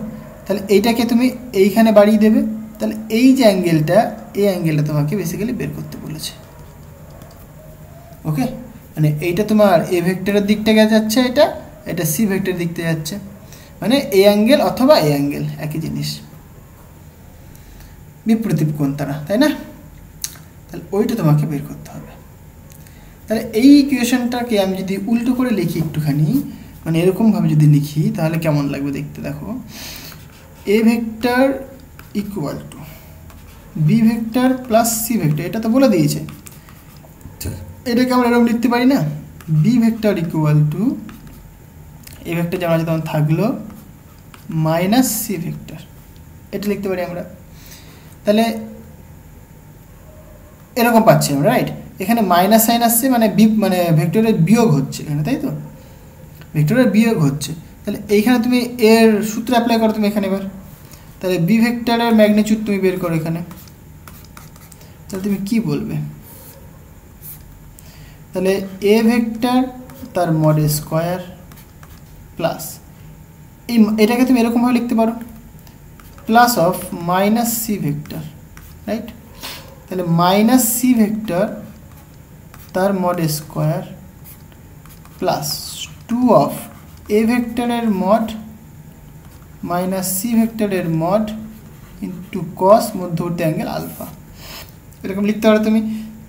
তাহলে এইটাকে তুমি এইখানে বাড়িয়ে দেবে। তাহলে এই যে অ্যাঙ্গেলটা, এই অ্যাঙ্গেলটা তোমাকে বেসিক্যালি বের করতে বলেছে। ওকে, মানে এইটা তোমার এ ভেক্টরের দিক থেকে যাচ্ছে, এটা সি ভেক্টরের দিক থেকে যাচ্ছে, মানে এই অ্যাঙ্গেল অথবা এই অ্যাঙ্গেল একই জিনিস, বিপরীত কোণ তারা, তাই না? তাহলে ওইটা তোমাকে বের করতে হবে। তাহলে এই ইকুয়েশনটাকে আমি যদি উল্টো করে লিখি একটুখানি, মানে এরকমভাবে যদি লিখি তাহলে কেমন লাগবে দেখতে, দেখো A vector equal to B vector plus C vector, এটা তো বলে দিয়েছে, এটাকে আমরা এরকম লিখতে পারি না, B vector equal to A vector যেমন আছে তেমন থাকলো মাইনাস সি ভেক্টর, এটা লিখতে পারি আমরা। তাহলে এরকম পাচ্ছি আমরা, রাইট? এখানে মাইনাস সাইন আসছে মানে মানে ভেক্টরের বিয়োগ হচ্ছে এখানে, তাই তো, ভেক্টরের বিয়োগ হচ্ছে। তাহলে এইখানে তুমি এর সূত্র অ্যাপ্লাই করো তুমি এখানে এবার, তাহলে বি ভেক্টরের ম্যাগনিটিউড তুমি বের করো এখানে, তাহলে তুমি কি বলবে? তাহলে এ ভেক্টর তার মড স্কোয়ার প্লাস এটাকে তুমি এরকমভাবে লিখতে পারো plus of minus C vector, right? তাহলে মাইনাস সি ভেক্টর তার mod square plus 2 of A ভেক্টরের মড মাইনাস সি ভেক্টরের মড ইন্টু কস মধ্যবর্তী অ্যাঙ্গেল আলফা, এরকম লিখতে পারো তুমি।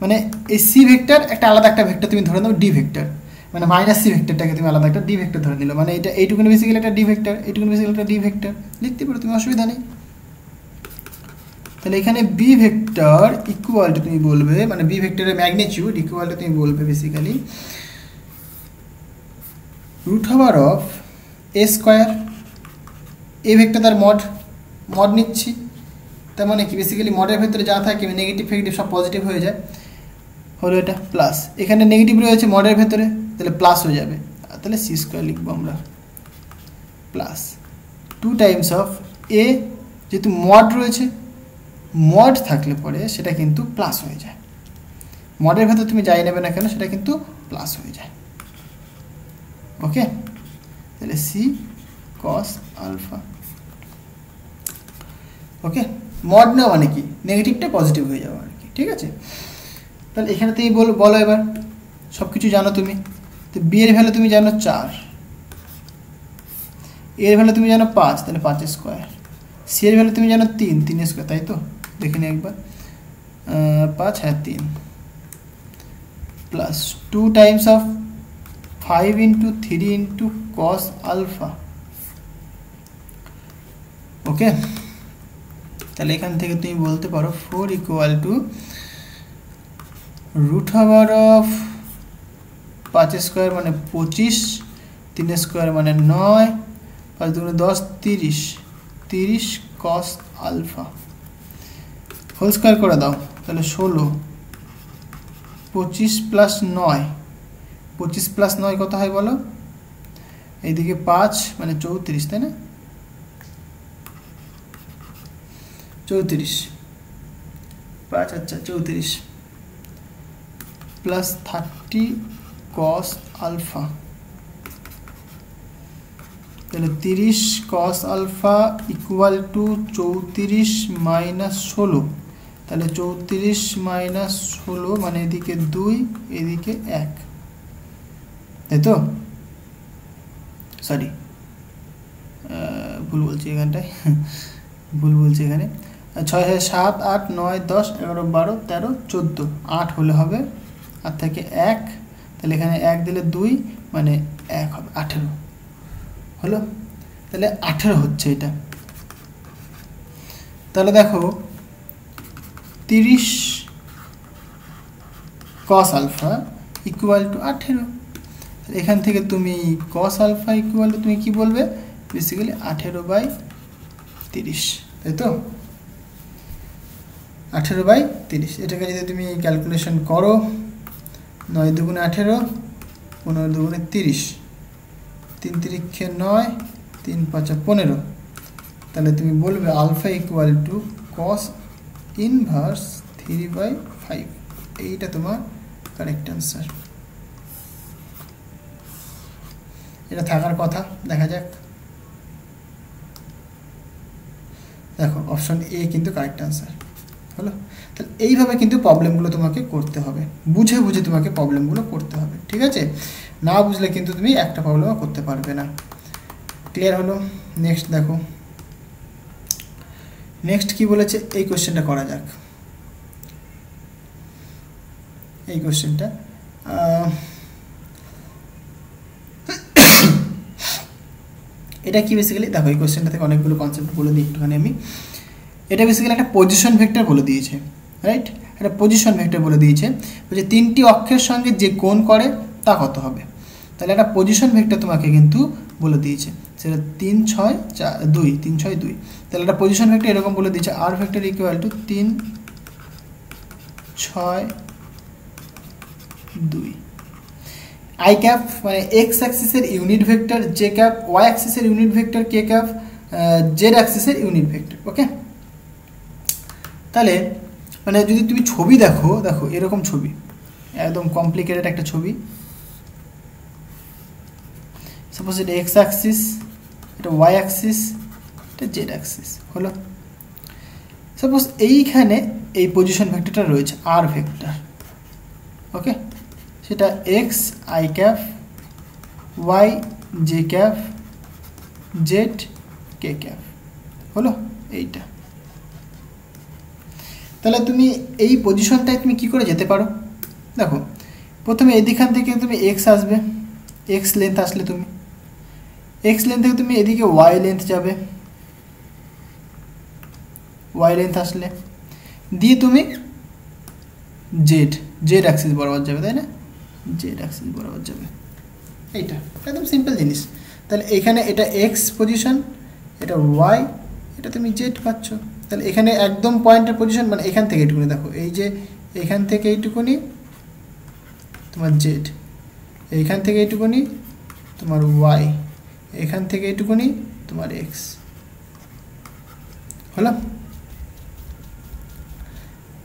মানে এই সি ভেক্টর একটা আলাদা একটা ভেক্টর তুমি ধরে নাও ডি ভেক্টর, মানে মাইনাস সি ভেক্টরটাকে তুমি আলাদা একটা ডি ভেক্টর ধরে নিলো, মানে এটা এইটুকুনি বেসিক্যালি একটা ডি ভেক্টর, এইটুকুনি বেসিক্যালি একটা ডি ভেক্টর লিখতে পারো তুমি, অসুবিধা নেই। তাহলে এখানে বি ভেক্টর ইকুয়াল টু তুমি বলবে, মানে বি ভেক্টরের ম্যাগনিটিউড ইকুয়াল টু তুমি বলবে basically root over of A square, A vector তার মড নিচ্ছি, তার মানে কি বেসিক্যালি মডের ভেতরে যা থাকে নেগেটিভ ফেগেটিভ সব পজিটিভ হয়ে যায়, হলো এটা প্লাস, এখানে নেগেটিভ রয়েছে মডের ভেতরে তাহলে প্লাস হয়ে যাবে, তাহলে সি স্কোয়ার লিখবো আমরা প্লাস 2 টাইমস অফ এ, যেহেতু মড রয়েছে, মড থাকলে পরে সেটা কিন্তু প্লাস হয়ে যায়, মডের ভেতর তুমি যাই নেবে না কেন সেটা কিন্তু প্লাস হয়ে যায়, ওকে? তাহলে সি কস আলফা, ওকে? মড না মানে কি নেগেটিভটা পজিটিভ হয়ে যাবে আর কি, ঠিক আছে? তাহলে এখানে তুমি বলো এবার, সব কিছু জানো তুমি, তো বি এর ভ্যালু তুমি জানো 4, এর ভ্যালু তুমি জানো 5, তাহলে 5 স্কোয়ার, সি এর ভ্যালু তুমি জানো 3 স্কোয়ার, তাই তো, দেখে নি একবার 5 হ্যাঁ 3 plus 2 times of 5 into 3 into cos alpha, okay? তাহলে এখান থেকে তুমি বলতে পারো 4 equal to root over of 5 square মানে 25, 3 স্কোয়ার মানে 9, 5 2 10 30 কস আলফা হোল স্কোয়ার করে দাও, তাহলে 16, 25 প্লাস 9, 25 প্লাস 9 কত হয় বলো? এইদিকে 5 মানে 34, তাই না? 34 5 আচ্ছা 34 প্লাস 30 কস আলফা, তাহলে 30 cos alpha equal to 34 minus 16, তাহলে 34 মাইনাস 16 মানে এদিকে 2 এদিকে 1, তাই তো? সরি ভুল বলছি এখানটায়, ভুল বলছি এখানে, 6 7 8 9 10 11 12 13 14, 8 হলে হবে, আর থেকে 1, তাহলে এখানে 1 দিলে 2 মানে 1 হবে, 18 হলো, তাহলে 18 হচ্ছে এটা। তাহলে দেখো 30 কস আলফা ইকুয়াল টু 18, এখান থেকে তুমি কস আলফা ইকুয়াল টু তুমি কি বলবে বেসিক্যালি 18/30, তাই তো? 18/30, এটাকে যদি তুমি ক্যালকুলেশন করো 9 দুগুণে 18, 15 দুগুণে 30, 3 তিরিক্ষে 9, 3 5 15, তাহলে তুমি বলবে alpha equal to cos inverse 3/5, এইটা তোমার কারেক্ট অ্যান্সার, এটা থাকার কথা, দেখা যাক। দেখো অপশন এ কিন্তু কারেক্ট অ্যান্সার হলো। তাহলে এইভাবে কিন্তু প্রবলেমগুলো তোমাকে করতে হবে, বুঝে বুঝে তোমাকে প্রবলেমগুলো করতে হবে, ঠিক আছে? না বুঝলে কিন্তু তুমি একটা প্রবলেমও করতে পারবে না। ক্লিয়ার হলো? নেক্সট দেখো, নেক্সট কি বলেছে, এই কোশ্চেনটা করা যাক। এই কোশ্চেনটা এটা কি বেসিক্যালি দেখো, এই কোশ্চেনটা থেকে অনেকগুলো কনসেপ্ট বলে দিই একটুখানি আমি। এটা বেসিক্যালি একটা পজিশন ভেক্টর বলে দিয়েছে, রাইট? একটা পজিশন ভেক্টর বলে দিয়েছে, বলছে 3টি অক্ষের সঙ্গে যে কোণ করে তা কত হবে। তাহলে একটা পজিশন ভেক্টর তোমাকে কিন্তু বলে দিয়েছে, সেটা 3 6 2 3 6 2। তাহলে একটা পজিশন ভেক্টর এরকম বলে দিয়েছে, আর vector equal to 3 6 2। I cap মানে এক্স অ্যাক্সিসের unit vector J cap, Y অ্যাক্সিসের unit vector K cap, Z অ্যাক্সিসের ইউনিট ভেক্টর। ওকে, তাহলে মানে যদি তুমি ছবি দেখো, দেখো এরকম ছবি, একদম কমপ্লিকেটেড একটা ছবি। সাপোজ এটা এক্স অ্যাক্সিস, এটা ওয়াই অ্যাক্সিস, এটা জেড অ্যাক্সিস হলো। সাপোজ এইখানে এই পজিশন ভেক্টরটা রয়েছে আর ভেক্টর, ওকে, সেটা X I cap, Y J cap, Z K cap হলো এইটা। তাহলে তুমি এই পজিশনটায় তুমি কি করে যেতে পারো? দেখো প্রথমে এদিকান থেকে তুমি এক্স আসবে, এক্স লেন্থ আসলে তুমি এক্স লেন্থ থেকে তুমি এদিকে ওয়াই লেন্থ যাবে, ওয়াই লেন্থ আসলে দিয়ে তুমি জেড জেড অ্যাক্সিস বরাবর যাবে, তাই না? জেড অ্যাক্সিস বরাবর যাবে, এইটা একদম সিম্পল জিনিস। তাহলে এখানে এটা এক্স পজিশন, এটা ওয়াই, এটা তুমি জেড পাচ্ছ। তাহলে এখানে একদম পয়েন্টের পজিশন মানে এখান থেকে এইটুকুনি, দেখো এই যে এখান থেকে এইটুকুনি তোমার জেড, এইখান থেকে এইটুকুনি তোমার ওয়াই, এখান থেকে এইটুকুনি তোমার এক্স হলো।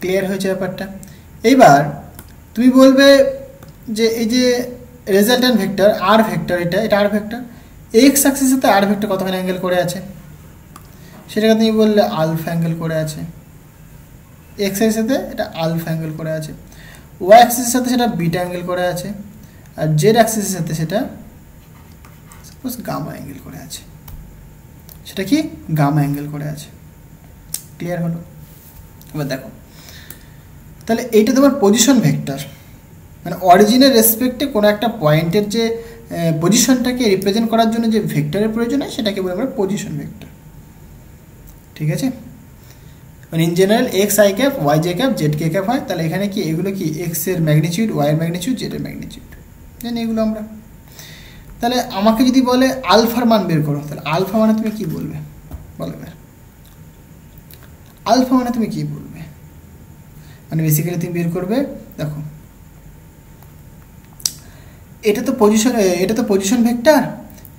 ক্লিয়ার হয়েছে ব্যাপারটা? এইবার তুমি বলবে যে এই যে রেজাল্ট্যান্ট ভেক্টর আর ভেক্টর, এটা আর ভেক্টর, এক্স অ্যাক্সিসের সাথে আর ভেক্টর কতখানি অ্যাঙ্গেল করে আছে সেটাকে তুমি বললে আলফা অ্যাঙ্গেল করে আছে। এক্স এর সাথে এটা আলফা অ্যাঙ্গেল করে আছে, ওয়াই অ্যাক্সিসের সাথে সেটা বিটা অ্যাঙ্গেল করে আছে, আর জেড অ্যাক্সিসের সাথে সেটা সাপোজ গামা অ্যাঙ্গেল করে আছে। সেটা কি গামা অ্যাঙ্গেল করে আছে। ক্লিয়ার হলো? এবার দেখো, তাহলে এইটা তোমার পজিশন ভেক্টর, মানে অরিজিনের রেসপেক্টে কোনো একটা পয়েন্টের যে পজিশনটাকে রিপ্রেজেন্ট করার জন্য যে ভেক্টরের প্রয়োজন হয় সেটাকে বলে আমরা পজিশন ভেক্টর। ঠিক আছে? মানে in general X I cap, Y J cap, Z K cap হয়। তাহলে এখানে কি এগুলো কি এক্স এর ম্যাগনিটিউড, ওয়াই এর ম্যাগনিটিউড, জেড এর ম্যাগনিটিউড, জানি এগুলো আমরা। তাহলে আমাকে যদি বলে আলফার মান বের করো, তাহলে আলফা মানে তুমি কি বলবে বলো এবার? আলফা মানে তুমি কি বলবে? মানে বেসিক্যালি তুমি বের করবে, দেখো এটা তো পজিশন ভেক্টর,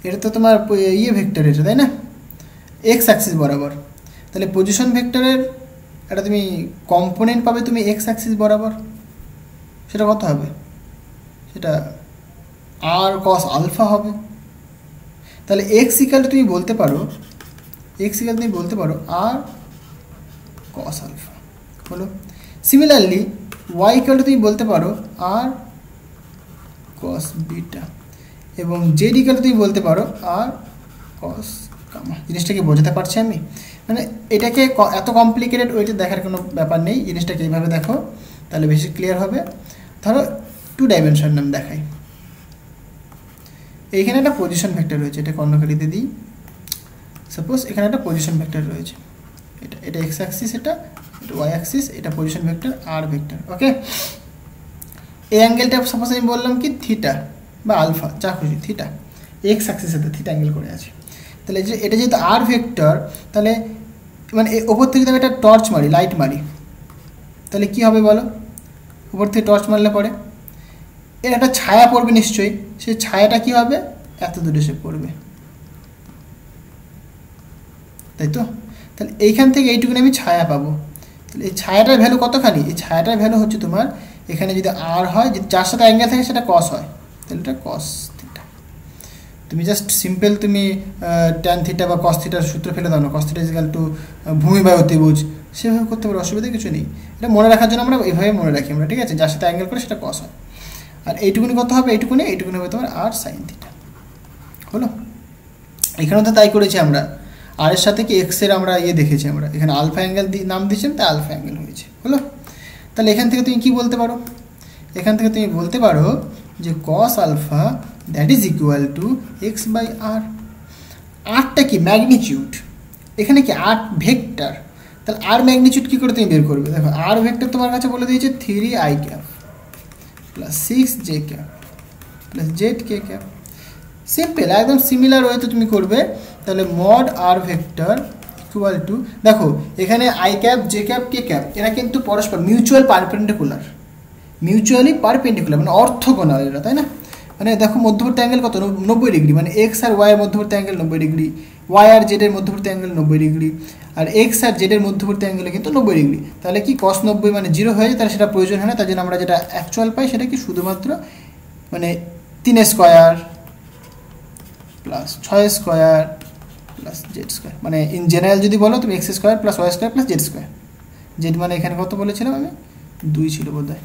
এটা তো তোমার ইয়ে ভেক্টর এটা, তাই না? এক্স অ্যাক্সিস বরাবর। তাহলে পজিশন ভেক্টরের একটা তুমি কম্পোনেন্ট পাবে তুমি এক্স অ্যাক্সিস বরাবর, সেটা কত হবে? সেটা আর কস আলফা হবে। তাহলে এক্স ইকাল তুমি বলতে পারো আর কস আলফা হলো। সিমিলারলি ওয়াই ইকাল তুমি বলতে পারো আর কস বিটা, এবং জেড ইকাল তুমি বলতে পারো আর কস গামা। জিনিসটাকে বোঝাতে পারছি আমি? মানে এটাকে এত কমপ্লিকেটেড ওইটা দেখার কোনো ব্যাপার নেই, জিনিসটাকে এইভাবে দেখো তাহলে বেশি ক্লিয়ার হবে। ধরো 2 ডাইমেনশন নাম দেখাই, এইখানে একটা পজিশন ভেক্টর রয়েছে, এটা কর্ণকারিতে দিই। সাপোজ এখানে একটা পজিশন ভেক্টর রয়েছে, এটা এক্স অ্যাক্সিস, এটা ওয়াই অ্যাক্সিস, এটা পজিশন ভেক্টর আর ভেক্টর। ওকে, এই অ্যাঙ্গেলটা সাপোজ আমি বললাম কি থিটা বা আলফা, যা খুশি, থিটা, এক্স অ্যাক্সিসের সাথে থিটা অ্যাঙ্গেল করে আছে। তাহলে যে এটা যেহেতু আর ভেক্টর, তাহলে মানে ওপর থেকে যদি আমি একটা টর্চ মারি, লাইট মারি, তাহলে কি হবে বলো? উপর থেকে টর্চ মারলে পরে এর একটা ছায়া পড়বে নিশ্চয়ই, সেই ছায়াটা কি হবে? এত দূরে এসে পড়বে, তাই তো? তাহলে এইখান থেকে এইটুকুনি আমি ছায়া পাবো। তাহলে এই ছায়াটার ভ্যালু কতখানি? এই ছায়াটার ভ্যালু হচ্ছে তোমার এখানে যদি আর হয়, যদি যার সাথে অ্যাঙ্গেল থাকে সেটা কস হয়, তাহলে এটা কস থিটা। তুমি জাস্ট সিম্পল তুমি ট্যান থিটা বা কস থিটার সূত্র ফেলে দাও না, কস থিটা ইজিক্যাল টু ভূমি বায়ু ত্রিভুজ, সেভাবে করতে পারো, অসুবিধা কিছু নেই। এটা মনে রাখার জন্য আমরা এইভাবে মনে রাখি আমরা, ঠিক আছে? যার সাথে অ্যাঙ্গেল করে সেটা কস হয়। আর এইটুকুনি কত হবে? এইটুকুনি হবে তোমার আর সাইন থিটা হলো। এখানেও তো তাই করেছি আমরা, আর এর সাথে কি এক্সের আমরা দেখেছি, আমরা এখানে আলফা অ্যাঙ্গেল নাম দিয়েছিলাম, তাই আলফা অ্যাঙ্গেল হয়েছে হলো। তাহলে এখান থেকে তুমি কি বলতে পারো? এখান থেকে তুমি বলতে পারো যে cos alpha that is equal to X by R. আরটা কি ম্যাগনিটিউড, এখানে কি আর ভেক্টর, তাহলে আর ম্যাগনিটিউড কী করে তুমি বের করবে? দেখো আর ভেক্টর তোমার কাছে বলে দিয়েছে 3i cap plus 6j cap plus zk cap. Simple, একদম সিমিলার ওয়েতে তুমি করবে। তাহলে mod R vector equal to, দেখো এখানে I cap J cap K cap এরা কিন্তু পরস্পর মিউচুয়াল পারপেন্ডিকুলার, মিউচুয়ালি পারপেন্ডিকুলার মানে অর্থগোনাল এরা, তাই না? মানে দেখো মধ্যবর্তী অ্যাঙ্গেল কত, 90 ডিগ্রি, মানে এক্স আর ওয়াই এর মধ্যবর্তী অ্যাঙ্গেল 90 ডিগ্রি, ওয়াই আর জেড এর মধ্যবর্তী অ্যাঙ্গেল 90 ডিগ্রি, আর এক্স আর জেড এর মধ্যবর্তী অ্যাঙ্গেল কিন্তু 90 ডিগ্রি। তাহলে কি cos 90 মানে 0 হয়ে যায়, তাহলে সেটা প্রয়োজন হয় না। তার জন্য আমরা যেটা অ্যাকচুয়াল পাই সেটা কি শুধুমাত্র মানে 3 square plus 6 square plus Z square, মানে ইন জেনারেল যদি বলো তুমি X square plus Y square plus Z square. Z মানে এখানে কত বলেছিলাম আমি, 2 ছিল বোধহয়,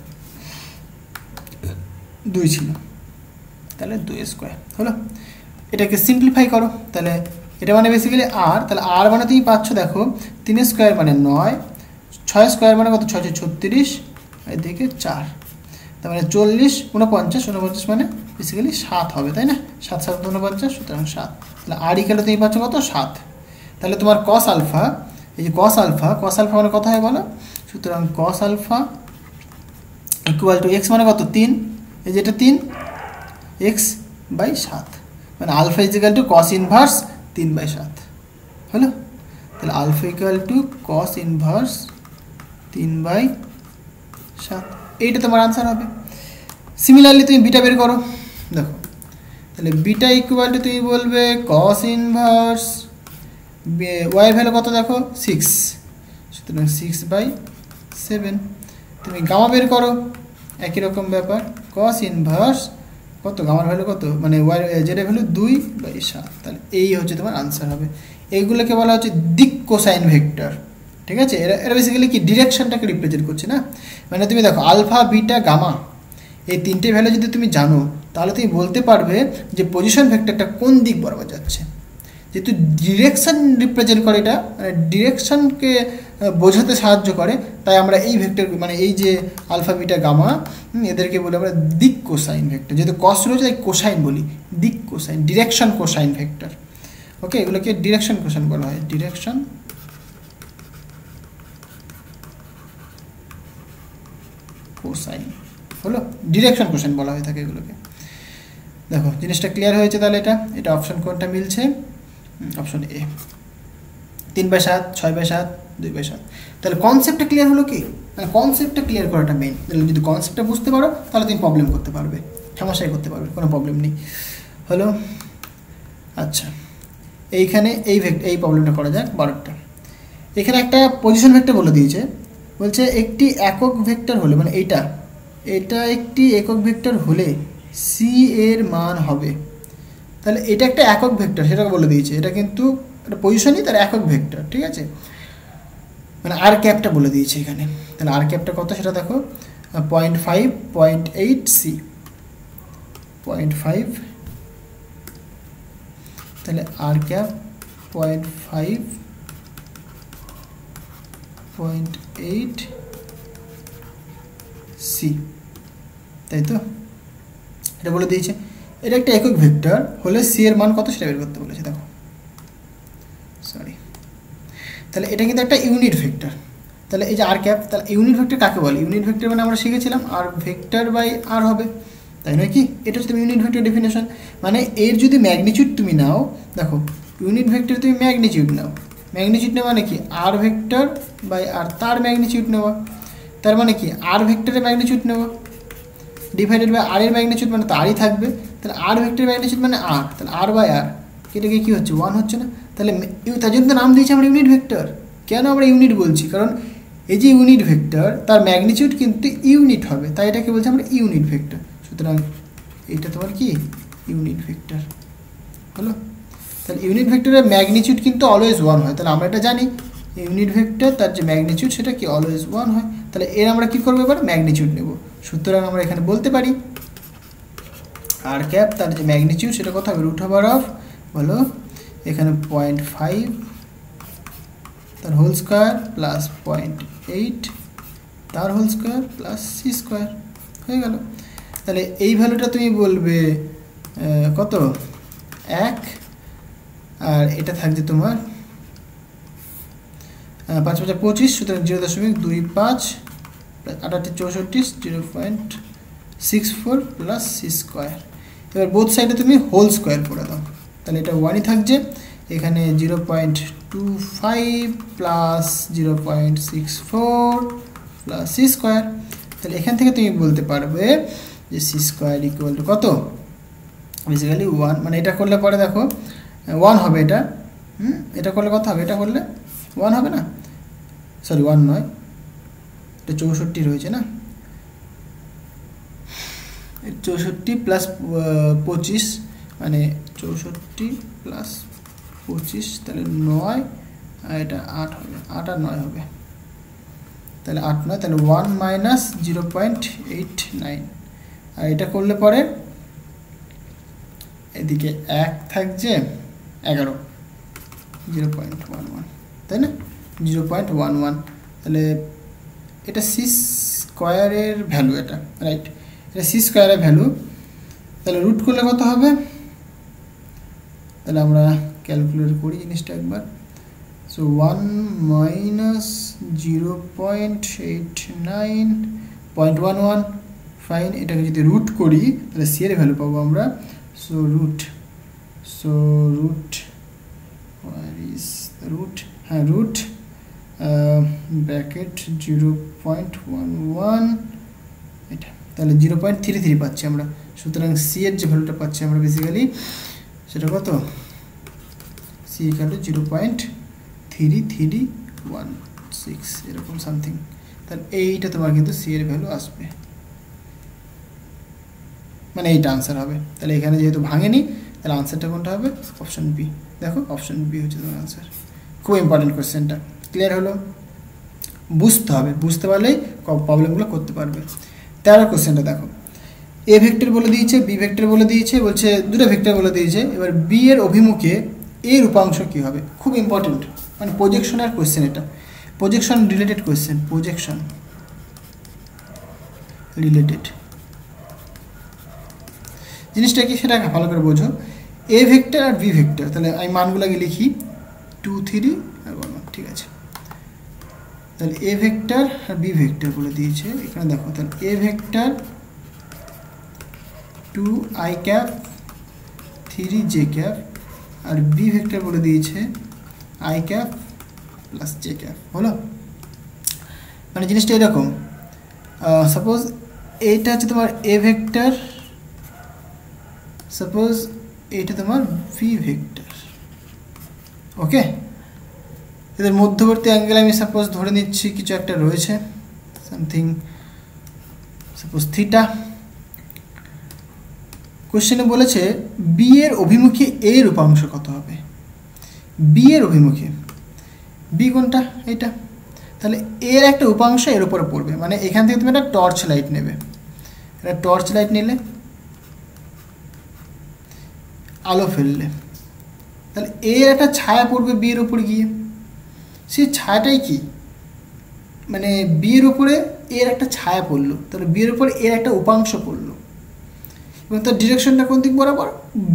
2 ছিল, তাহলে 2 স্কোয়ার হলো। এটাকে সিম্পলিফাই করো, তাহলে এটা মানে বেসিক্যালি আর, তাহলে আর মানে তুমি পাচ্ছ দেখো 3 স্কোয়ার মানে 9, 6 স্কোয়ার মানে কত, 6 36, এদিকে 4, তার মানে 40 49, 49 মানে বেসিক্যালি 7 হবে, তাই না? 7 7 49, সুতরাং 7। তাহলে আর ইকালে তুমি পাচ্ছ কত, 7। তাহলে তোমার কস আলফা, এই যে কস আলফা মানে কত হয় বলো? সুতরাং cos alpha equal to X মানে কত, 3, এই যেটা 3 এক্স বাই 7, মানে alpha equal to cos inverse 3/7 হলো। তাহলে alpha equal to cos inverse 3/7, এইটা তোমার আনসার হবে। সিমিলারলি তুমি বিটা বের করো, দেখো তাহলে বিটা ইকুয়াল টু তুমি বলবে কস ইনভার্স ওয়াই ভ্যালু কত দেখো 6, সুতরাং 6/7। তুমি গামা বের করো, একই রকম ব্যাপার, কস ইনভার্স কত, গামার ভ্যালু কত, মানে ওয়াই জেডের ভ্যালু 2/7। তাহলে এই হচ্ছে তোমার আনসার হবে। এইগুলোকে বলা হচ্ছে দিক কোসাইন ভেক্টর, ঠিক আছে? এরা বেসিক্যালি কি ডিরেকশনটাকে রিপ্রেজেন্ট করছে না, মানে তুমি দেখো আলফা বিটা গামা এই তিনটে ভ্যালু যদি তুমি জানো তাহলে তুমি বলতে পারবে যে পজিশন ভেক্টরটা কোন দিক বরাবর যাচ্ছে। যেহেতু ডিরেকশন রিপ্রেজেন্ট করে, এটা মানে ডিরেকশনকে বোঝাতে সাহায্য করে, তাই আমরা এই ভেক্টর মানে এই যে আলফা বিটা গামা এদেরকে বলি আমরা দিক কোসাইন ভেক্টর। যেহেতু কস রয়েছে তাই কোসাইন বলি, দিক কোসাইন, ডিরেকশন কোসাইন ভেক্টর। ওকে, এগুলোকে ডিরেকশন কোসাইন বলা হয়, ডিরেকশন কোসাইন হলো, ডিরেকশন কোসাইন বলা হয়ে থাকে এগুলোকে। দেখো জিনিসটা ক্লিয়ার হয়েছে। তাহলে এটা অপশন কোনটা মিলছে, অপশন এ, 3/7, 6/7, 2/7। তাহলে কনসেপ্টটা ক্লিয়ার হলো কি, মানে কনসেপ্টটা ক্লিয়ার করাটা মেইন। তাহলে যদি কনসেপ্টটা বুঝতে পারো তাহলে তুমি প্রবলেম করতে পারবে, সমস্যাই করতে পারবে, কোনো প্রবলেম নেই হলো। আচ্ছা, এইখানে এই প্রবলেমটা করা যাক 12টা। এখানে একটা পজিশন ভেক্টর বলে দিয়েছে, বলছে একটি একক ভেক্টর হলে, মানে এটা একটি একক ভেক্টর হলে সি এর মান হবে। তাহলে এটা একটা একক ভেক্টর সেটাকে বলে দিয়েছে, এটা কিন্তু একটা পজিশনই তার একক ভেক্টর, ঠিক আছে? মানে আর ক্যাপটা বলে দিয়েছে এখানে। তাহলে আর ক্যাপটা কত সেটা দেখো, 0.5, 0.8 সি, 0.5, তাহলে আর ক্যাপ 0.5, 0.8 সি, তাই তো? এটা বলে দিয়েছে এটা একটা একক ভেক্টর হলে সি এর মান কত সেটা বের করতে বলেছে। দেখো সরি, তাহলে এটা কিন্তু একটা ইউনিট ভেক্টর। তাহলে এই যে আর ক্যাপ, তাহলে ইউনিট ভেক্টর কাকে বলে? ইউনিট ভেক্টর মানে আমরা শিখেছিলাম আর ভেক্টর বাই আর হবে, তাই নয় কি? এটা হচ্ছে ইউনিট ভেক্টর ডেফিনেশন। মানে এর যদি ম্যাগনিটিউড তুমি নাও, দেখো ইউনিট ভেক্টর তুমি ম্যাগনিটিউড নাও, ম্যাগনিটিউড নেওয়া মানে কি আর ভেক্টর বাই আর, তার ম্যাগনিটিউড নেওয়া, তার মানে কি আর ভেক্টরের ম্যাগনিটিউড নেওয়া ডিভাইডেড বাই আর এর ম্যাগনিটিউড, মানে তারই থাকবে। তাহলে আর ভেক্টরের ম্যাগনিটিউড মানে আর, তাহলে আর বাই আর, এটাকে কী হচ্ছে 1 হচ্ছে না? তাহলে তার জন্য নাম দিয়েছি আমরা ইউনিট ভেক্টর। কেন আমরা ইউনিট বলছি? কারণ এই যে ইউনিট ভেক্টর তার ম্যাগনিটিউড কিন্তু ইউনিট হবে, তাই এটাকে বলছি আমরা ইউনিট ভেক্টর। সুতরাং এটা তোমার কি ইউনিট ভেক্টর হলো। তাহলে ইউনিট ভেক্টরের ম্যাগনিটিউড কিন্তু অলওয়েজ 1 হয়। তাহলে আমরা এটা জানি ইউনিট ভেক্টর তার যে ম্যাগনিটিউড সেটা কি অলওয়েজ 1 হয়। তাহলে এর আমরা কী করবো এবার, ম্যাগনিটিউড নেব। সুতরাং আমরা এখানে বলতে পারি আর ক্যাপ তার যে ম্যাগনিটিউড সেটা কত হবে, √, বলো এখানে 0.5 তার হোল স্কোয়ার প্লাস 0.8 তার whole square plus C square হয়ে গেল। তাহলে এই ভ্যালুটা তুমি বলবে কত, 1, আর এটা থাকছে তোমার 5 5 25, সুতরাং 0.25 8 64 0.64 প্লাস সি স্কোয়ার। এবার বোথ সাইডে তুমি হোল স্কোয়ার করে দাও, তাহলে এটা 1ই থাকছে। এখানে 0.25 প্লাস 0.64 প্লাস সি স্কোয়ার। তাহলে এখান থেকে তুমি বলতে পারবে যে সি স্কোয়ার ইকুয়াল টু কত, বেসিক্যালি 1। মানে এটা করলে পরে দেখো 1 হবে, এটা করলে কত হবে, এটা করলে 1 হবে না, সরি 1 নয়, এটা 64 রয়েছে না, 64 প্লাস 25 মানে 64 প্লাস 25, তাহলে 9, আর এটা 8 হবে, 8 আর 9 হবে, তাহলে 8 9, তাহলে 1 মাইনাস 0.89। আর এটা করলে পরে এদিকে 1 থাকছে 11 0.11, তাই না, 0.11। তাহলে এটা সি স্কোয়ারের ভ্যালু, এটা রাইট, এটা সি স্কোয়ারের ভ্যালু। তাহলে রুট করলে কত হবে, তাহলে আমরা ক্যালকুলেট করি জিনিসটা একবার। So 1 minus 0.89.11, fine. এটাকে যদি রুট করি তাহলে সি এর ভ্যালু পাবো আমরা। So root where is the root, হ্যাঁ রুট ব্র্যাকেট 0.11, এটা তাহলে 0.33 পাচ্ছি আমরা। সুতরাং সি এর যে ভ্যালুটা পাচ্ছি আমরা বেসিক্যালি সেটা কত, সি ইকুয়াল টু 0.3316 এরকম সামথিং। তাহলে এইটা তোমার কিন্তু সি এর ভ্যালু আসবে, মানে এইটা আনসার হবে। তাহলে এখানে যেহেতু ভাঙেনি, তাহলে আনসারটা কোনটা হবে, অপশন বি। দেখো অপশন বি হচ্ছে তোমার আনসার। খুব ইম্পর্টেন্ট কোয়েশ্চেনটা, ক্লিয়ার হলো? বুঝতে হবে, বুঝতে পারলেই প্রবলেমগুলো করতে পারবে। 13 কোয়েশ্চেনটা দেখো, এ ভেক্টর বলে দিয়েছে, বি ভেক্টর বলে দিয়েছে, বলছে দুটো ভেক্টর বলে দিয়েছে। এবার বি এর অভিমুখে এর উপাংশ কী হবে, খুব ইম্পর্টেন্ট, মানে প্রজেকশনের কোয়েশ্চেন, এটা projection related question, projection related জিনিসটা কি সেটা ভালো করে বোঝো। এ ভেক্টর আর বি ভেক্টর, তাহলে আমি মানগুলোকে লিখি 2 3 আর 1 1, ঠিক আছে। তাহলে এ ভেক্টর আর বি ভেক্টর বলে দিয়েছে এখানে, দেখো তাহলে A vector 2i cap 3j cap, আর বি ভেক্টর বলে দিয়েছে i cap plus j cap. হলো, মানে জিনিসটা এরকম, সাপোজ এইটা হচ্ছে তোমার এ ভেক্টর, সাপোজ এইটা তোমার ভি ভেক্টর, ওকে। এদের মধ্যবর্তী অ্যাঙ্গেল আমি সাপোজ ধরে নিচ্ছি কিছু একটা রয়েছে, সামথিং সাপোজ থিটা। কোশ্চেনে বলেছে বি এর অভিমুখে এর উপাংশ কত হবে, বি এর অভিমুখে, বি কোনটা, এইটা, তাহলে এর একটা উপাংশ এর উপরে পড়বে। মানে এখান থেকে তুমি একটা টর্চ লাইট নেবে, একটা টর্চ লাইট নিলে, আলো ফেললে, তাহলে এর একটা ছায়া পড়বে বি এর উপর গিয়ে। সেই ছায়াটাই কি, মানে বি এর উপরে এর একটা ছায়া পড়লো, তাহলে বি এর উপরে এর একটা উপাংশ পড়লো, এবং তার ডিরেকশনটা কোন দিক বরাবর,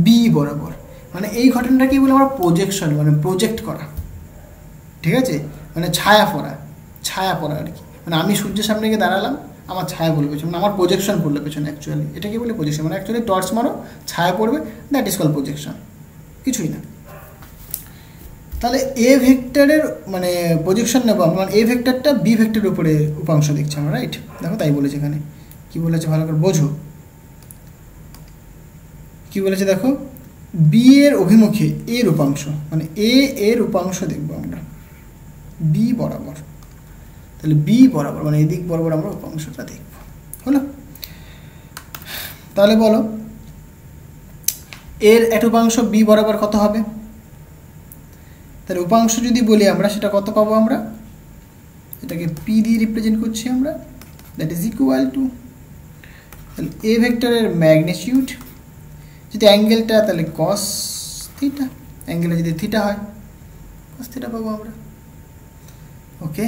বি বরাবর। মানে এই ঘটনাটাকে বলে আমরা প্রজেকশন, মানে প্রজেক্ট করা, ঠিক আছে, মানে ছায়া পড়া আর কি। মানে আমি সূর্যের সামনে গিয়ে দাঁড়ালাম, আমার ছায়া পড়বে পেছনে, মানে আমার প্রজেকশন পড়লো পেছনে, অ্যাকচুয়ালি এটাকে বলে প্রজেকশন। মানে অ্যাকচুয়ালি টর্চ মারো, ছায়া পড়বে, দ্যাট ইজ কল প্রজেকশন, কিছুই না। তাহলে এ ভেক্টরের মানে প্রজেকশন নেবো আমরা, মানে এ ভেক্টরটা বি ভেক্টরের উপরে উপাংশ দেখছি আমরা, রাইট। দেখো তাই বলেছে এখানে, কি বলেছে ভালো করে বোঝো, কি বলেছে দেখো, বি এর অভিমুখে এর উপাংশ, মানে এ এর উপাংশ দেখবো আমরা বি বরাবর। তাহলে বি বরাবর মানে এদিক বরাবর আমরা উপাংশটা দেখব। হলো, তাহলে বলো এর একটা উপাংশ বি বরাবর কত হবে। তাহলে উপাংশ যদি বলি আমরা, সেটা কত পাবো আমরা, এটাকে পি দিয়ে রিপ্রেজেন্ট করছি আমরা, দ্যাট ইজ ইকুয়াল টু, তাহলে এ ভেক্টরের ম্যাগনিটিউড, যদি অ্যাঙ্গেলটা তাহলে কস থিটা, অ্যাঙ্গেলে যদি থিটা হয় কস থিটা পাবো আমরা, ওকে।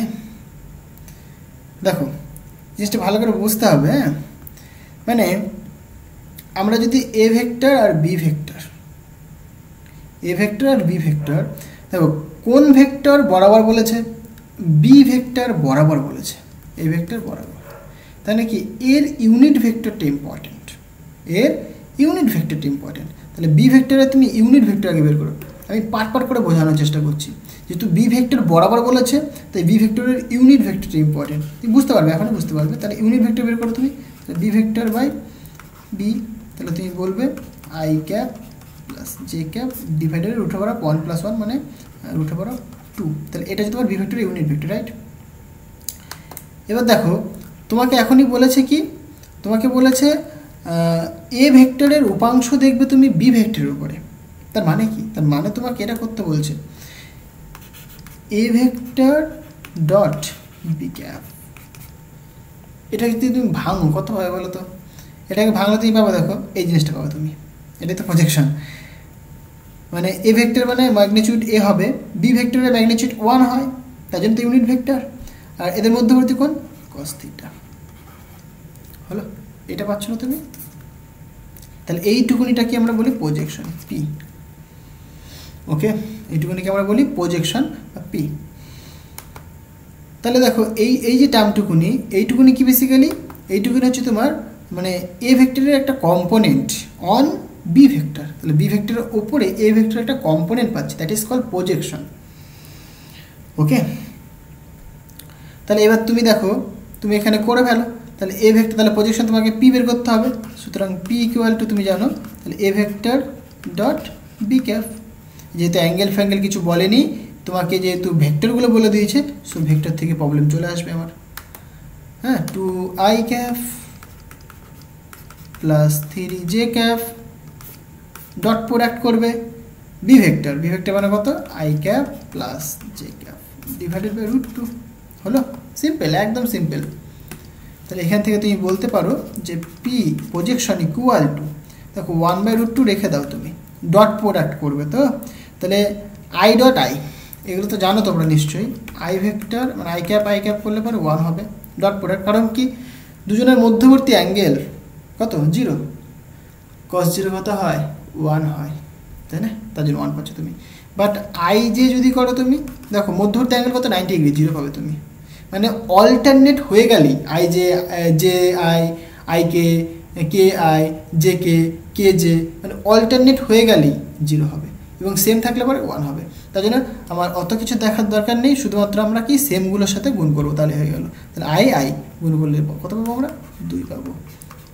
দেখো জিনিসটা ভালো করে বুঝতে হবে, হ্যাঁ, মানে আমরা যদি এ ভেক্টর আর বি ভেক্টর এ ভেক্টর আর বি ভেক্টর, দেখো কোন ভেক্টর বরাবর বলেছে, বি ভেক্টর বরাবর বলেছে, এ ভেক্টর বরাবর, তাহলে কি এর ইউনিট ভেক্টরটা ইম্পর্টেন্ট, এর ইউনিট ভেক্টরটা ইম্পর্টেন্ট। তাহলে বি ভেক্টরে তুমি ইউনিট ভেক্টর আগে বের করো, আমি পার্ট পার্ট করে বোঝানোর চেষ্টা করছি। যেহেতু বি ভেক্টর বরাবর বলেছে তাই বি ভেক্টরের ইউনিট ভেক্টরটা ইম্পর্টেন্ট, তুমি বুঝতে পারবে, এখনই বুঝতে পারবে। তাহলে ইউনিট ভেক্টর বের করো তুমি, বি ভেক্টর বাই বি, তাহলে তুমি বলবে I cap plus J cap divided root over of 1 + 1 মানে রুট ওভার অফ 2, তাহলে এটা হচ্ছে তোমার বি ভেক্টরের ইউনিট ভেক্টর, রাইট। এবার দেখো তোমাকে এখনই বলেছে কি, তোমাকে বলেছে এ ভেক্টরের উপাংশ দেখবে তুমি বি ভেক্টরের উপরে, তার মানে কি, তার মানে তোমাকে এটা করতে বলছে A vector dot B cap, এটা যদি তুমি ভাঙো কত হয় বলো তো, এটাকে ভাঙলে তুমি পাবো, দেখো এই জিনিসটা পাবো তুমি, এটাই তো প্রজেকশন, মানে এ ভেক্টর মানে ম্যাগনিটিউড এ হবে, বি ভেক্টরের ম্যাগনিটিউড 1 হয়, তার জন্য তো ইউনিট ভেক্টর, আর এদের মধ্যবর্তী কোণ cos থিটা, হলো, এটা পাচ্ছ না তুমি। তাহলে এইটুকুনিটাকে আমরা বলি প্রজেকশন পি, ওকে, এইটুকুনিকে আমরা বলি প্রজেকশন পি। তাহলে দেখো এই যে টার্মটুকুনি, এইটুকুনি কি বেসিক্যালি, এইটুকুনি হচ্ছে তোমার মানে এ ভেক্টরের একটা কম্পোনেন্ট অন বি ভেক্টর, তাহলে বি ভেক্টরের ওপরে এ ভেক্টরের একটা কম্পোনেন্ট পাচ্ছি, দ্যাট ইজ কল্ড প্রজেকশন, ওকে। তাহলে এবার তুমি দেখো তুমি এখানে করে ফেলো, তাহলে এ ভেক্টর, তাহলে প্রজেকশন তোমাকে পি বের করতে হবে, সুতরাং পি ইকুয়াল টু তুমি জানো, তাহলে A vector dot B cap, যেহেতু অ্যাঙ্গেল ফ্যাঙ্গেল কিছু বলেনি তোমাকে, যেহেতু ভেক্টরগুলো বলে দিয়েছে, সো ভেক্টর থেকে প্রবলেম চলে আসবে আমার, হ্যাঁ, 2i cap plus 3j cap dot product করবে বি ভেক্টর, বি ভেক্টর মানে কত, i cap plus J cap divided by √2, হলো, সিম্পল, একদম সিম্পল। তাহলে এখান থেকে তুমি বলতে পারো যে পি প্রজেকশন ইকুয়াল টু, দেখো 1/√2 রেখে দাও তুমি, ডট প্রোডাক্ট করবে তো, তাহলে আই ডট আই, এগুলো তো জানো তোমরা নিশ্চয়ই, আই ভেক্টর মানে আই ক্যাপ করলে পরে 1 হবে, ডট প্রোডাক্ট, কারণ কি দুজনের মধ্যবর্তী অ্যাঙ্গেল কত 0, cos 0 কত হয় 1 হয়, তাই না, তার জন্য 1 পাচ্ছ তুমি। বাট আই যে যদি করো তুমি, দেখো মধ্যবর্তী অ্যাঙ্গেল কত 90 ডিগ্রি, 0 পাবে তুমি, মানে অল্টারনেট হয়ে গেলেই I J I K I J K J, মানে অল্টারনেট হয়ে গেলেই 0 হবে, এবং সেম থাকলে পরে 1 হবে। তার জন্য আমার অত কিছু দেখার দরকার নেই, শুধুমাত্র আমরা কি সেমগুলোর সাথে গুণ করবো, তাহলে হয়ে গেল। তাহলে আই গুণ করলে কত পাবো আমরা, 2 পাবো,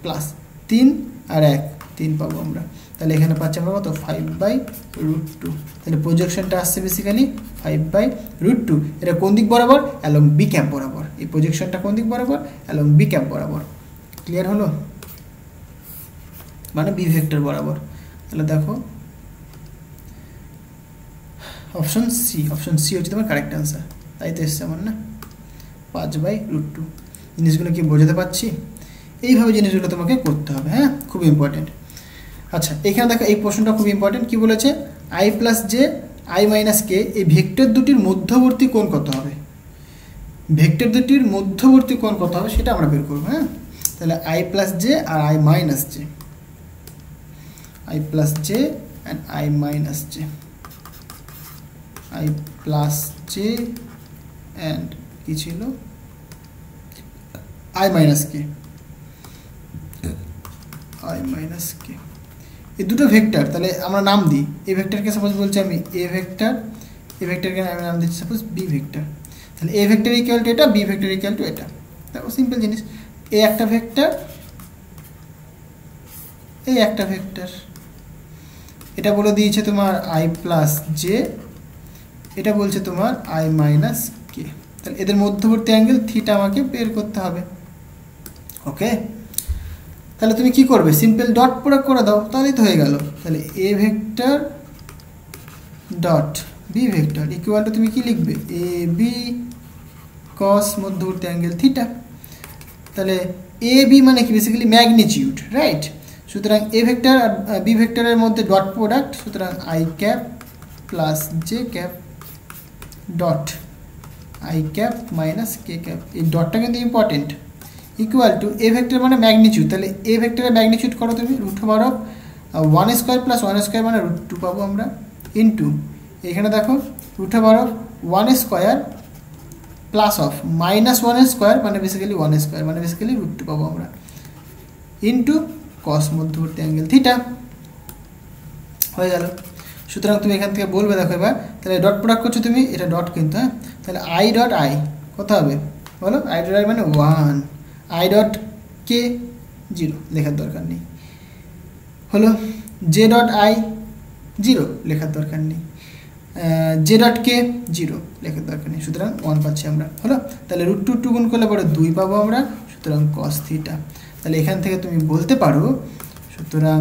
প্লাস 3 আর 1 3 পাবো আমরা, তাহলে এখানে পাচ্ছি আমরা কত 5/√2, তাহলে প্রজেকশনটা আসছে বেসিক্যালি 5/√2, এটা কোন দিক বরাবর, অ্যালং বি ক্যাপ বরাবর, এই প্রজেকশনটা কোন দিক বরাবর, অ্যালং বি ক্যাপ বরাবর, ক্লিয়ার হলো, মানে বি ভেক্টর বরাবর। তাহলে দেখো অপশন সি হচ্ছে তোমার কারেক্ট অ্যান্সার, তাই তো এসছে আমার না, 5/√2। জিনিসগুলো কি বোঝাতে পারছি, এইভাবে জিনিসগুলো তোমাকে করতে হবে, হ্যাঁ, খুব ইম্পর্টেন্ট। আচ্ছা এখানে দেখো এই প্রশ্নটা খুব ইম্পর্টেন্ট, কি বলেছে, I plus J I minus K, এই ভেক্টর দুটির মধ্যবর্তী কোণ কত হবে, ভেক্টর দুটির মধ্যবর্তী কোণ কত হবে সেটা আমরা বের করবো, হ্যাঁ। তাহলে আই প্লাস জে আর I minus J, I plus J and I minus J, I plus J and কি ছিল I minus K, I minus K, এই দুটো ভেক্টর, তাহলে আমরা নাম দিই, এ ভেক্টরকে সাপোজ বলছি আমি এ ভেক্টর, এ ভেক্টরকে আমি নাম দিচ্ছি সাপোজ বি ভেক্টর, তাহলে এ ভেক্টর ইকুয়াল টু এটা, বি ভেক্টর ইকুয়াল টু এটা, দেখো সিম্পল জিনিস, এ একটা ভেক্টর, এই একটা ভেক্টর, এটা বলে দিয়েছে তোমার আই প্লাস জে, এটা বলছে তোমার আই মাইনাস কে, তাহলে এদের মধ্যবর্তী অ্যাঙ্গেল থিটা আমাকে বের করতে হবে, ওকে। তাহলে তুমি কি করবে, সিম্পল ডট প্রয়োগ করে দাও, তাহলেই তো হয়ে গেল। তাহলে A vector dot B vector equal to তুমি কি লিখবে, এ বি কস মধ্যবর্তী অ্যাঙ্গেল থিটা, তাহলে এ বি মানে কি বেসিক্যালি ম্যাগনিটিউড, রাইট। সুতরাং এ ভেক্টর আর বি ভেক্টরের মধ্যে ডট প্রোডাক্ট, সুতরাং I cap plus J cap dot I cap minus K cap, এই ডটটা কিন্তু important, equal to A vector মানে ম্যাগনিটিউড, তাহলে এ ভেক্টরের ম্যাগনিটিউড করো তুমি √1 স্কোয়ার প্লাস 1 স্কোয়ার মানে √2 পাবো আমরা, ইন্টু এখানে দেখো root over of 1 square plus of -1 square মানে বেসিক্যালি 1 স্কোয়ার মানে বেসিক্যালি √2 পাবো আমরা ইন্টু কস মধ্যবর্তী অ্যাঙ্গেল থিটা হয়ে গেল। সুতরাং তুমি এখান থেকে বলবে দেখো এবার তাহলে ডট প্রোডাক্ট করছো তুমি, এটা ডট কিন্তু, হ্যাঁ, তাহলে আই ডট আই কত হবে বলো? আই ডট আই মানে 1, আই ডট কে 0 লেখার দরকার নেই, হলো জে ডট আই 0 লেখার দরকার নেই, জে ডট কে 0 লেখার দরকার নেই, সুতরাং 1 পাচ্ছি আমরা, হলো। তাহলে √2 গুণ করলে পরে 2 পাবো আমরা, সুতরাং কস থিটা। তাহলে এখান থেকে তুমি বলতে পারো সুতরাং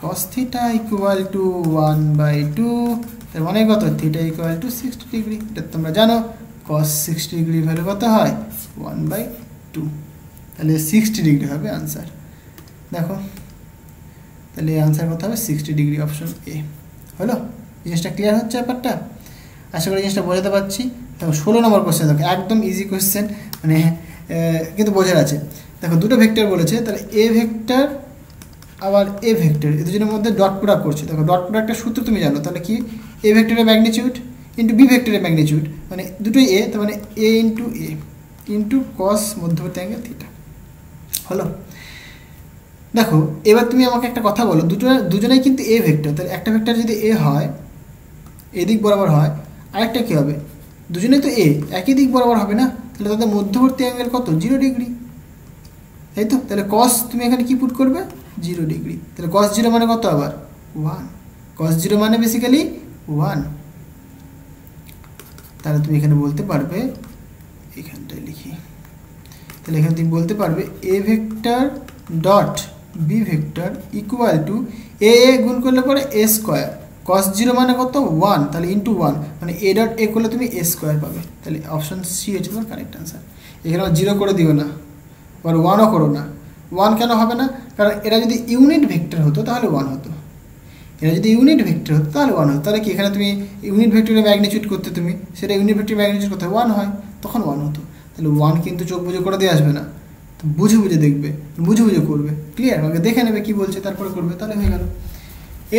cos theta equal to 1/2, তার মানে কত? থিটা ইকুয়াল টু 60 ডিগ্রি, এটা তোমরা জানো। cos 60 ডিগ্রি ভ্যালু কত হয়? 1/2, তাহলে 60 ডিগ্রি হবে আনসার। দেখো তাহলে আনসার কত হবে? 60 ডিগ্রি, অপশন এ। হলো, জিনিসটা ক্লিয়ার হচ্ছে ব্যাপারটা? আশা করি জিনিসটা বোঝাতে পারছি। দেখো 16 নম্বর কোশ্চেন, দেখো একদম ইজি কোশ্চেন, মানে কিন্তু বোঝার আছে। দেখো দুটো ভেক্টর বলেছে, তাহলে এ ভেক্টর আবার এ ভেক্টর, এই দুজনের মধ্যে ডট প্রোডাক্ট করছে। দেখো ডট প্রোডাক্টের সূত্র তুমি জানো, তাহলে কি? এ ভেক্টরের ম্যাগনিটিউড ইন্টু বি ভেক্টরের ম্যাগনিটিউড, মানে দুটোই এ, তার মানে এ ইন্টু এ ইন্টু কস মধ্যবর্তী অ্যাঙ্গেল থিটা। হলো, দেখো এবার তুমি আমাকে একটা কথা বলো, দুজনেই কিন্তু এ ভেক্টর, তাহলে একটা ভেক্টর যদি এ হয়, এদিক বরাবর হয়, আরেকটা কী হবে? দুজনেই তো এ, একই দিক বরাবর হবে না, তাহলে তাদের মধ্যবর্তী অ্যাঙ্গেল কত? 0 ডিগ্রি, তাই তো? তাহলে কস তুমি এখানে কি পুট করবে? 0 ডিগ্রি। তাহলে cos 0 মানে কত আবার? 1, cos 0 মানে বেসিক্যালি 1। তাহলে তুমি এখানে বলতে পারবে, এখানটায় লিখি, তাহলে এখানে তুমি বলতে পারবে A vector dot B vector equal to A গুণ করলে পরে এ স্কোয়ার, cos 0 মানে কত? 1, তাহলে ইন্টু 1 মানে এ ডট এ করলে তুমি এ স্কোয়ার পাবে। তাহলে অপশন সি হচ্ছে তোমার কারেক্ট আনসার। এখানে 0 করে দিও না, আবার 1ও করো না। 1 কেন হবে না? কারণ এরা যদি ইউনিট ভেক্টর হতো তাহলে 1 হতো, এরা যদি ইউনিট ভেক্টর হতো তাহলে 1 হতো। তাহলে কি এখানে তুমি ইউনিট ভেক্টরের ম্যাগনিটিউড করতে, তুমি সেটা ইউনিট ভেক্টরের ম্যাগনিটিউড করতে 1 হয়, তখন 1 হতো। তাহলে 1 কিন্তু চোখ বুঝে করে দিয়ে আসবে না, তো বুঝে বুঝে দেখবে, বুঝে বুঝে করবে, ক্লিয়ার? আমাকে দেখে নেবে কী বলছে, তারপরে করবে, তাহলে হয়ে গেল।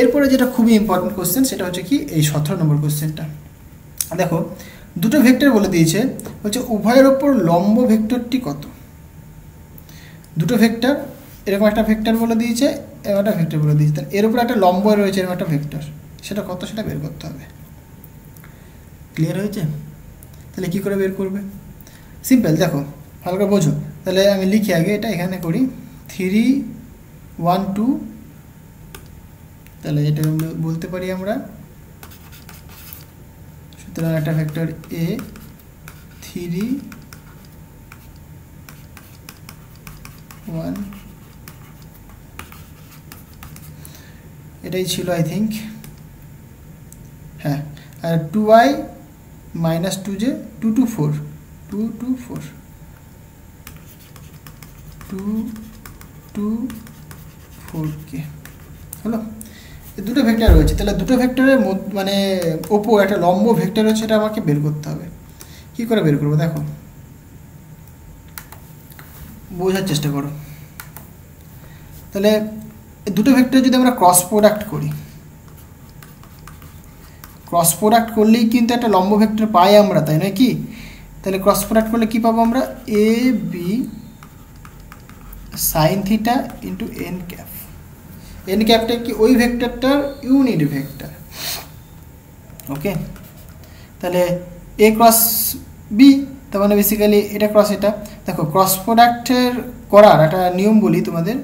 এরপরে যেটা খুবই ইম্পর্টেন্ট কোশ্চেন, সেটা হচ্ছে কি এই 17 নম্বর কোশ্চেনটা। দেখো দুটো ভেক্টর বলে দিয়েছে, বলছে উভয়ের ওপর লম্ব ভেক্টরটি কত? দুটো ভেক্টর, এরকম একটা ভেক্টর বলে দিয়েছে, এরকম একটা ভেক্টর বলে দিয়েছে, তাহলে এর উপর একটা লম্ব রয়েছে, এরকম একটা ভেক্টর, সেটা কত সেটা বের করতে হবে। ক্লিয়ার হয়েছে? তাহলে কী করে বের করবে? সিম্পল, দেখো ভালো করে বোঝো। তাহলে আমি লিখি আগে, এটা এখানে করি 3, 1, 2, তাহলে এটা বলতে পারি আমরা, সুতরাং একটা ভেক্টর এ 3, 1, এটাই ছিল আই থিঙ্ক, হ্যাঁ। আর 2i - 2j 2 to 4, 2 to 4, 2 to 4k। হলো, দুটো ভেক্টর রয়েছে, তাহলে দুটো ভেক্টরের মানে ওপর একটা লম্ব ভেক্টর রয়েছে, এটা আমাকে বের করতে হবে। কী করে বের করবো? দেখো বোঝার চেষ্টা করো। তাহলে দুটো ভেক্টর যদি আমরা ক্রস প্রোডাক্ট করি, ক্রস প্রোডাক্ট করলেই কিন্তু একটা লম্ব ভেক্টর পাই আমরা, তাই নয় কি? তাহলে ক্রস প্রোডাক্ট করলে কী পাবো আমরা? A B sine theta into N cap. N ক্যাপটা কি? ওই ভেক্টরটার ইউনিট ভেক্টর, ওকে। তাহলে এ ক্রস বি, তার মানে বেসিক্যালি এটা ক্রস এটা। দেখো ক্রস প্রোডাক্টের করার একটা নিয়ম বলি তোমাদের,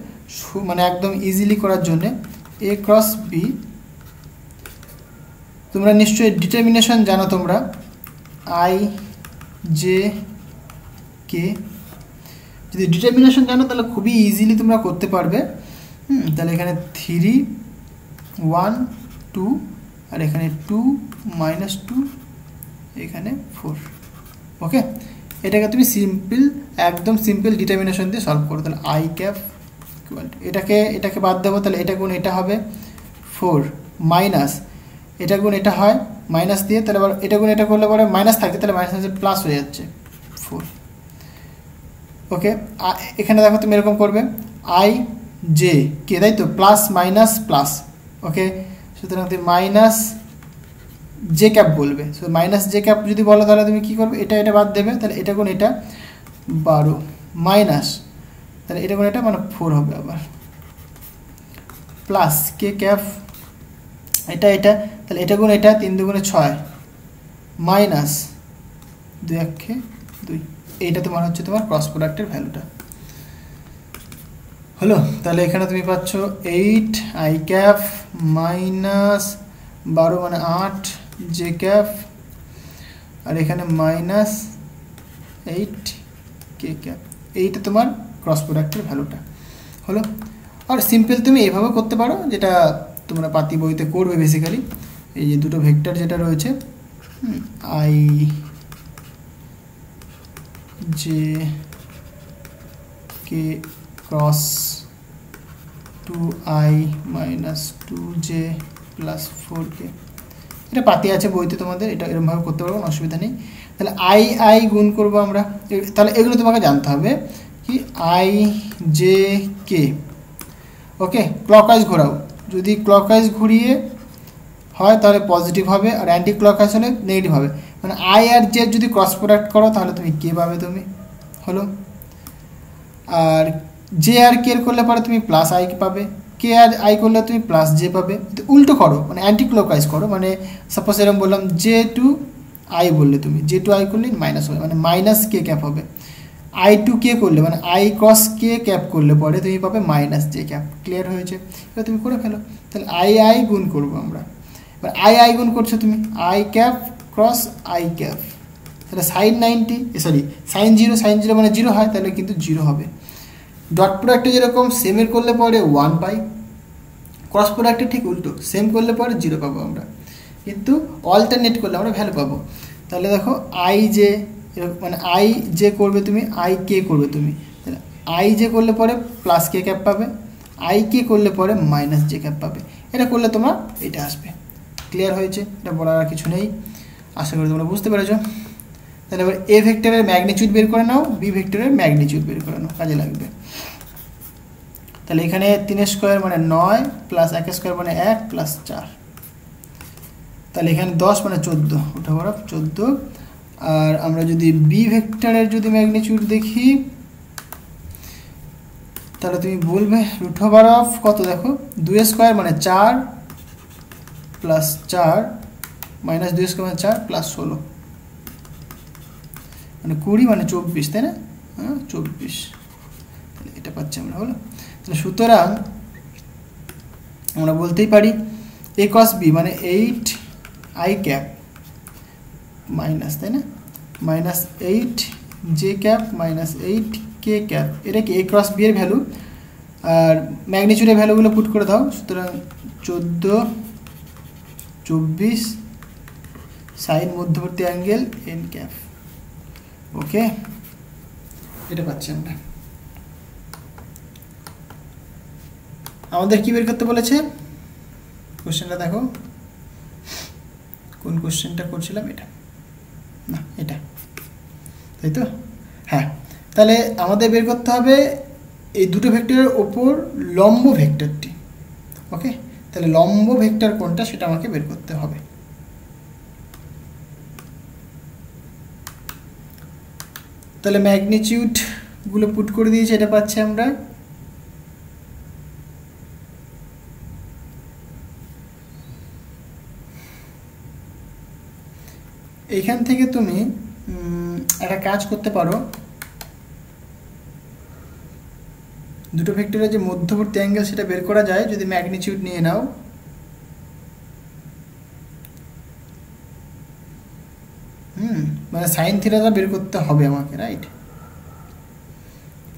মানে একদম ইজিলি করার জন্যে। এ ক্রস বি, তোমরা নিশ্চয়ই ডিটারমিনেশন জানো তোমরা, আই জে কে। যদি ডিটারমিনেশন জানো তাহলে খুবই ইজিলি তোমরা করতে পারবে। তাহলে এখানে 3, 1, 2, আর এখানে 2 - 2, এখানে 4, ওকে। এটাকে তুমি সিম্পল, একদম সিম্পল ডিটারমিনেশন দিয়ে সলভ করো। তাহলে আই ক্যাপ ইকুয়াল টু, এটাকে বাদ দেবো, তাহলে এটা গুণ এটা হবে 4 মাইনাস এটা গুণ এটা হয় মাইনাস দিয়ে, তাহলে আবার এটা গুণ এটা করলে পরে মাইনাস থাকে, তাহলে মাইনাস প্লাস হয়ে যাচ্ছে 4, ওকে। এখানে দেখো তুমি এরকম করবে আই জে কে, তাই তো, প্লাস মাইনাস প্লাস, ওকে। সুতরাং তুমি জে ক্যাপ বলবে। সো মাইনাস জে ক্যাপ যদি বলো তাহলে তুমি কী করবে, এটা এটা বাদ দেবে, তাহলে এটা কোন এটা 12 মাইনাস, তাহলে এটা কোন এটা মানে 4 হবে আবার, প্লাস কে ক্যাপ এটা এটা, তাহলে এটা গুণ এটা 3 দুগুণে 6 মাইনাস 2 1 2, এইটা তোমার হচ্ছে তোমার ক্রস প্রোডাক্টের ভ্যালুটা হলো। তাহলে এখানে তুমি পাচ্ছ 8 আই ক্যাপ মাইনাস 12 মানে 8 জে ক্যাপ, আর এখানে মাইনাস 8 কে ক্যাপ, এইটা তোমার ক্রস প্রোডাক্টের ভ্যালুটা হলো। আর সিম্পল তুমি এইভাবে করতে পারো, যেটা তোমরা পাতি বইতে করবে বেসিক্যালি। এই যে দুটো ভেক্টর যেটা রয়েছে I J K cross 2i minus 2j plus 4k, এটা পাতি আছে বইতে তোমাদের, এটা এরকমভাবে করতে পারবো, অসুবিধা নেই। তাহলে আই আই গুণ করবো আমরা, তাহলে এগুলো তোমাকে জানতে হবে কি I J K. Okay, clockwise ঘোরাও, যদি ক্লকওয়াইজ ঘুরিয়ে হয় তাহলে পজিটিভ হবে, আর অ্যান্টি ক্লকওয়াইজ হলে নেগেটিভ হবে। মানে আই আর জে যদি ক্রস প্রোডাক্ট করো তাহলে তুমি কে পাবে তুমি হলো, আর জে আর কে করলে পরে তুমি প্লাস আই পাবে, কে আর আই করলে তুমি প্লাস জে পাবে। উল্টো করো মানে অ্যান্টি ক্লকওয়াইজ করো, মানে সাপোজ এরকম বললাম জে টু আই বললে তুমি জে টু আই করলে মাইনাস হবে, মানে মাইনাস কে ক্যাপ হবে। আই টু কে করলে মানে আই ক্রস কে ক্যাপ করলে পরে তুমি পাবে মাইনাস জে ক্যাপ। ক্লিয়ার হয়েছে? এবার তুমি করে ফেলো। তাহলে আই আই গুণ করবো আমরা, এবার আই আই গুণ করছো তুমি I cap cross I cap, তাহলে সাইন 90 সরি সাইন 0 মানে 0 হয়, তাহলে কিন্তু 0 হবে। ডট প্রোডাক্টে যেরকম সেমের করলে পরে 1 পাই, ক্রস প্রোডাক্টে ঠিক উল্টো, সেম করলে পরে 0 পাবো আমরা, কিন্তু অল্টারনেট করলে আমরা ভ্যালু পাবো। তাহলে দেখো আই জে মানে আই জে করবে তুমি, আই কে করবে তুমি, তাহলে আই জে করলে পরে প্লাস কে ক্যাপ পাবে, আই কে করলে পরে মাইনাস জে ক্যাপ পাবে। এটা করলে তোমার এটা আসবে। ক্লিয়ার হয়েছে? এটা বলার আর কিছু নেই, আশা করি তোমরা বুঝতে পেরেছো। তাহলে এবার এ ভেক্টরের ম্যাগনিটিউড বের করে নাও, বি ভেক্টরের ম্যাগনিটিউড বের করে নাও, কাজে লাগবে। তাহলে এখানে 3 স্কোয়ার মানে 9 প্লাস 1 স্কোয়ার মানে 1 প্লাস 4, তাহলে এখানে 10 মানে 14, ওটা বরফ 14। আর আমরা যদি বি ভেক্টরের যদি ম্যাগনিটিউড দেখি তাহলে তুমি বলবে রুট ওভার অফ কত, দেখো 2 স্কোয়ার মানে 4 প্লাস 4 মাইনাস 2 স্কোয়ার মানে 4 প্লাস 16 মানে 20 মানে 24, তাই না? হ্যাঁ 24, তাহলে এটা পাচ্ছি আমরা হলো। তাহলে সুতরাং আমরা বলতেই পারি এ ক্রস বি মানে 8 আই ক্যাপ মাইনাস, তাই না, মাইনাস 8 জে ক্যাপ মাইনাস 8 কে ক্যাপ, এটা কি এ ক্রস বি এর ভ্যালু, আর ম্যাগনিটিউডের ভ্যালুগুলো পুট করে দাও। সুতরাং 14 24 সাইন মধ্যবর্তী অ্যাঙ্গেল এন ক্যাপ। ওকে, এটা পাচ্ছি আমরা। আমাদের কি বের করতে বলেছে কোশ্চেনটা, দেখো কোন কোশ্চেনটা করছিলাম, এটা না এটা, তাই তো? হ্যাঁ, তাহলে আমাদের বের করতে হবে এই দুটো ভেক্টরের ওপর লম্ব ভেক্টরটি। ওকে, তাহলে লম্ব ভেক্টর কোনটা সেটা আমাকে বের করতে হবে। তাহলে ম্যাগনিটিউডগুলো পুট করে দিয়েছি, এটা পাচ্ছি আমরা। এইখান থেকে তুমি একটা কাজ করতে পারো, দুটো ভেক্টরের যে মধ্যবর্তী অ্যাঙ্গেল সেটা বের করা যায় যদি ম্যাগনিটিউড নিয়ে নাও। মানে সাইন থিটাটা বের করতে হবে আমাকে, রাইট?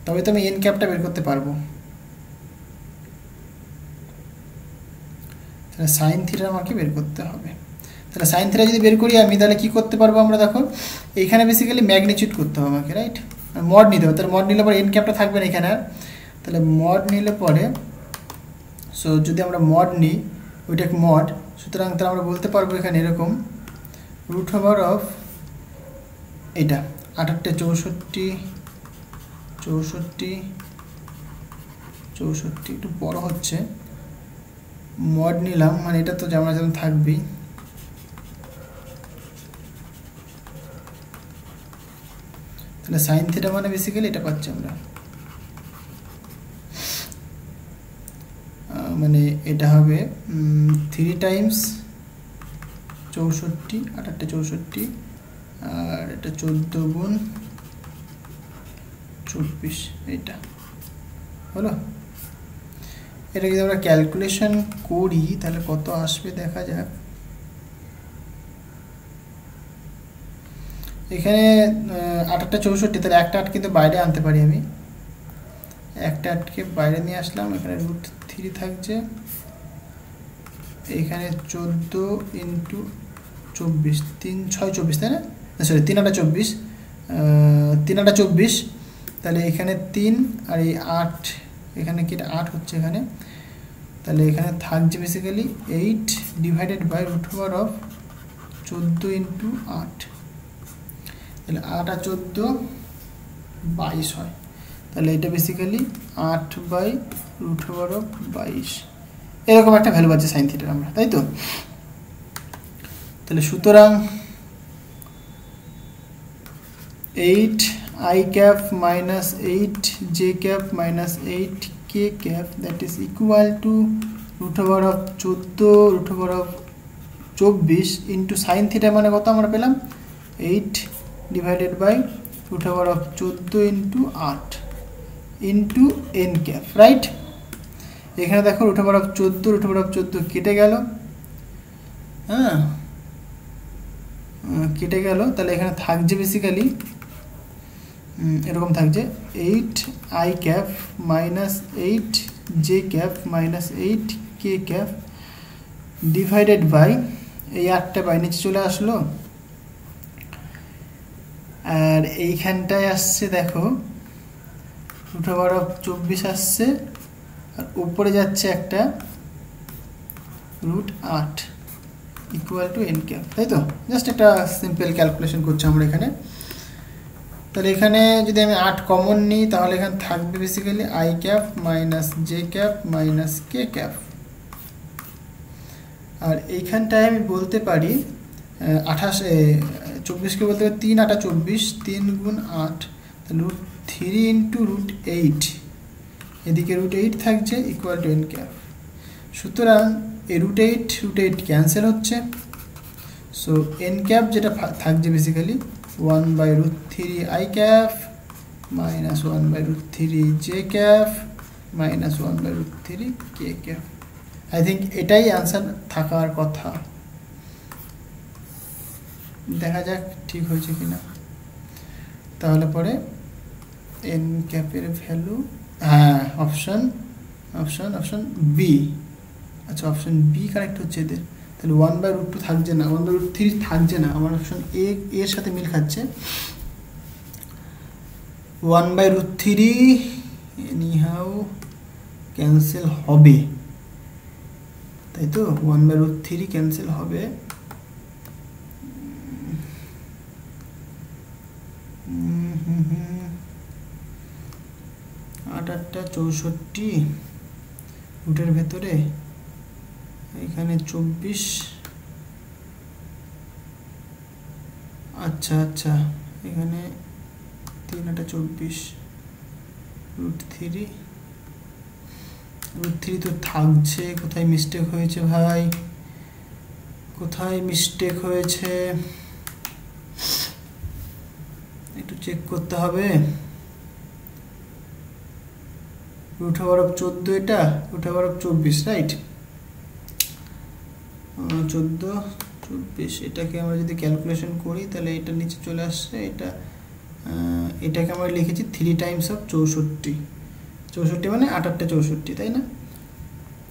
তবে তো আমি এন ক্যাপটা বের করতে পারবো। তাহলে সাইন থিটা আমাকে বের করতে হবে। তাহলে সাইন থিটা যদি বের করি আমি, তাহলে কি করতে পারবো আমরা, দেখো এইখানে বেসিক্যালি ম্যাগনিটিউড করতে হবে আমাকে, রাইট? মড নিতে হবে, তাহলে মড নিলে পরে এন ক্যাপটা থাকবে না এখানে আর। তাহলে মড নিলে পরে, সো যদি আমরা মড নিই ওইটা মড, সুতরাং তাহলে আমরা বলতে পারবো এখানে এরকম রুট ওভার অফ এটা 68 64 64 64, একটু বড় হচ্ছে, মড নিলাম মানে এটা তো যেমন থাকবেই, তাহলে সাইন থিটা মানে বেসিক্যালি এটা পাচ্ছি আমরা, মানে এটা হবে 3 টাইমস 64, 8 64, আর এটা 14 গুণ 24, এইটা হলো। এটা যদি আমরা ক্যালকুলেশন করি তাহলে কত আসবে দেখা যাক। এখানে 8 64, তাহলে একটা 8 কিন্তু বাইরে আনতে পারি আমি, একটা 8কে বাইরে নিয়ে আসলাম, এখানে √3 থাকছে, এখানে 14 ইন্টু 24, 3 6 24, তাই না? সরি 3 8 24, 3 8 24, তাহলে এখানে 3 আর এই 8, এখানে কি 8 হচ্ছে এখানে, তাহলে এখানে থাকছে বেসিক্যালি 8 ডিভাইডেড বাই √14 ইন্টু 8, তাহলে 8 আর 14 22 হয়। তাহলে এটা বেসিক্যালি 8 বাই √22 এরকম একটা ভ্যালু পাচ্ছি সাইন থিটার আমরা, তাই তো? তাহলে সুতরাং 8 i cap minus 8 j cap minus 8 k cap, that is equal to √14 into sin theta মানে কত আমরা পেলাম 8 divided by √14 into 8 into n cap, right? এখানে দেখো √14 কেটে গেল, হ্যাঁ কেটে গেল, তাহলে এখানে থাকছে বেসিক্যালি এরকম থাকছে 8 i cap minus 8 j cap minus 8 k cap divided by, এই 8টা বাই নিচে চলে আসলো, আর এইখানটায় আসছে দেখো √24 আসছে, আর উপরে যাচ্ছে একটা √8 ইকুয়াল টু n ক্যাপ, তাই তো? জাস্ট একটা সিম্পল ক্যালকুলেশন করছি আমরা এখানে। তাহলে এখানে যদি আমি 8 কমন নিই তাহলে এখানে থাকবে basically i cap minus J cap minus K cap, আর এইখানটায় আমি বলতে পারি 24কে বলতে পারি 3 8 24, 3 গুণ 8, তাহলে √3 ইন্টু √8, এদিকে √8 থাকছে ইকুয়াল টু n ক্যাপ। সুতরাং এই √8 ক্যান্সেল হচ্ছে, সো n ক্যাপ যেটা থাকছে basically 1 by √3 i cap minus 1 by √3 j cap minus 1 by √3 k cap. I think এটাই অ্যান্সার থাকার কথা, দেখা যাক ঠিক হয়েছে কিনা। তাহলে পরে n ক্যাপের ভ্যালু, হ্যাঁ অপশন বি, আচ্ছা অপশন বি কারেক্ট হচ্ছে এদের। তাহলে 1 বাই √2 থাকছে না, 1 বাই √3 থাকছে না, আমার অপশন এ এর সাথে মিল খাচ্ছে। 1 বাই √3 এনিহাউ ক্যান্সেল হবে, তাই তো? 1 বাই √3 ক্যান্সেল হবে, 8 8 64 রুটের ভেতরে এখানে 24, আচ্ছা আচ্ছা এখানে 3 8 24 √3 তো থাকছে, কোথায় মিস্টেক হয়েছে ভাই, কোথায় মিস্টেক হয়েছে একটু চেক করতে হবে। √14 এটা √24, রাইট? 14 24, এটাকে আমরা যদি ক্যালকুলেশন করি তাহলে এটা নিচে চলে আসছে, এটাকে আমরা লিখেছি 3 টাইমস অফ 64 মানে 8 8 64, তাই না?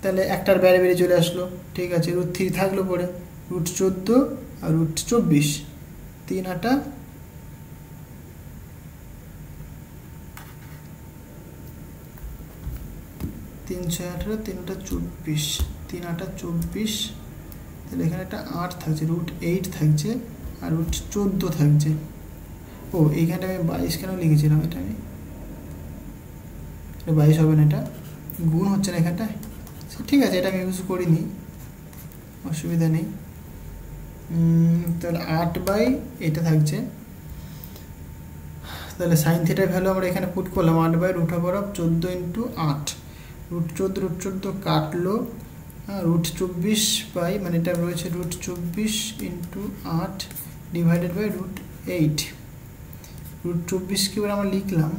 তাহলে একটার বাইরে বেরিয়ে চলে আসলো, ঠিক আছে। √3 থাকলো পরে, √14 আর √24, 3 8 3 6 18, 3 8 24, 3 8 24, তাহলে এখানে একটা 8 থাকছে, √8 থাকছে আর √14 থাকছে। ও এইখানটা আমি 22 কেন লিখেছিলাম, এটা 22 হবে না, এটা গুণ হচ্ছে না এখানটায়, ঠিক আছে এটা আমি ইউজ করিনি, অসুবিধা নেই। তাহলে 8 বাই এটা থাকছে তাহলে সাইন থিটার ভ্যালু আমরা এখানে পুট করলাম 8/√14 ইন্টু 8, √14 কাটলো, √24 বাই মানে এটা রয়েছে √24 ইন্টু 8 ডিভাইডেড বাই √8। √24 কে এবার আমরা লিখলাম,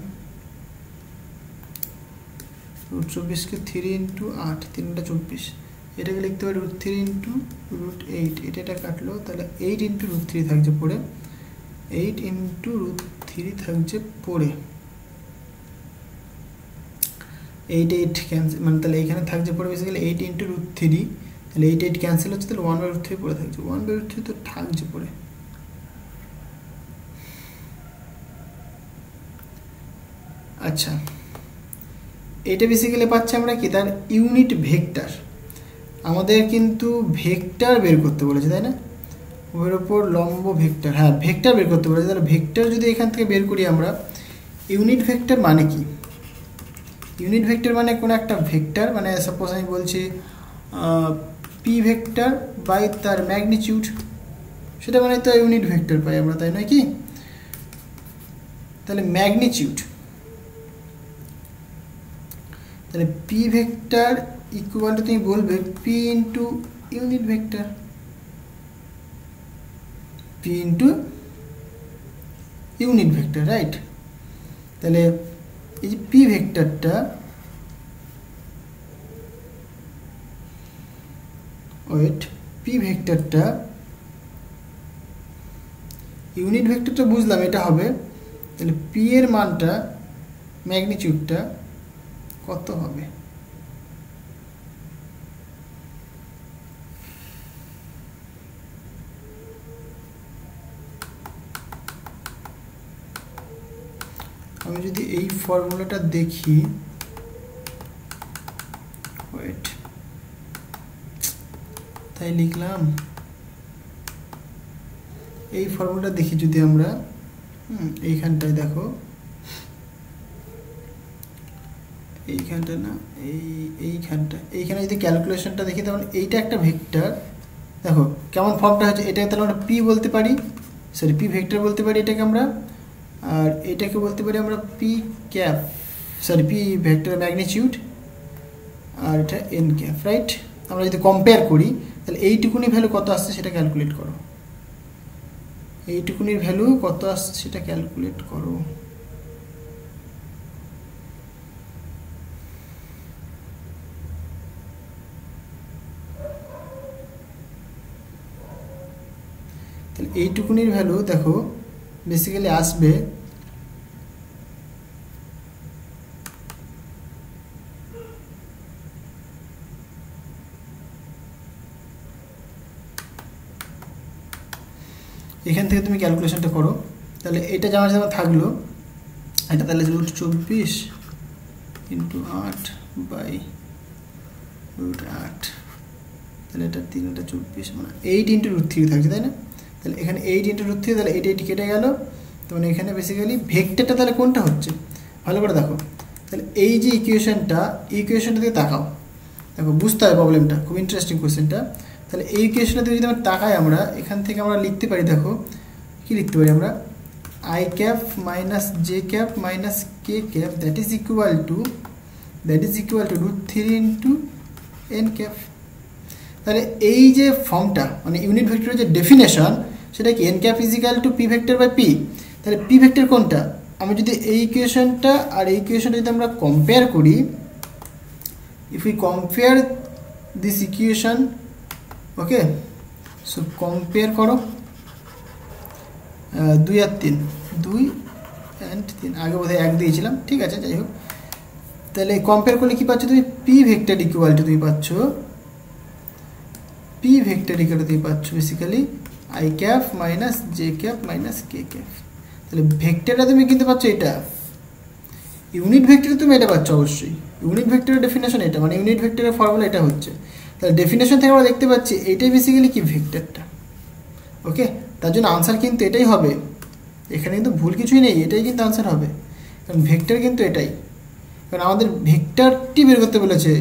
√24 কে 3 ইন্টু 8, 3টা 24, এটাকে লিখতে পারি √3 ইন্টু √8, এটা কাটলো, তাহলে 8 ইন্টু √3 থাকছে পড়ে, 8 ইন্টু √3 থাকছে পড়ে, 8 ক্যান্সেল, মানে তাহলে এখানে থাকছে পড়ে বেসিক্যালি 8 ইন্টু √3, তাহলে 8 ক্যান্সেল হচ্ছে, তাহলে 1/√3 পড়ে থাকছে, 1/√3 তো থাকছে পড়ে। আচ্ছা, এটা বেসিক্যালি পাচ্ছি আমরা কি, তার ইউনিট ভেক্টর। আমাদের কিন্তু ভেক্টর বের করতে বলেছে, তাই না, ওর ওপর লম্ব ভেক্টর, হ্যাঁ ভেক্টর বের করতে বলেছে। তাহলে ভেক্টর যদি এখান থেকে বের করি আমরা, ইউনিট ভেক্টর মানে কি, ইউনিট ভেক্টর মানে কোনো একটা ভেক্টর, মানে সাপোজ আমি বলছি পি ভেক্টর বাই তার ম্যাগনিটিউড, সেটা মানে তো ইউনিট ভেক্টর পাই আমরা, তাই নয় কি। তাহলে ম্যাগনিটিউড, তাহলে পি ভেক্টর ইকুয়াল টু তুমি বলবে P into unit vector, P into unit vector, right. তাহলে এই যে পি ভেক্টরটা, ওয়েট, পি ভেক্টরটা ইউনিট ভেক্টরটা বুঝলাম এটা হবে, তাহলে পি এর মানটা ম্যাগনিটিউডটা কত হবে, আমি যদি এই ফর্মুলাটা দেখি, ওয়েট, তাই লিখলাম, এই ফর্মুলাটা দেখি যদি আমরা, এইখানটায় দেখো, এইখানটা না, এইখানে যদি ক্যালকুলেশনটা দেখি, তখন এইটা একটা ভেক্টর, দেখো কেমন ফর্মটা হচ্ছে, এটাকে তাহলে আমরা পি বলতে পারি, সরি পি ভেক্টর বলতে পারি এটাকে আমরা, আর এটাকে বলতে পারি আমরা P cap, sorry P vector magnitude, আর এটা এন ক্যাপ, রাইট। আমরা যদি কম্পেয়ার করি, তাহলে এইটুকুনি ভ্যালু কত আসছে সেটা ক্যালকুলেট করো, এইটুকুনির ভ্যালু কত আসছে সেটা ক্যালকুলেট করো। তাহলে এইটুকুনির ভ্যালু দেখো বেসিক্যালি আসবে এখান থেকে তুমি ক্যালকুলেশনটা করো, তাহলে এটা যেমন যেমন থাকলো, এটা তাহলে √24 ইন্টু 8 বাই √8, তাহলে এটা 3টা 24 মানে 8 ইন্টু √3 থাকছে, তাই না। তাহলে এখানে 8 ইন্টু √3, তাহলে 8 কেটে গেল, তখন এখানে বেসিক্যালি ভেক্টরটা তাহলে কোনটা হচ্ছে ভালো করে দেখো। তাহলে এই যে ইকুয়েশনটা থেকে তাকাও, দেখো বুঝতে হবে প্রবলেমটা, খুব ইন্টারেস্টিং কোয়েশ্চেনটা। তাহলে এই ইকুয়েশনটা যদি আমরা তাকাই, আমরা এখান থেকে আমরা লিখতে পারি, দেখো কি লিখতে পারি আমরা, I cap minus J cap minus K cap that is equal to √3 into N cap. তাহলে এই যে ফর্মটা মানে ইউনিট ভেক্টরের যে ডেফিনেশন, সেটা কি N cap is equal to P vector by P. তাহলে পি ভেক্টর কোনটা, আমি যদি এই ইকুয়েশনটা আর এই ইকুয়েশনটা যদি আমরা কম্পেয়ার করি, if we compare this equation, okay, so compare করো 2 আর 3, 2 and 3, আগে বোধহয় 1 দিয়েছিলাম, ঠিক আছে যাই হোক। তাহলে কম্পেয়ার করলে কি পাচ্ছ তুমি, পি ভেক্টর ইকুয়াল টু তুমি পাচ্ছ, পি ভেক্টর ইকুয়াল টু তুমি পাচ্ছ basically I cap minus J cap minus K cap. তাহলে ভেক্টরটা তুমি কিন্তু পাচ্ছ এটা, ইউনিট ভেক্টরে তুমি এটা পাচ্ছ অবশ্যই, ইউনিট ভেক্টরের ডেফিনেশন এটা, মানে ইউনিট ভেক্টরের ফর্মুলা এটা হচ্ছে। তাহলে ডেফিনেশন থেকে আমরা দেখতে পাচ্ছি এটাই বেসিক্যালি কি ভেক্টরটা, ওকে। তার জন্য আনসার কিন্তু এটাই হবে, এখানে কিন্তু ভুল কিছুই নেই, এটাই কিন্তু আনসার হবে, কারণ ভেক্টর কিন্তু এটাই, কারণ আমাদের ভেক্টরটি বের করতে বলেছে,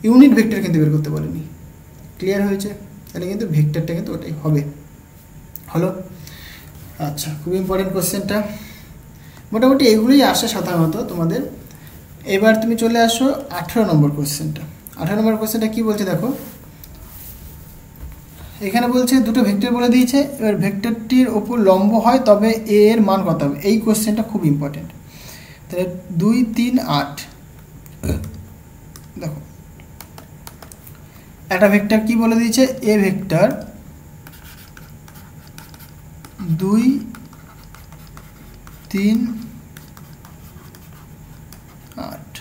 ইউনিট ভেক্টর কিন্তু বের করতে বলেনি। ক্লিয়ার হয়েছে, তাহলে কিন্তু ভেক্টরটা কিন্তু ওটাই হবে, হলো। আচ্ছা, খুব ইম্পর্টেন্ট কোশ্চেনটা। মোটামুটি এগুলোই আসে সাধারণত তোমাদের। এবার তুমি চলে আসো 18 নম্বর কোশ্চেনটা। 18 নম্বর কোশ্চেনটা কি বলছে দেখো, এখানে বলছে দুটো ভেক্টর বলে দিয়েছে, এবার ভেক্টরটির ওপর লম্ব হয় তবে এ এর মান কত হবে। এই কোশ্চেনটা খুব ইম্পর্টেন্ট। তাহলে 2 3 8 দেখো একটা ভেক্টর কি বলে দিয়েছে, এ ভেক্টর 2 3 8,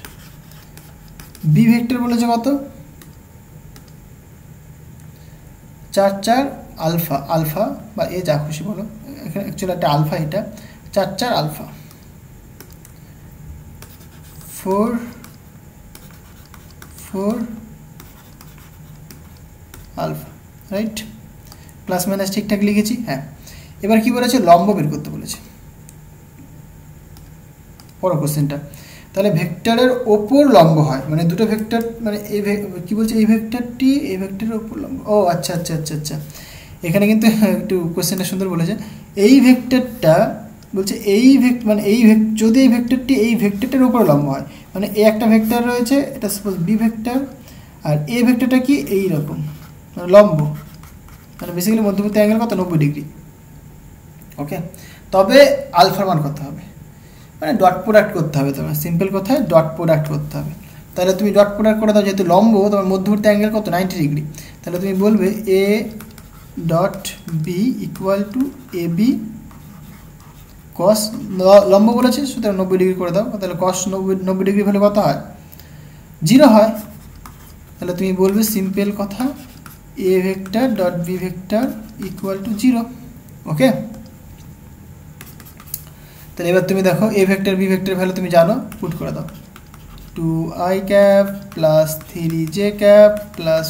বি ভেক্টর বলেছে কত 4 4 আলফা, আলফা বা এ যা খুশি বলো, এখানে অ্যাকচুয়ালি একটা আলফা, এটা 4 4 alpha 4 4 alpha, right? Plus minus ঠিকঠাক লিখেছি? হ্যাঁ। এবার কি বলেছে, লম্ব বের করতে বলেছে পড়ো কোশ্চেনটা। তাহলে ভেক্টরের ওপর লম্ব হয়, মানে দুটো ভেক্টর, মানে এই কি বলছে, এই ভেক্টরটি এই ভেক্টরের ওপর লম্ব। ও আচ্ছা আচ্ছা আচ্ছা আচ্ছা, এখানে কিন্তু একটু কোশ্চেনটা সুন্দর বলেছে। এই ভেক্টরটা বলছে এই মানে এই যদি এই ভেক্টরটি এই ভেক্টরটার উপর লম্ব হয়, মানে এ একটা ভেক্টর রয়েছে, এটা সাপোজ বি ভেক্টর, আর এ ভেক্টরটা কি এইরকম লম্ব, মানে বেসিক্যালি মধ্যবর্তী অ্যাঙ্গেল কত 90 ডিগ্রি। ওকে, তবে আলফার মান কত হবে, মানে ডট প্রোডাক্ট করতে হবে তোমার, সিম্পল কথায় ডট প্রোডাক্ট করতে হবে। তাহলে তুমি ডট প্রোডাক্ট করে দাও, যেহেতু লম্ব তোমার মধ্যবর্তী অ্যাঙ্গেল কত 90 ডিগ্রি, তাহলে তুমি বলবে A dot B equal to A B cos, লম্ব বলেছে সুতরাং 90 ডিগ্রি করে দাও, তাহলে কস 90 ডিগ্রি হলে কত হয় 0 হয়। তাহলে তুমি বলবে সিম্পল কথা A vector dot B vector equal to 0। Okay, তাহলে এবার তুমি দেখো A vector B vector value তুমি জানো, পুট করে দাও 2i cap plus 3j cap plus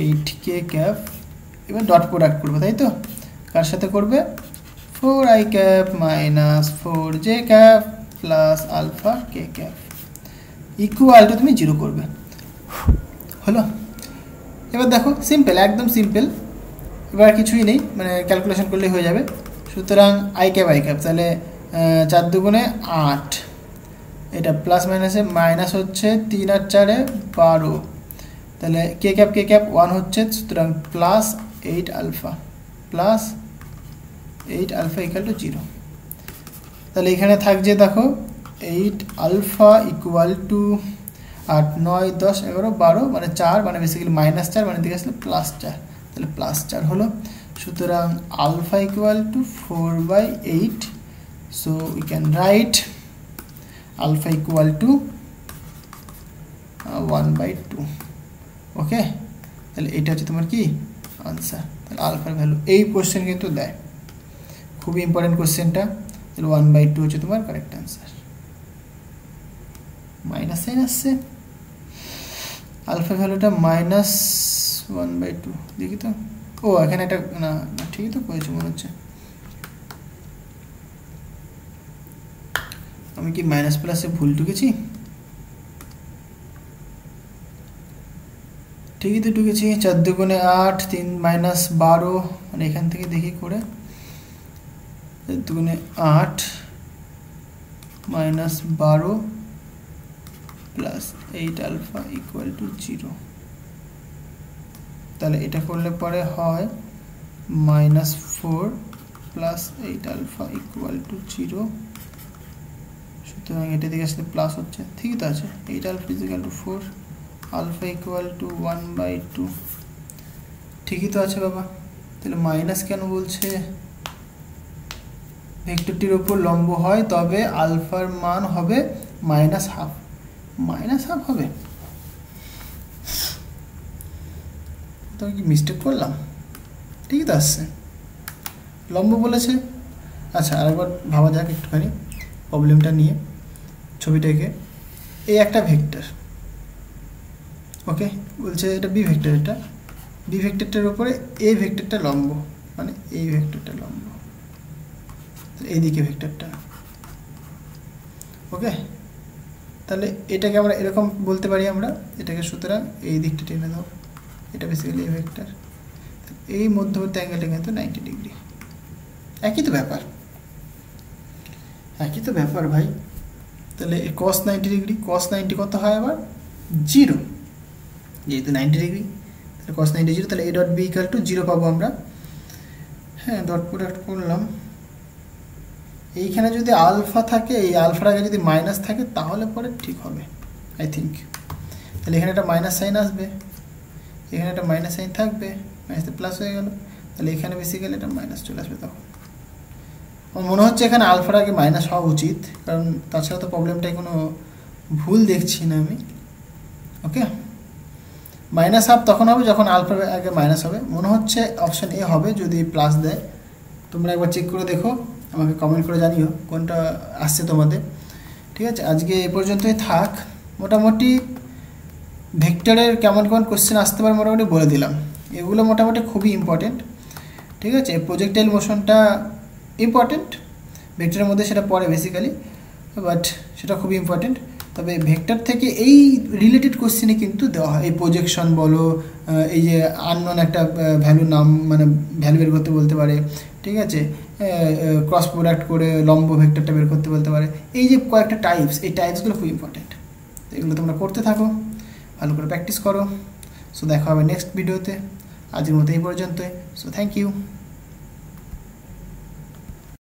8k cap. এবার ডট প্রোডাক্ট করবে, তাই তো? কার সাথে করবে, 4i cap minus 4j cap plus alpha k cap equal to তুমি 0 করবে। হলো? এবার দেখো সিম্পল, একদম সিম্পল, এবার কিছুই নেই, মানে ক্যালকুলেশন করলেই হয়ে যাবে। সুতরাং আই ক্যাপ, তাহলে 4 দুগুণে 8, এটা প্লাস মাইনাসে মাইনাস হচ্ছে 3 আর 4 12, তাহলে কে ক্যাপ 1 হচ্ছে, সুতরাং প্লাস 8 আলফা ইকুয়াল টু 0। তাহলে এখানে থাকছে দেখো 8 আলফা ইকুয়াল টু 8 9 10 11 12, মানে 4, মানে বেসিক্যালি মাইনাস 4, মানে দিকে আসলে প্লাস 4, তাহলে প্লাস 4 হলো। সুতরাং alpha equal to 4/8, so we can write alpha equal to 1/2। Okay, তাহলে এটা হচ্ছে তোমার কি আনসার। তাহলে আলফার ভ্যালু, এই কোশ্চেন কিন্তু দেয়, খুবই ইম্পর্টেন্ট কোশ্চেনটা। তাহলে 1/2 হচ্ছে তোমার কারেক্ট আনসার। মাইনাস সাইন আসছে, আলফা ভ্যালুটা মাইনাস 1/2, দেখি তো। ও এখানে একটা না, ঠিকই তো করেছি মনে হচ্ছে, আমি কি মাইনাস প্লাসে ভুল ঢুকেছি? ঠিকই তো ঢুকেছি, 4 দুগুণে 8 3 মাইনাস 12, মানে এখান থেকে দেখি করে 4 দুগুণে 8 minus 12 plus 8 alpha equal to 0। তাহলে এটা করলে পরে হয় -4 প্লাস 8 আলফা ইকুয়াল টু 0। সুতরাং এটা দিকে আসলে প্লাস হচ্ছে, ঠিকই তো আছে। 8 alpha equal to 4, alpha equal to 1/2, ঠিকই তো আছে বাবা। তাহলে মাইনাস কেন বলছে, ভেক্টরটির উপর লম্ব হয় তবে আলফার মান হবে -12 হবে। তো কি মিস্টেক করলাম? ঠিকই তো আসছে, লম্ব বলেছে। আচ্ছা, আরেকবার ভাবা যাক একটুখানি প্রবলেমটা নিয়ে, ছবিটাকে। এই একটা ভেক্টর, ওকে, বলছে এটা বি ভেক্টর, এটা বি ভেক্টরটার উপরে এ ভেক্টরটা লম্ব, মানে এই ভেক্টরটা লম্ব, এইদিকে ভেক্টরটা। ওকে, তাহলে এটাকে আমরা এরকম বলতে পারি আমরা এটাকে, সুতরাং এই দিকটা টেনে দাও, এটা বেসিক্যালি এই ভেক্টর, এই মধ্যবর্তী অ্যাঙ্গেলটা কিন্তু 90 ডিগ্রি, একই তো ব্যাপার। একই তো ব্যাপার ভাই। তাহলে cos 90 ডিগ্রি, cos 90 কত হয় আবার 0, যেহেতু 90 ডিগ্রি তাহলে cos 90 0, তাহলে a dot B equal to 0 পাবো আমরা। হ্যাঁ, ডট প্রোডাক্ট করলাম। এইখানে যদি আলফা থাকে, এই আলফার আগে যদি মাইনাস থাকে তাহলে পরে ঠিক হবে আই থিঙ্ক। তাহলে এখানে একটা মাইনাস সাইন আসবে, এখানে একটা মাইনাস সাইন থাকবে, মাইনাস প্লাস হয়ে গেল, তাহলে এখানে বেসিক্যালি এটা মাইনাস চলে আসবে। তখন আমার মনে হচ্ছে এখানে আলফার আগে মাইনাস হওয়া উচিত, কারণ তাছাড়া তো প্রবলেমটাই কোনো ভুল দেখছি না আমি। ওকে, মাইনাস হাফ তখন হবে যখন আলফার আগে মাইনাস হবে। মনে হচ্ছে অপশান এ হবে যদি প্লাস দেয়। তোমরা একবার চেক করে দেখো, আমাকে কমেন্ট করে জানিও কোনটা আসছে তোমাদের। ঠিক আছে, আজকে এ পর্যন্তই থাক। মোটামুটি ভেক্টরের কেমন কেমন কোশ্চেন আসতে পারে মোটামুটি বলে দিলাম। এগুলো মোটামুটি খুবই ইম্পর্টেন্ট। ঠিক আছে, প্রজেক্টাইল মোশনটা ইম্পর্টেন্ট, ভেক্টরের মধ্যে সেটা পড়ে বেসিক্যালি, বাট সেটা খুবই ইম্পর্টেন্ট। তবে ভেক্টর থেকে এই রিলেটেড কোশ্চেনে কিন্তু দেওয়া হয়, এই প্রজেকশন বলো, এই যে আননোন একটা ভ্যালু নাম মানে ভ্যালু বের করতে বলতে পারে। ঠিক আছে, ক্রস প্রোডাক্ট করে লম্ব ভেক্টরটা বের করতে বলতে পারে। এই যে কয়েকটা টাইপস, এই টাইপসগুলো খুব ইম্পর্টেন্ট। এগুলো তোমরা করতে থাকো, ভালো করে প্র্যাকটিস করো। সো দেখা হবে নেক্সট ভিডিওতে। আজকের মতো এই পর্যন্তই। So thank you.